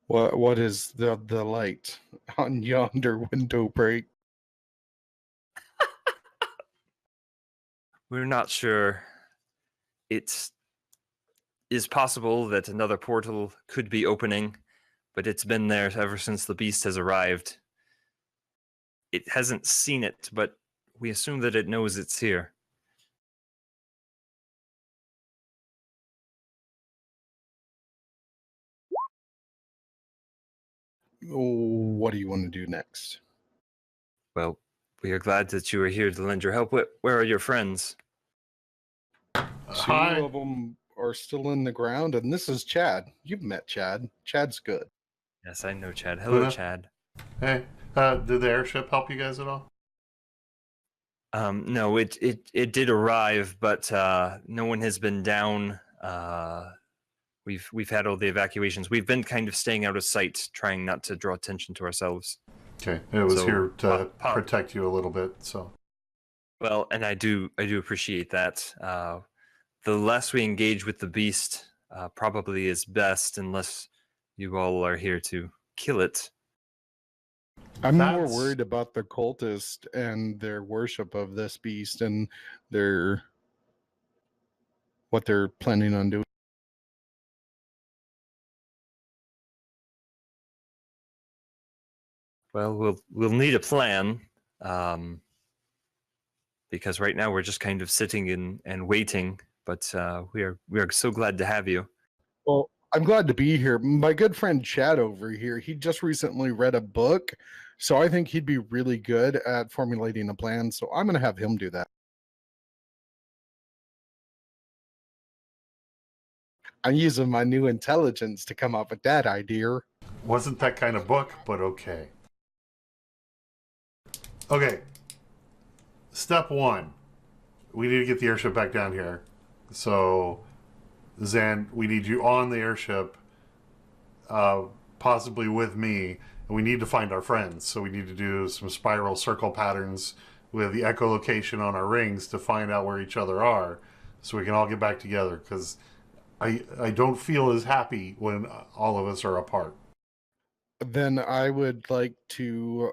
What is the light on yonder window break? We're not sure. It is possible that another portal could be opening, but it's been there ever since the beast has arrived. It hasn't seen it, but we assume that it knows it's here. What do you want to do next? Well, we are glad that you are here to lend your help. Where are your friends? Two of them are still in the ground, and this is Chad. You've met Chad. Chad's good. Yes, I know Chad. Hello, Luna? Chad. Hey, did the airship help you guys at all? No, it did arrive, but no one has been down. We've had all the evacuations. We've been kind of staying out of sight, trying not to draw attention to ourselves. Okay, it was So, here to Pop. protect you a little bit. So Well, and I do appreciate that. The less we engage with the beast, probably is best, unless you all are here to kill it. I'm more That's- worried about the cultist and their worship of this beast and their what they're planning on doing. Well, we'll need a plan, because right now we're just kind of sitting and waiting. But we are so glad to have you. Well, I'm glad to be here. My good friend Chad over here, he just recently read a book, so I think he'd be really good at formulating a plan. So I'm going to have him do that. I'm using my new intelligence to come up with that idea. wasn't that kind of book, but okay. Okay. Step one, we need to get the airship back down here. So, Zan, we need you on the airship, possibly with me, and we need to find our friends. So we need to do some spiral circle patterns with the echolocation on our rings to find out where each other are, so we can all get back together. Because I don't feel as happy when all of us are apart. Then I would like to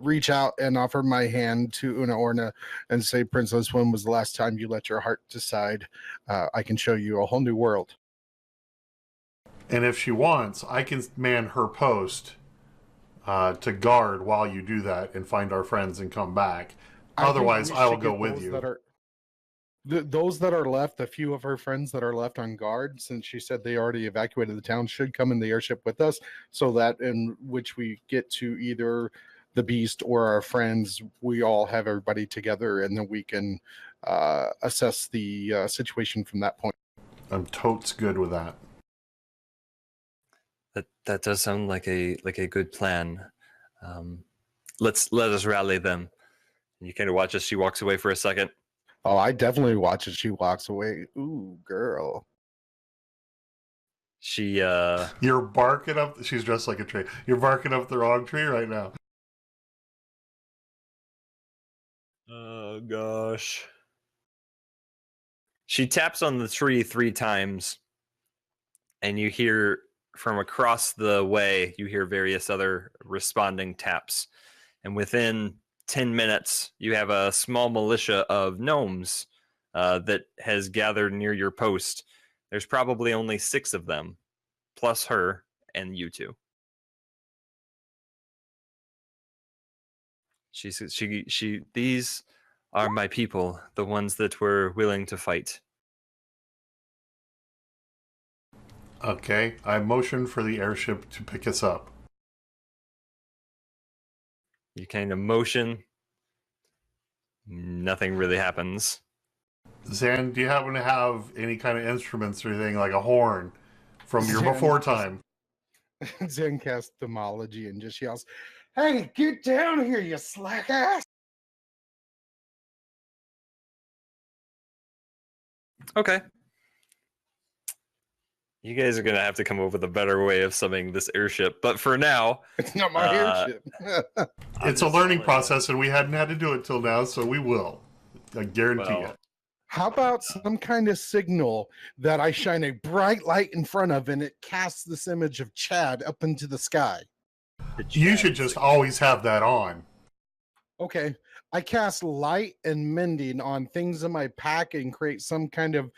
reach out and offer my hand to Una Orna and say, Princess, when was the last time you let your heart decide? I can show you a whole new world. And if she wants, I can man her post to guard while you do that and find our friends and come back. Otherwise, I will go with you. Those that are left, a few of her friends that are left on guard, since she said they already evacuated the town, should come in the airship with us, so that in which we get to either the beast or our friends, we all have everybody together, and then we can assess the situation from that point. I'm totes good with that. That does sound like a good plan. Let us rally them. You kind of watch as she walks away for a second. Oh, I definitely watch as she walks away. Ooh, girl. She You're barking up. She's dressed like a tree. You're barking up the wrong tree right now. Oh gosh. She taps on the tree 3 times, and you hear from across the way, you hear various other responding taps. And within 10 minutes, you have a small militia of gnomes that has gathered near your post. There's probably only 6 of them, plus her and you two. She says, these are my people, the ones that were willing to fight. Okay, I motion for the airship to pick us up. You kind of motion. Nothing really happens. Zan, do you happen to have any kind of instruments or anything like a horn from your Zan before just- time? Zen casts Demology and just yells, "Hey, get down here, you slack ass!" Okay. You guys are going to have to come up with a better way of summoning this airship. But for now, It's not my airship. It's a learning process, and we hadn't had to do it till now, so we will. I guarantee Well, it. How about some kind of signal that I shine a bright light in front of and it casts this image of Chad up into the sky? You should just always have that on. Okay. I cast light and mending on things in my pack and create some kind of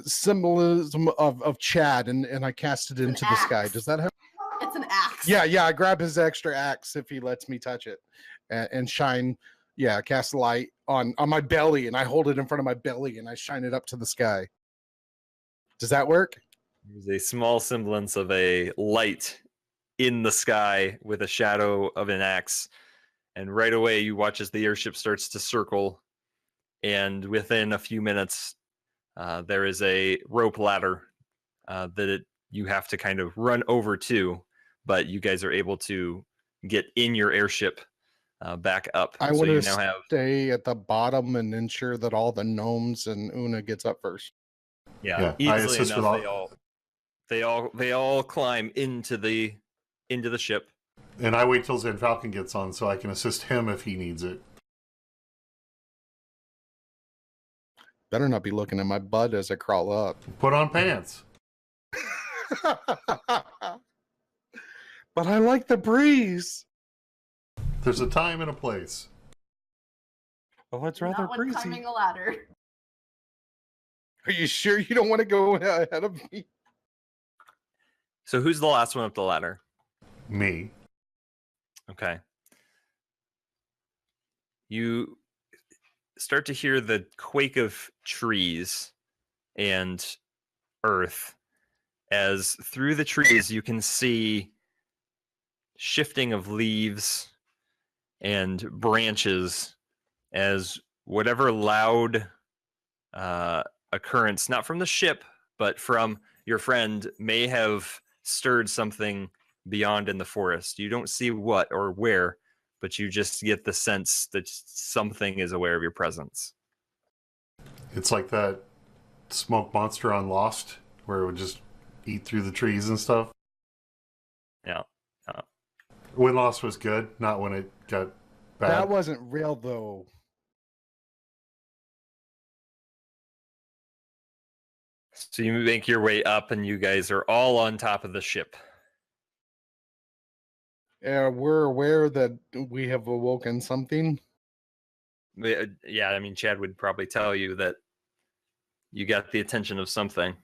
symbolism of Chad and I cast it an into the sky. axe. Does that help? It's an axe. Yeah, I grab his extra axe if he lets me touch it and shine. Yeah, cast light on my belly and I hold it in front of my belly and I shine it up to the sky. Does that work? There's a small semblance of a light in the sky with a shadow of an axe. And right away, you watch as the airship starts to circle. And within a few minutes, there is a rope ladder you have to kind of run over to. But you guys are able to get in your airship back up. I So want you to now have stay at the bottom and ensure that all the gnomes and Una gets up first. Yeah, I easily assist with enough. They all climb into the ship. And I wait till Zan Falcon gets on so I can assist him if he needs it. Better not be looking at my butt as I crawl up. Put on pants. But I like the breeze. There's a time and a place. Oh, it's rather Not when breezy. climbing a ladder. Are you sure you don't want to go ahead of me? So who's the last one up the ladder? Me. Okay. You start to hear the quake of trees and earth as through the trees you can see shifting of leaves and branches as whatever loud occurrence, not from the ship, but from your friend, may have stirred something beyond in the forest. You don't see what or where, but you just get the sense that something is aware of your presence. It's like that smoke monster on Lost, where it would just eat through the trees and stuff. Yeah. When Lost was good, not when it got bad. That wasn't real, though. So you make your way up, and you guys are all on top of the ship. We're aware that we have awoken something. Yeah, I mean, Chad would probably tell you that you got the attention of something.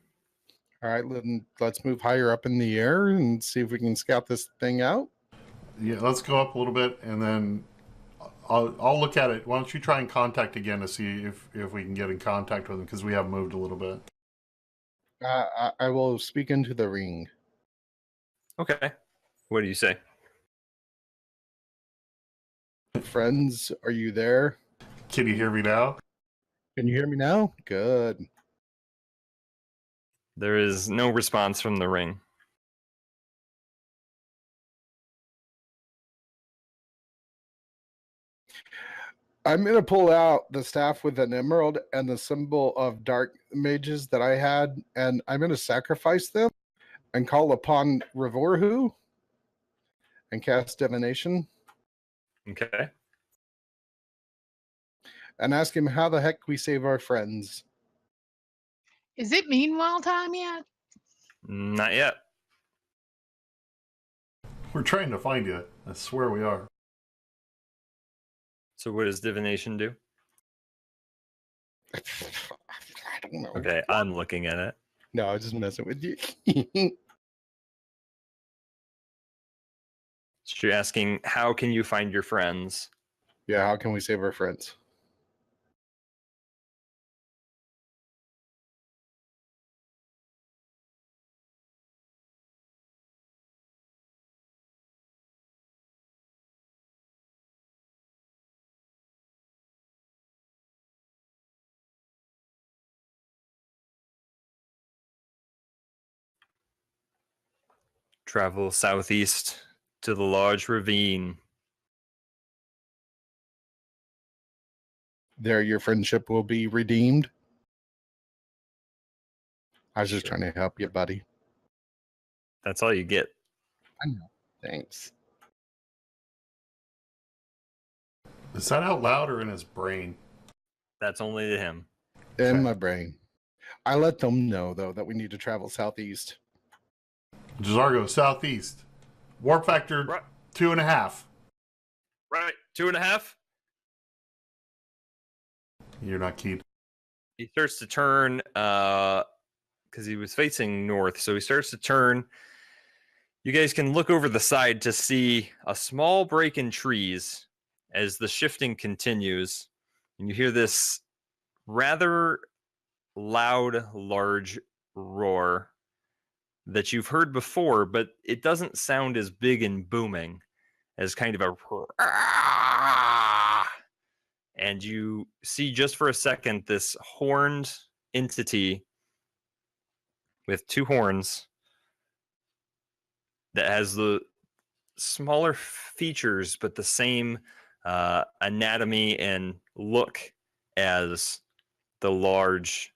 All right, let's move higher up in the air and see if we can scout this thing out. Yeah, let's go up a little bit, and then I'll look at it. Why don't you try and contact again to see if we can get in contact with them, because we have moved a little bit. I will speak into the ring. Okay. What do you say? Friends, are you there? Can you hear me now? Can you hear me now? Good. There is no response from the ring. I'm going to pull out the staff with an emerald and the symbol of dark mages that I had, and I'm going to sacrifice them and call upon Revorhu and cast divination Okay. and ask him how the heck we save our friends. Is it meanwhile time yet? Not yet. We're trying to find you. I swear we are. So what does divination do? I don't know. Okay, I'm looking at it. No, I'm just messing with you. So you're asking, how can you find your friends? Yeah, how can we save our friends? travel southeast to the large ravine. There, your friendship will be redeemed. I was just Sure. trying to help you, buddy. That's all you get. I know. Thanks. Is that out loud or in his brain? That's only to him. In Okay. my brain. I let them know, though, that we need to travel southeast. Jazargo, southeast. Warp factor Right. 2.5. Right. 2.5. You're not keyed. He starts to turn because he was facing north. So he starts to turn. You guys can look over the side to see a small break in trees as the shifting continues. And you hear this rather loud, large roar that you've heard before, but it doesn't sound as big and booming as kind of a and you see just for a second this horned entity with two horns that has the smaller features but the same anatomy and look as the large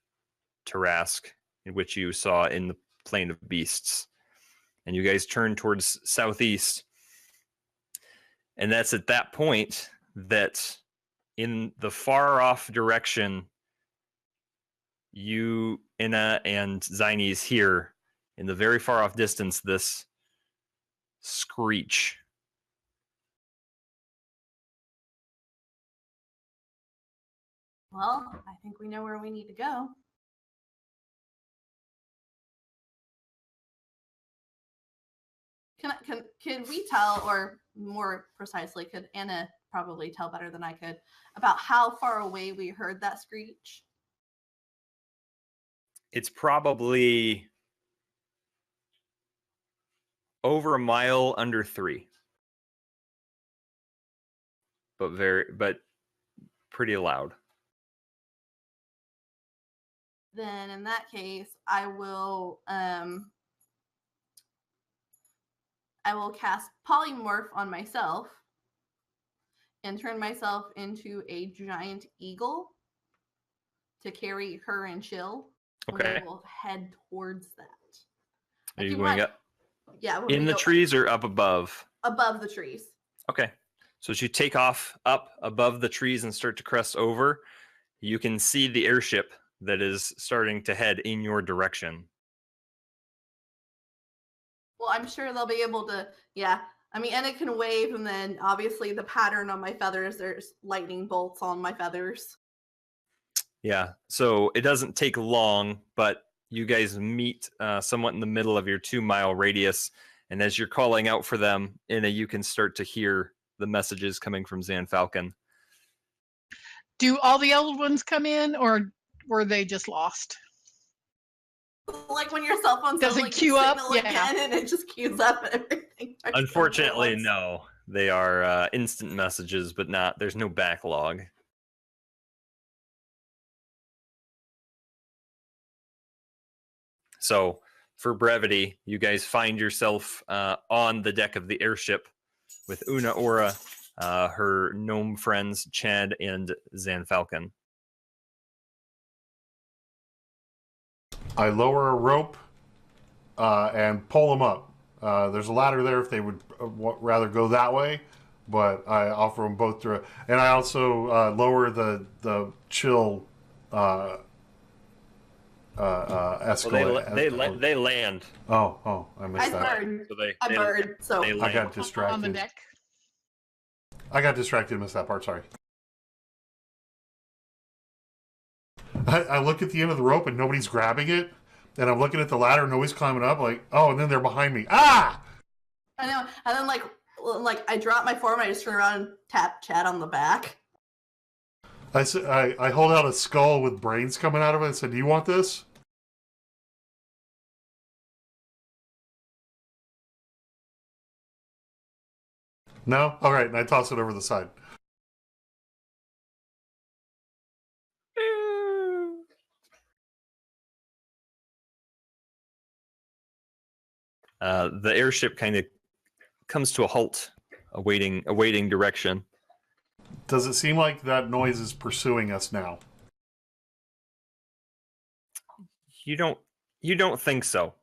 Tarask in which you saw in the Plain of Beasts. And you guys turn towards southeast. And that's at that point that in the far off direction, you, Inna, and Zines hear in the very far off distance this screech. Well, I think we know where we need to go. Can we tell, or more precisely, could Anna probably tell better than I could, about how far away we heard that screech? It's probably over a mile, under 3. But pretty loud. Then in that case, I will cast polymorph on myself and turn myself into a giant eagle to carry her and Chill. Okay. And we will head towards that. Are you going up? Yeah. when In we the go trees or up above? Above the trees. Okay. So as you take off up above the trees and start to crest over, you can see the airship that is starting to head in your direction. Well, I'm sure they'll be able to, yeah. I mean, and it can wave, and then obviously the pattern on my feathers, there's lightning bolts on my feathers. Yeah, so it doesn't take long, but you guys meet somewhat in the middle of your 2-mile radius, and as you're calling out for them, you can start to hear the messages coming from Zan Falcon. Do all the old ones come in, or were they just lost? Like when your cell phone Does it like, queue up? signal Yeah. again, and it just queues up and everything. Unfortunately, no. They are instant messages, but there's no backlog. So, for brevity, you guys find yourself on the deck of the airship with Una Ora, her gnome friends, Chad and Zan Falcon. I lower a rope and pull them up. There's a ladder there if they would rather go that way, but I offer them both through. And I also lower the chill escalator. Well, they land. Oh, I missed that. Bird. So I bird, so they I land. got distracted. On the deck. I got distracted and missed that part. Sorry. I look at the end of the rope and nobody's grabbing it, and I'm looking at the ladder and nobody's climbing up. Like, oh, and then they're behind me. Ah! I know. And then like I drop my form, and I just turn around and tap Chad on the back. I hold out a skull with brains coming out of it and said, "Do you want this?" No? All right, and I toss it over the side. The airship kind of comes to a halt, awaiting direction. Does it seem like that noise is pursuing us now? You don't think so?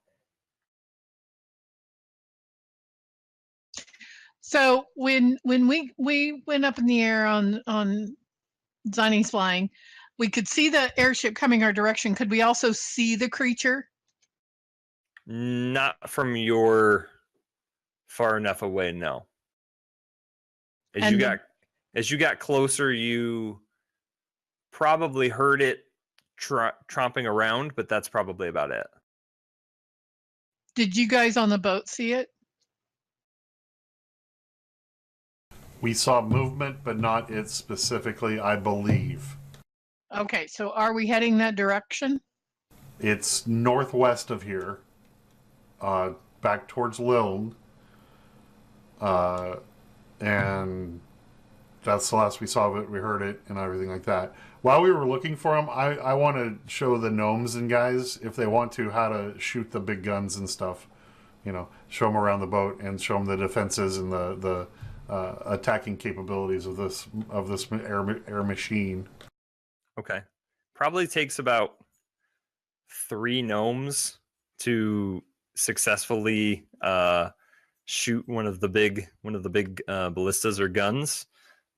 So when we went up in the air on Zani's flying, we could see the airship coming our direction. Could we also see the creature? Not from your far enough away, no. As you got closer, you probably heard it tromping around, but that's probably about it. Did you guys on the boat see it? We saw movement, but not it specifically, I believe. Okay, so are we heading that direction? It's northwest of here, back towards Liln. And that's the last we saw of it. We heard it and everything like that. While we were looking for them, I want to show the gnomes and guys, if they want to, how to shoot the big guns and stuff. You know, show them around the boat and show them the defenses and the attacking capabilities of this air machine. Okay, probably takes about 3 gnomes to successfully shoot one of the big ballistas or guns,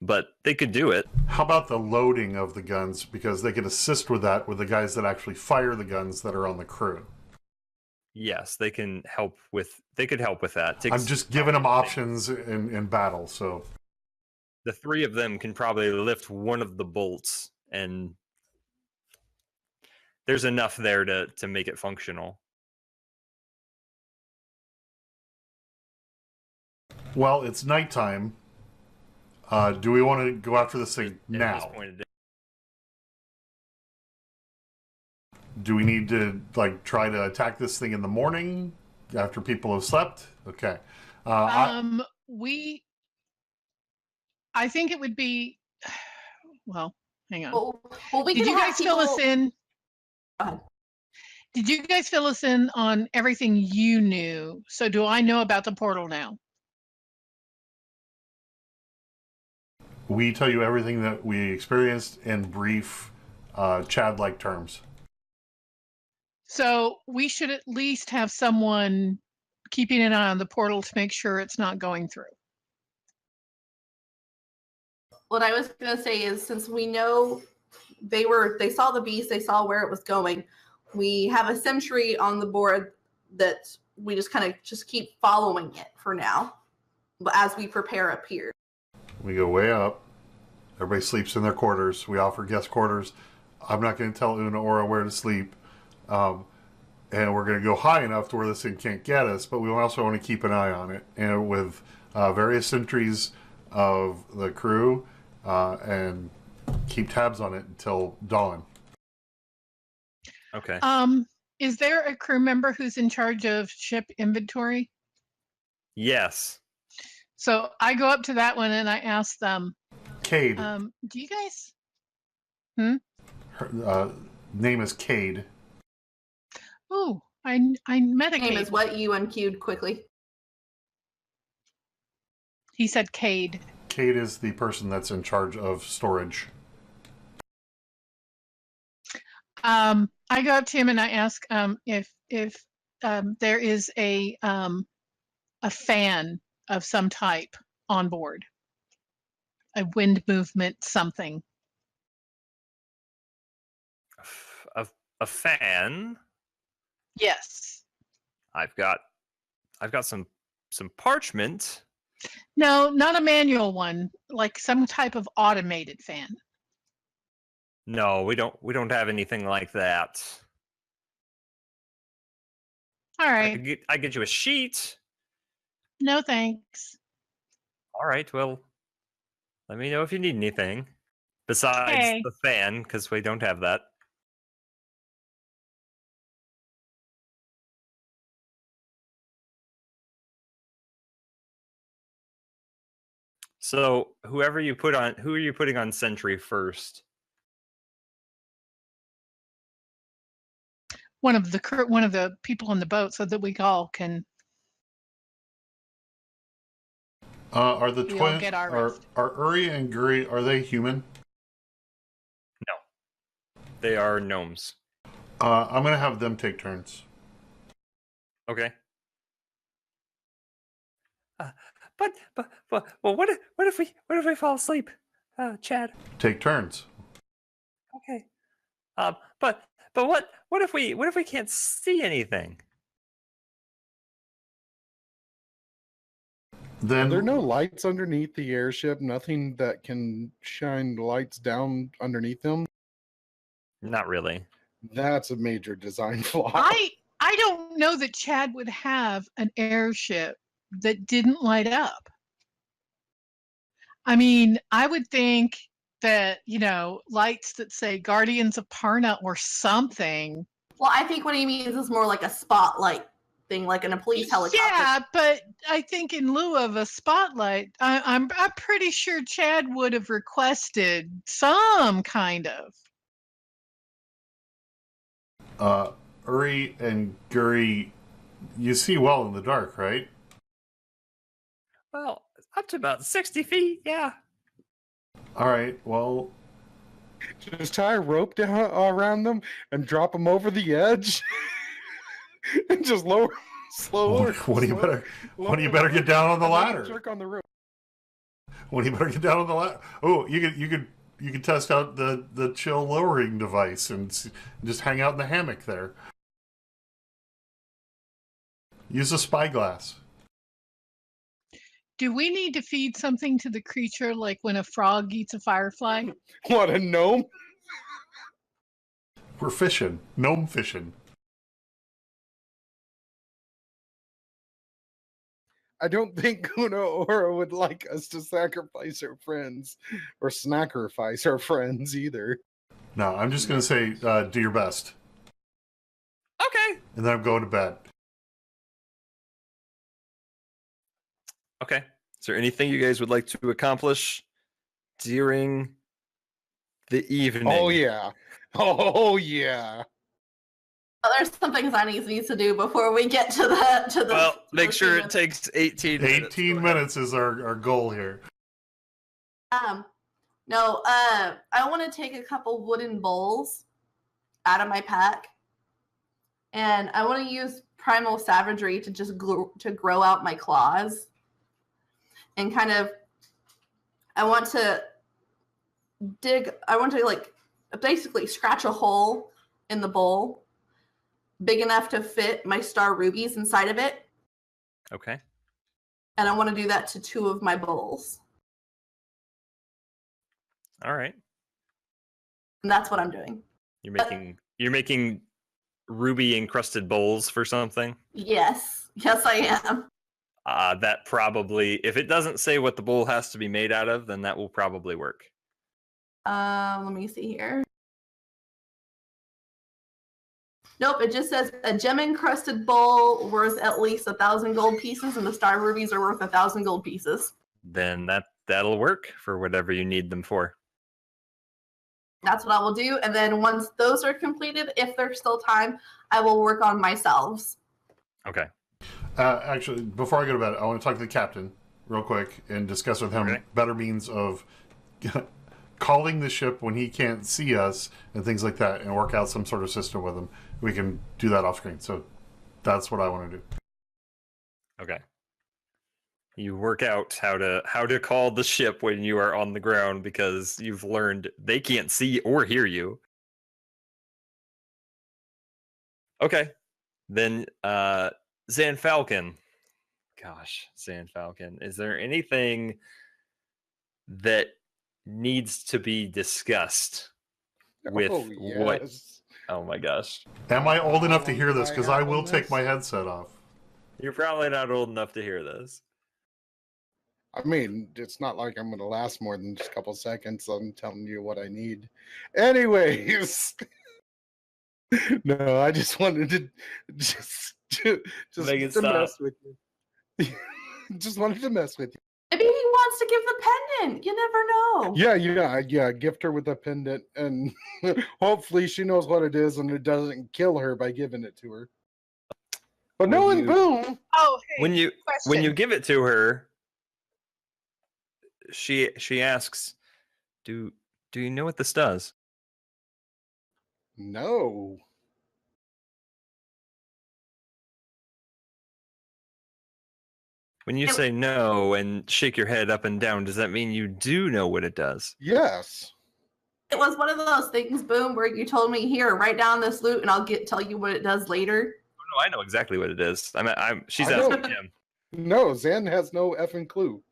but they could do it. How about the loading of the guns? Because they could assist with that with the guys that actually fire the guns that are on the crew. Yes, they can help with. They could help with that. I'm just giving them options in battle. So the 3 of them can probably lift one of the bolts, and there's enough there to make it functional. Well, it's nighttime. Do we want to go after this thing now? At this point of day. Do we need to try to attack this thing in the morning after people have slept? Okay. I think it would be. Well, hang on. Well, Did you guys fill us in? Go ahead. Did you guys fill us in on everything you knew? So do I know about the portal now? We tell you everything that we experienced in brief, Chad-like terms. So we should at least have someone keeping an eye on the portal to make sure it's not going through. What I was going to say is, since we know they saw the beast, they saw where it was going, we have a sentry on the board that we just kind of keep following it for now, but as we prepare up here. We go way up. Everybody sleeps in their quarters. We offer guest quarters. I'm not going to tell Una Aura where to sleep. And we're going to go high enough to where this thing can't get us, but we also want to keep an eye on it. And with various sentries of the crew and keep tabs on it until dawn. Okay. Is there a crew member who's in charge of ship inventory? Yes. So I go up to that one and I ask them, Cade. do you guys? Her name is Cade. Oh, I met a Name Cade. is what? You unqueued quickly. He said Cade. Cade is the person that's in charge of storage. I go up to him and I ask if there is a fan of some type on board, a wind movement, something. A fan? Yes. I've got some parchment. No, not a manual one, like some type of automated fan. No, we don't have anything like that. All right. I get you a sheet. No thanks. All right, well, let me know if you need anything besides Okay. the fan, because we don't have that. So, who are you putting on sentry first? One of the people on the boat, so that we all can Are the We all twins get our are rest. Uri and Guri, are they human? No, they are gnomes. I'm gonna have them take turns. Okay. Well, what if we fall asleep, Chad? Take turns. Okay. But what if we can't see anything? Are Then there no lights underneath the airship? Nothing that can shine lights down underneath them? Not really. That's a major design flaw. I don't know that Chad would have an airship that didn't light up. I mean, I would think that, lights that say Guardians of Parna or something. Well, I think what he means is more like a spotlight thing, like in a police helicopter. Yeah, but I think in lieu of a spotlight, I'm pretty sure Chad would have requested some kind of. Uri and Guri, you see well in the dark, right? Well, up to about 60 feet. Yeah. All right. Well, Just tie a rope down around them and drop them over the edge, and just lower, slower. when you better get down on the ladder. Jerk on the rope. When you better get down on the ladder. Oh, you could test out the chill lowering device and just hang out in the hammock there. Use a spyglass. Do we need to feed something to the creature like when a frog eats a firefly? What, a gnome? We're fishing. Gnome fishing. I don't think Una Aura would like us to sacrifice our friends or snackerfice our friends either. No, I'm just going to say do your best. Okay. And then I'm going to bed. Okay. Is there anything you guys would like to accomplish during the evening? Oh, yeah. Oh, yeah. There's some things I need to do before we get to the. Well, make the sure scene. it takes 18 minutes. 18 minutes is our goal here. No, I want to take a couple wooden bowls out of my pack, and I want to use primal savagery to just grow out my claws, and kind of, I want to like basically scratch a hole in the bowl big enough to fit my star rubies inside of it. Okay. And I want to do that to 2 of my bowls. All right. And that's what I'm doing. You're making ruby encrusted bowls for something? Yes, I am. That probably, if it doesn't say what the bowl has to be made out of, then that will probably work. Let me see here. Nope, it just says a gem encrusted bowl worth at least 1,000 gold pieces, and the star rubies are worth 1,000 gold pieces. Then that'll work for whatever you need them for. That's what I will do. And then once those are completed, if there's still time, I will work on myself. Okay. Actually, before I go to bed, I want to talk to the captain real quick and discuss with him better means of calling the ship when he can't see us and things like that, and work out some sort of system with him. We can do that off screen. So that's what I want to do. Okay. You work out how to call the ship when you are on the ground, because you've learned they can't see or hear you. Okay. Then Zan Falcon. Gosh, Zan Falcon. Is there anything that needs to be discussed with what? Oh my gosh. Am I old enough to hear this? Because I will take my headset off. You're probably not old enough to hear this. I mean, it's not like I'm going to last more than just a couple seconds. I'm telling you what I need. Anyways. No, I just wanted to Make it to stop. mess with you. Just wanted to mess with you. Maybe he wants to give the pendant. You never know. Yeah. Gift her with a pendant, and hopefully she knows what it is, and it doesn't kill her by giving it to her. But knowing boom. Oh, hey, When you question. give it to her, she asks, Do you know what this does? No. When you say no and shake your head up and down, does that mean you do know what it does? Yes. It was one of those things, Boom, where you told me, here, write down this loot and I'll tell you what it does later. No, I know exactly what it is. She's I know. asking him. No, Zan has no effing clue.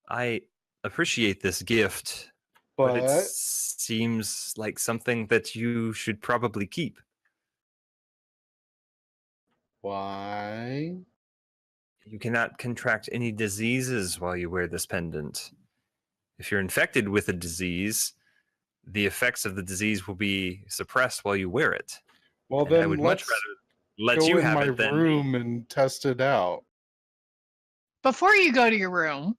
I appreciate this gift, but it But seems like something that you should probably keep. why? You cannot contract any diseases while you wear this pendant. If you're infected with a disease, the effects of the disease will be suppressed while you wear it. Well, And I then would much let's rather let go you in have my it than me. room and test it out. Before you go to your room,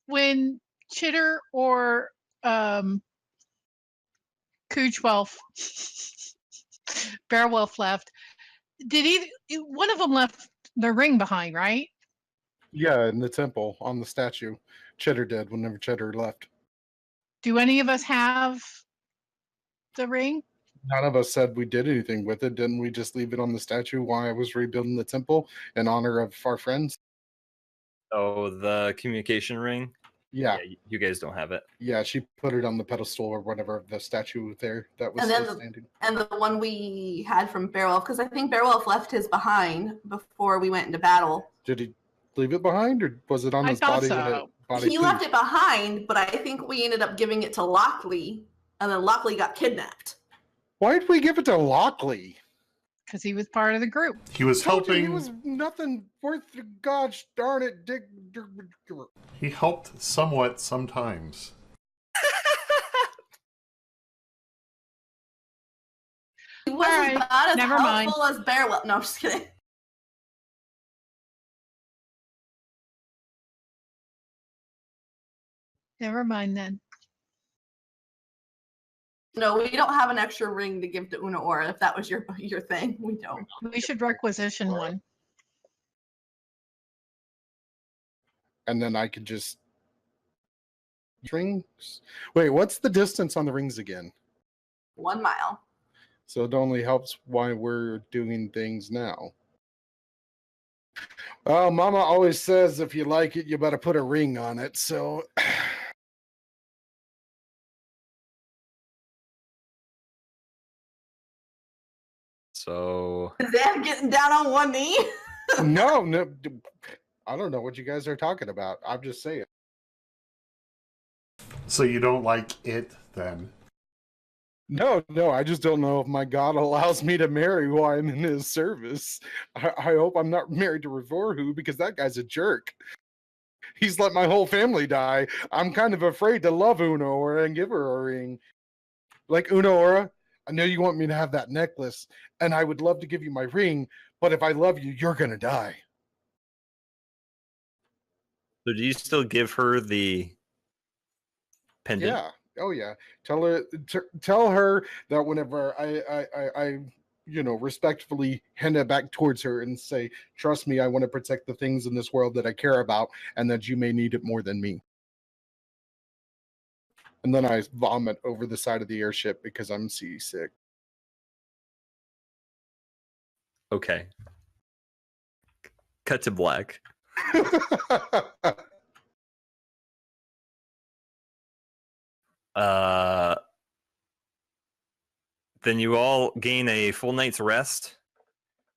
when Chitter or Coochwolf, Bearwolf left, did one of them left the ring behind, right? Yeah, in the temple on the statue. Cheddar did whenever Cheddar left. Do any of us have the ring? None of us said we did anything with it. Didn't we just leave it on the statue while I was rebuilding the temple in honor of our friends? Oh, the communication ring? Yeah. You guys don't have it. Yeah, she put it on the pedestal or whatever of the statue there that was And then still standing. And the one we had from Beowulf, because I think Beowulf left his behind before we went into battle. Did he leave it behind, or was it on I his thought body so. when it body He left it behind, but I think we ended up giving it to Lockley, and then Lockley got kidnapped. Why did we give it to Lockley? Because he was part of the group. He was Told you helping. He was nothing worth. Gosh darn it, Dick. He helped somewhat sometimes. He was All right, about as never mind. helpful as Beowulf. No, I'm just kidding. Never mind then. No, we don't have an extra ring to give to Una Aura. If that was your thing, we don't. We should requisition one. And then I could just rings. Wait, what's the distance on the rings again? 1 mile. So it only helps why we're doing things now. Well, Mama always says if you like it, you better put a ring on it. So So Is that getting down on one knee? no, I don't know what you guys are talking about. I'm just saying. So you don't like it then? No, I just don't know if my God allows me to marry while I'm in his service. I hope I'm not married to Revorhu because that guy's a jerk. He's let my whole family die. I'm kind of afraid to love Una Aura and give her a ring. Like, Una Aura, I know you want me to have that necklace, and I would love to give you my ring, but if I love you, you're going to die. do you still give her the pendant? Yeah. Oh yeah. Tell her that whenever I respectfully hand it back towards her and say, trust me, I want to protect the things in this world that I care about and that you may need it more than me. And then I vomit over the side of the airship because I'm seasick. Okay. Cut to black. Then you all gain a full night's rest.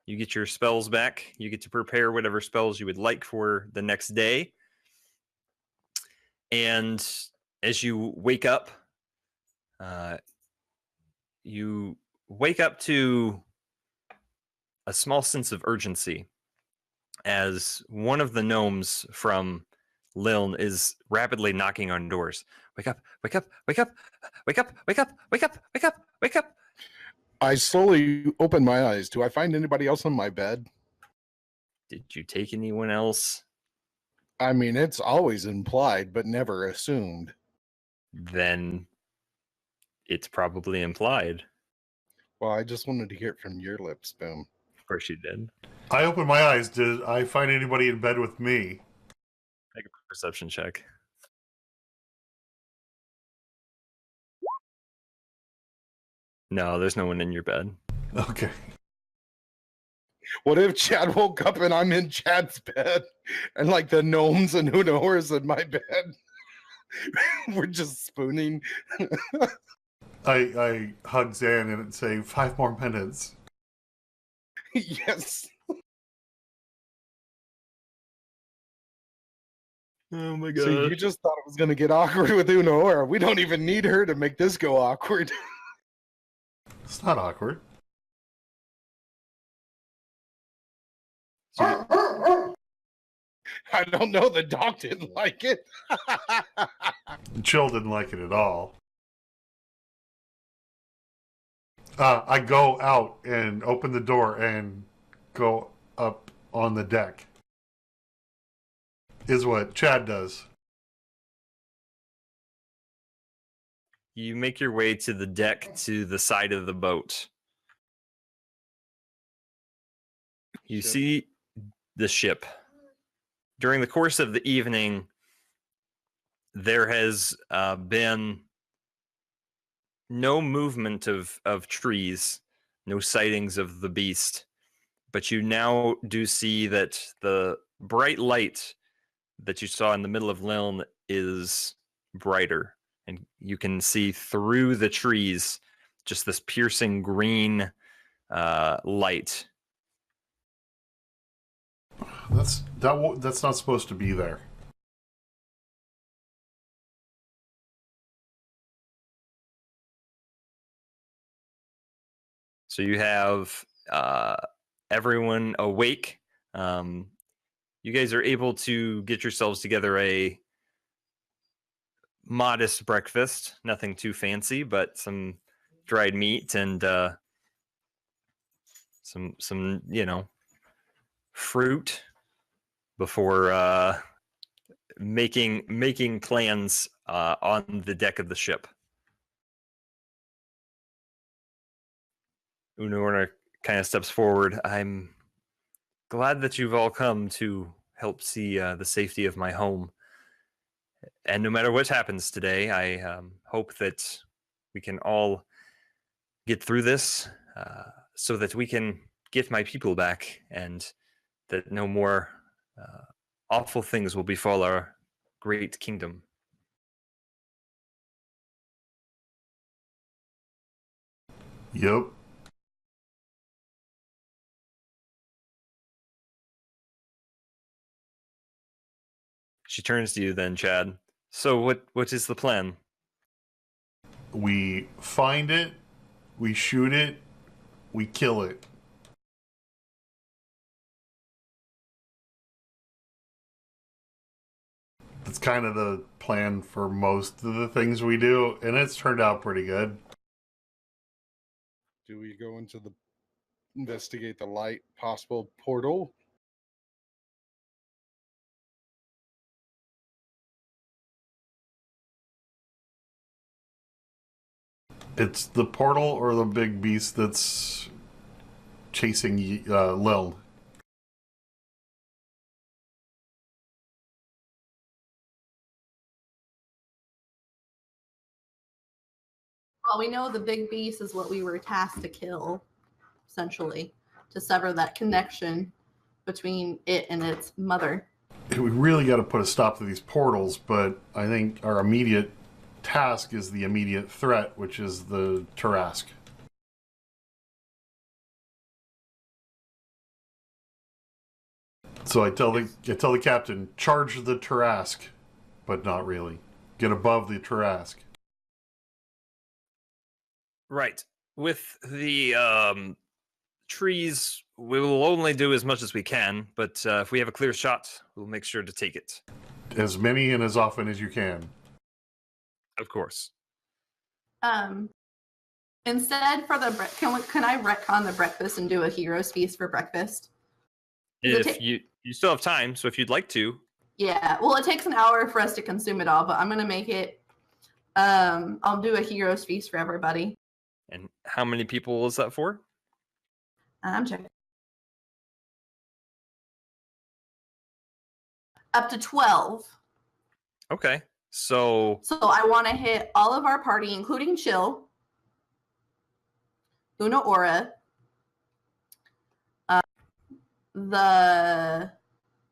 You get your spells back. You get to prepare whatever spells you would like for the next day. And as you wake up to a small sense of urgency as one of the gnomes from Liln is rapidly knocking on doors. Wake up, wake up, wake up, wake up, wake up, wake up, wake up, wake up. I slowly open my eyes. Do I find anybody else on my bed? Did you take anyone else? I mean, it's always implied, but never assumed. Then it's probably implied. Well, I just wanted to hear it from your lips, Boom. Of course you did. I open my eyes. Did I find anybody in bed with me? Make a perception check. No, there's no one in your bed. Okay. What if Chad woke up and I'm in Chad's bed and like the gnomes and Unora's in my bed? We're just spooning. I hug Zan and say 5 more minutes. Yes. Oh my So you just thought it was going to get awkward with Unora. We don't even need her to make this go awkward. It's not awkward. I don't know. The dog didn't like it. Chill didn't like it at all. I go out and open the door and go up on the deck. Is what Chad does. You make your way to the deck to the side of the boat. You Ship. see the ship. During the course of the evening, there has been no movement of trees, no sightings of the beast. But you now do see that the bright light that you saw in the middle of Liln is brighter. And you can see through the trees just this piercing green light. That's not supposed to be there. So you have everyone awake. You guys are able to get yourselves together a modest breakfast, nothing too fancy, but some dried meat and some fruit before making plans on the deck of the ship. Unorna kind of steps forward. I'm glad that you've all come to help see the safety of my home. And no matter what happens today, I hope that we can all get through this so that we can get my people back and that no more awful things will befall our great kingdom. Yep. She turns to you then, Chad. So what is the plan? We find it, we shoot it, we kill it. That's kind of the plan for most of the things we do, and it's turned out pretty good. Do we go into the investigate the light possible portal? It's the portal or the big beast that's chasing Lil. Well, we know the big beast is what we were tasked to kill, essentially, to sever that connection between it and its mother. We really got to put a stop to these portals, but I think our immediate task is the immediate threat, which is the Tarask. So I tell the captain, charge the Tarask, but not really. Get above the Tarask. Right. With the trees, we will only do as much as we can, but if we have a clear shot, we'll make sure to take it. As many and as often as you can. Of course. Instead, for the can I retcon the breakfast and do a hero's feast for breakfast? If you still have time, so if you'd like to. Yeah, well, it takes an hour for us to consume it all, but I'm gonna make it. I'll do a hero's feast for everybody. And how many people is that for? I'm checking. up to 12. Okay. So So I want to hit all of our party, including Chill, Una Aura, the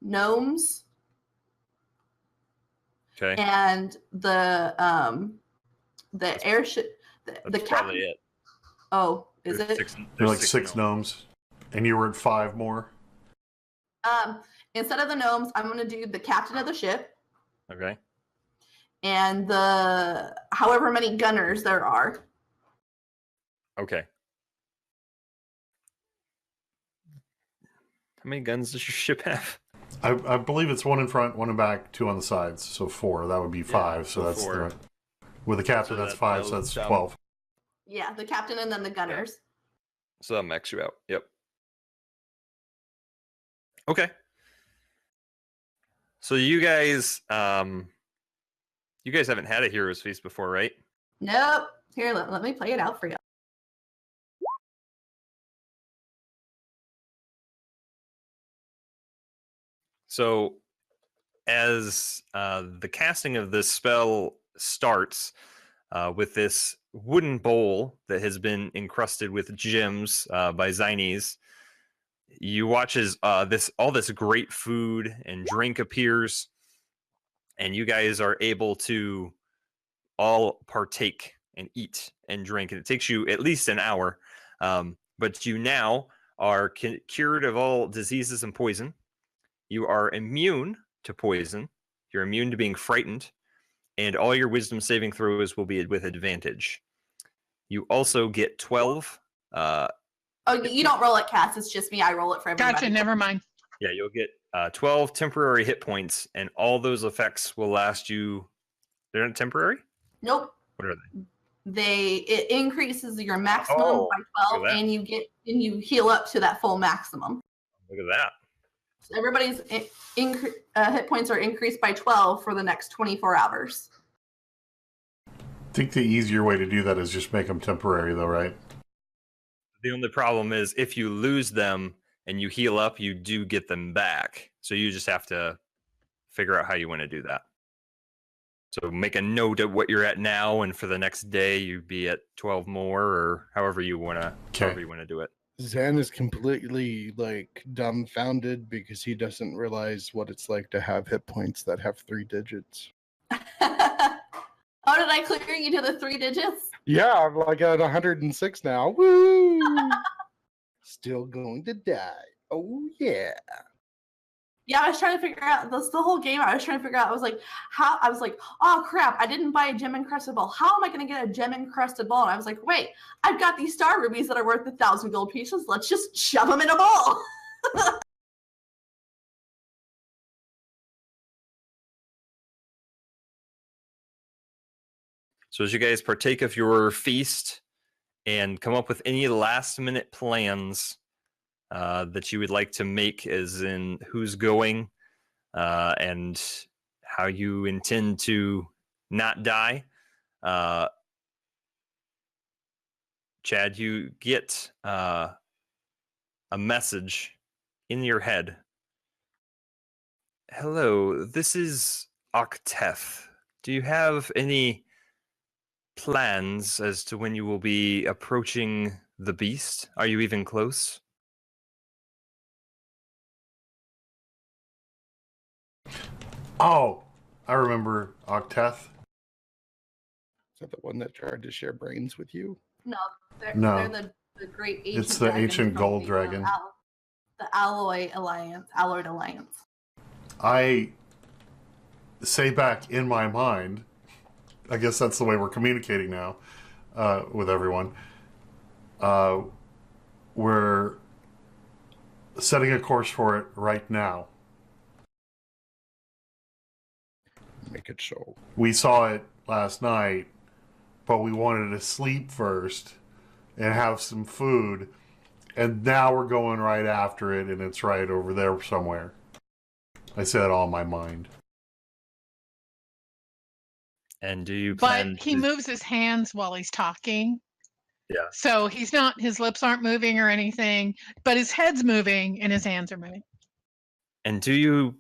gnomes, okay. and the airship. The That's probably captain. it. Oh, is There's it? six- There are there's like six six gnomes, and you were at 5 more. Instead of the gnomes, I'm gonna do the captain of the ship Okay. and the however many gunners there are. Okay. How many guns does your ship have? I believe it's 1 in front, 1 in back, 2 on the sides, so 4. That would be 5. so so that's 4. the, with the captain. So that's that- 5, so that'll that's sound- 12. Yeah, the captain and then the gunners. So that'll max you out. Yep. Okay. So you guys haven't had a hero's feast before, right? Nope. Here, let me play it out for you. So as the casting of this spell starts with this wooden bowl that has been encrusted with gems by Zines, you watch as all this great food and drink appears, and you guys are able to all partake and eat and drink, and it takes you at least an hour, but you now are cured of all diseases and poison. You are immune to poison. You're immune to being frightened, and all your wisdom saving throws will be with advantage. You also get 12. Oh, you don't roll it, Cass. It's just me. I roll it for everybody. Gotcha. Never mind. Yeah, you'll get 12 temporary hit points, and all those effects will last you. They're not temporary? Nope. What are they? It increases your maximum Oh, by look 12, at that. and you heal up to that full maximum. Look at that. So everybody's hit points are increased by 12 for the next 24 hours. I think the easier way to do that is just make them temporary, though, right? The only problem is if you lose them and you heal up, you do get them back. So you just have to figure out how you want to do that. So make a note of what you're at now, and for the next day you'd be at 12 more, or however you want to do it. Zan is completely like dumbfounded because he doesn't realize what it's like to have hit points that have 3 digits. Oh, did I clear you to the 3 digits? Yeah, I'm like at 106 now. Woo! Still going to die. Oh yeah. Yeah, I was trying to figure out the whole game. I was trying to figure out. I was like, oh crap! I didn't buy a gem encrusted ball. How am I going to get a gem encrusted ball? And I was like, wait, I've got these star rubies that are worth 1,000 gold pieces. Let's just shove them in a ball. So as you guys partake of your feast and come up with any last minute plans that you would like to make, as in who's going and how you intend to not die, Chad, you get a message in your head. Hello, this is Octeth. Do you have any plans as to when you will be approaching the beast? Are you even close? Oh, I remember Octeth. Is that the one that tried to share brains with you? No, they're the great ancient. It's the dragons ancient from gold the, dragon. The Alloyed Alliance. I say back in my mind, I guess that's the way we're communicating now with everyone. We're setting a course for it right now. Make it so. We saw it last night, but we wanted to sleep first and have some food, and now we're going right after it, and it's right over there somewhere. I said it all in my mind. And do you plan But he moves his hands while he's talking. Yeah. So his lips aren't moving or anything, but his head's moving and his hands are moving. And do you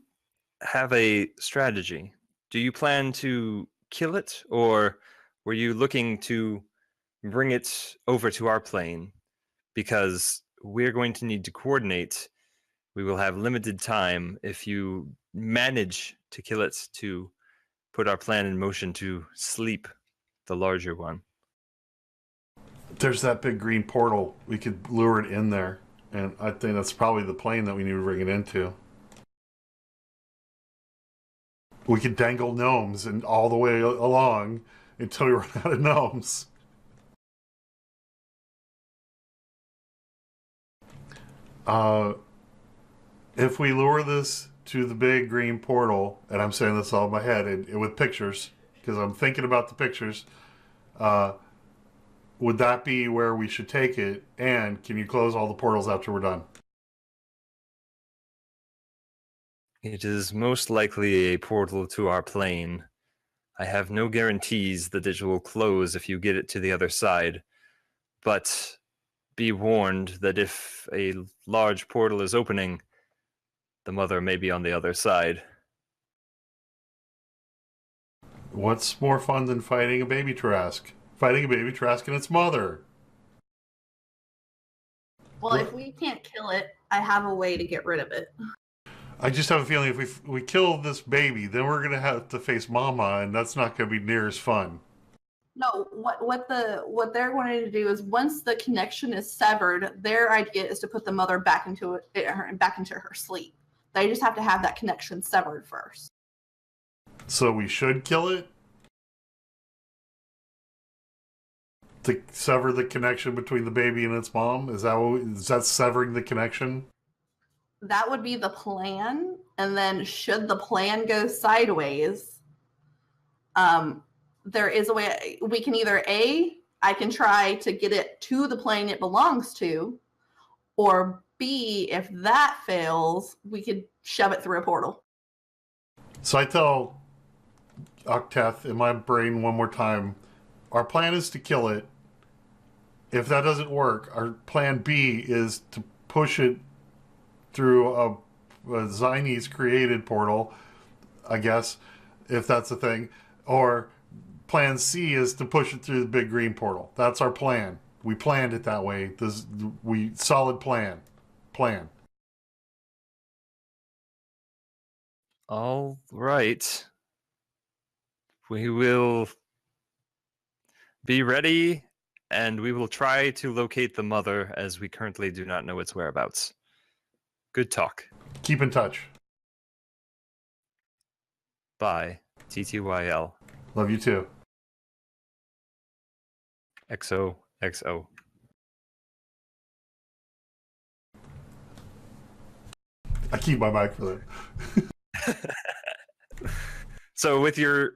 have a strategy. Do you plan to kill it, or were you looking to bring it over to our plane? Because we're going to need to coordinate. We will have limited time. If you manage to kill it, to put our plan in motion to sleep the larger one. There's that big green portal. We could lure it in there. And I think that's probably the plane that we need to bring it into. We could dangle gnomes and all the way along until we run out of gnomes. If we lure this to the big green portal, and I'm saying this all in my head and with pictures, because I'm thinking about the pictures, would that be where we should take it? And can you close all the portals after we're done? It is most likely a portal to our plane. I have no guarantees that it will close if you get it to the other side, but be warned that if a large portal is opening, the mother may be on the other side. What's more fun than fighting a baby Trask? Fighting a baby Trask and its mother. Well, if we can't kill it, I have a way to get rid of it. I just have a feeling if we kill this baby, then we're going to have to face Mama, and that's not going to be near as fun. No, what they're wanting to do is once the connection is severed, their idea is to put the mother back into her sleep. They just have to have that connection severed first. So we should kill it? To sever the connection between the baby and its mom? Is that severing the connection? That would be the plan. And then should the plan go sideways, there is a way we can either I can try to get it to the plane it belongs to, or B, if that fails, we could shove it through a portal. So I tell Octeth in my brain one more time, our plan is to kill it. If that doesn't work, our plan B is to push it through a Zionese created portal, I guess, if that's a thing. Or plan C is to push it through the big green portal. That's our plan. We planned it that way. Solid plan. All right. We will be ready, and we will try to locate the mother, as we currently do not know its whereabouts. Good talk. Keep in touch. Bye. TTYL. Love you too. XOXO. I keep my mic for that. So with your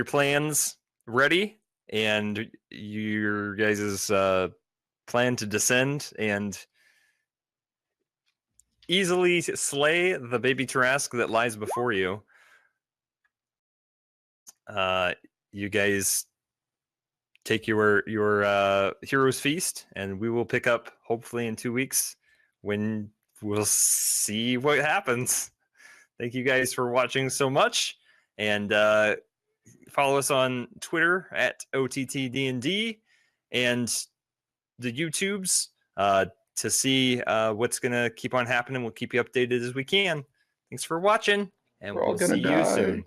plans ready and your guys' plan to descend and easily slay the baby Tarask that lies before you, you guys take your hero's feast, and we will pick up hopefully in 2 weeks when we'll see what happens. Thank you guys for watching so much, and follow us on Twitter at OTTDND and the YouTubes to see what's going to keep on happening. We'll keep you updated as we can. Thanks for watching, and We're all we'll gonna see you die. soon.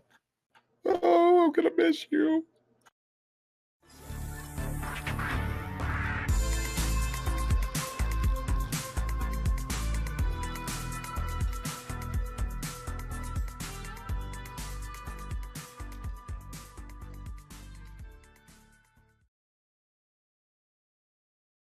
Oh, I'm gonna miss you.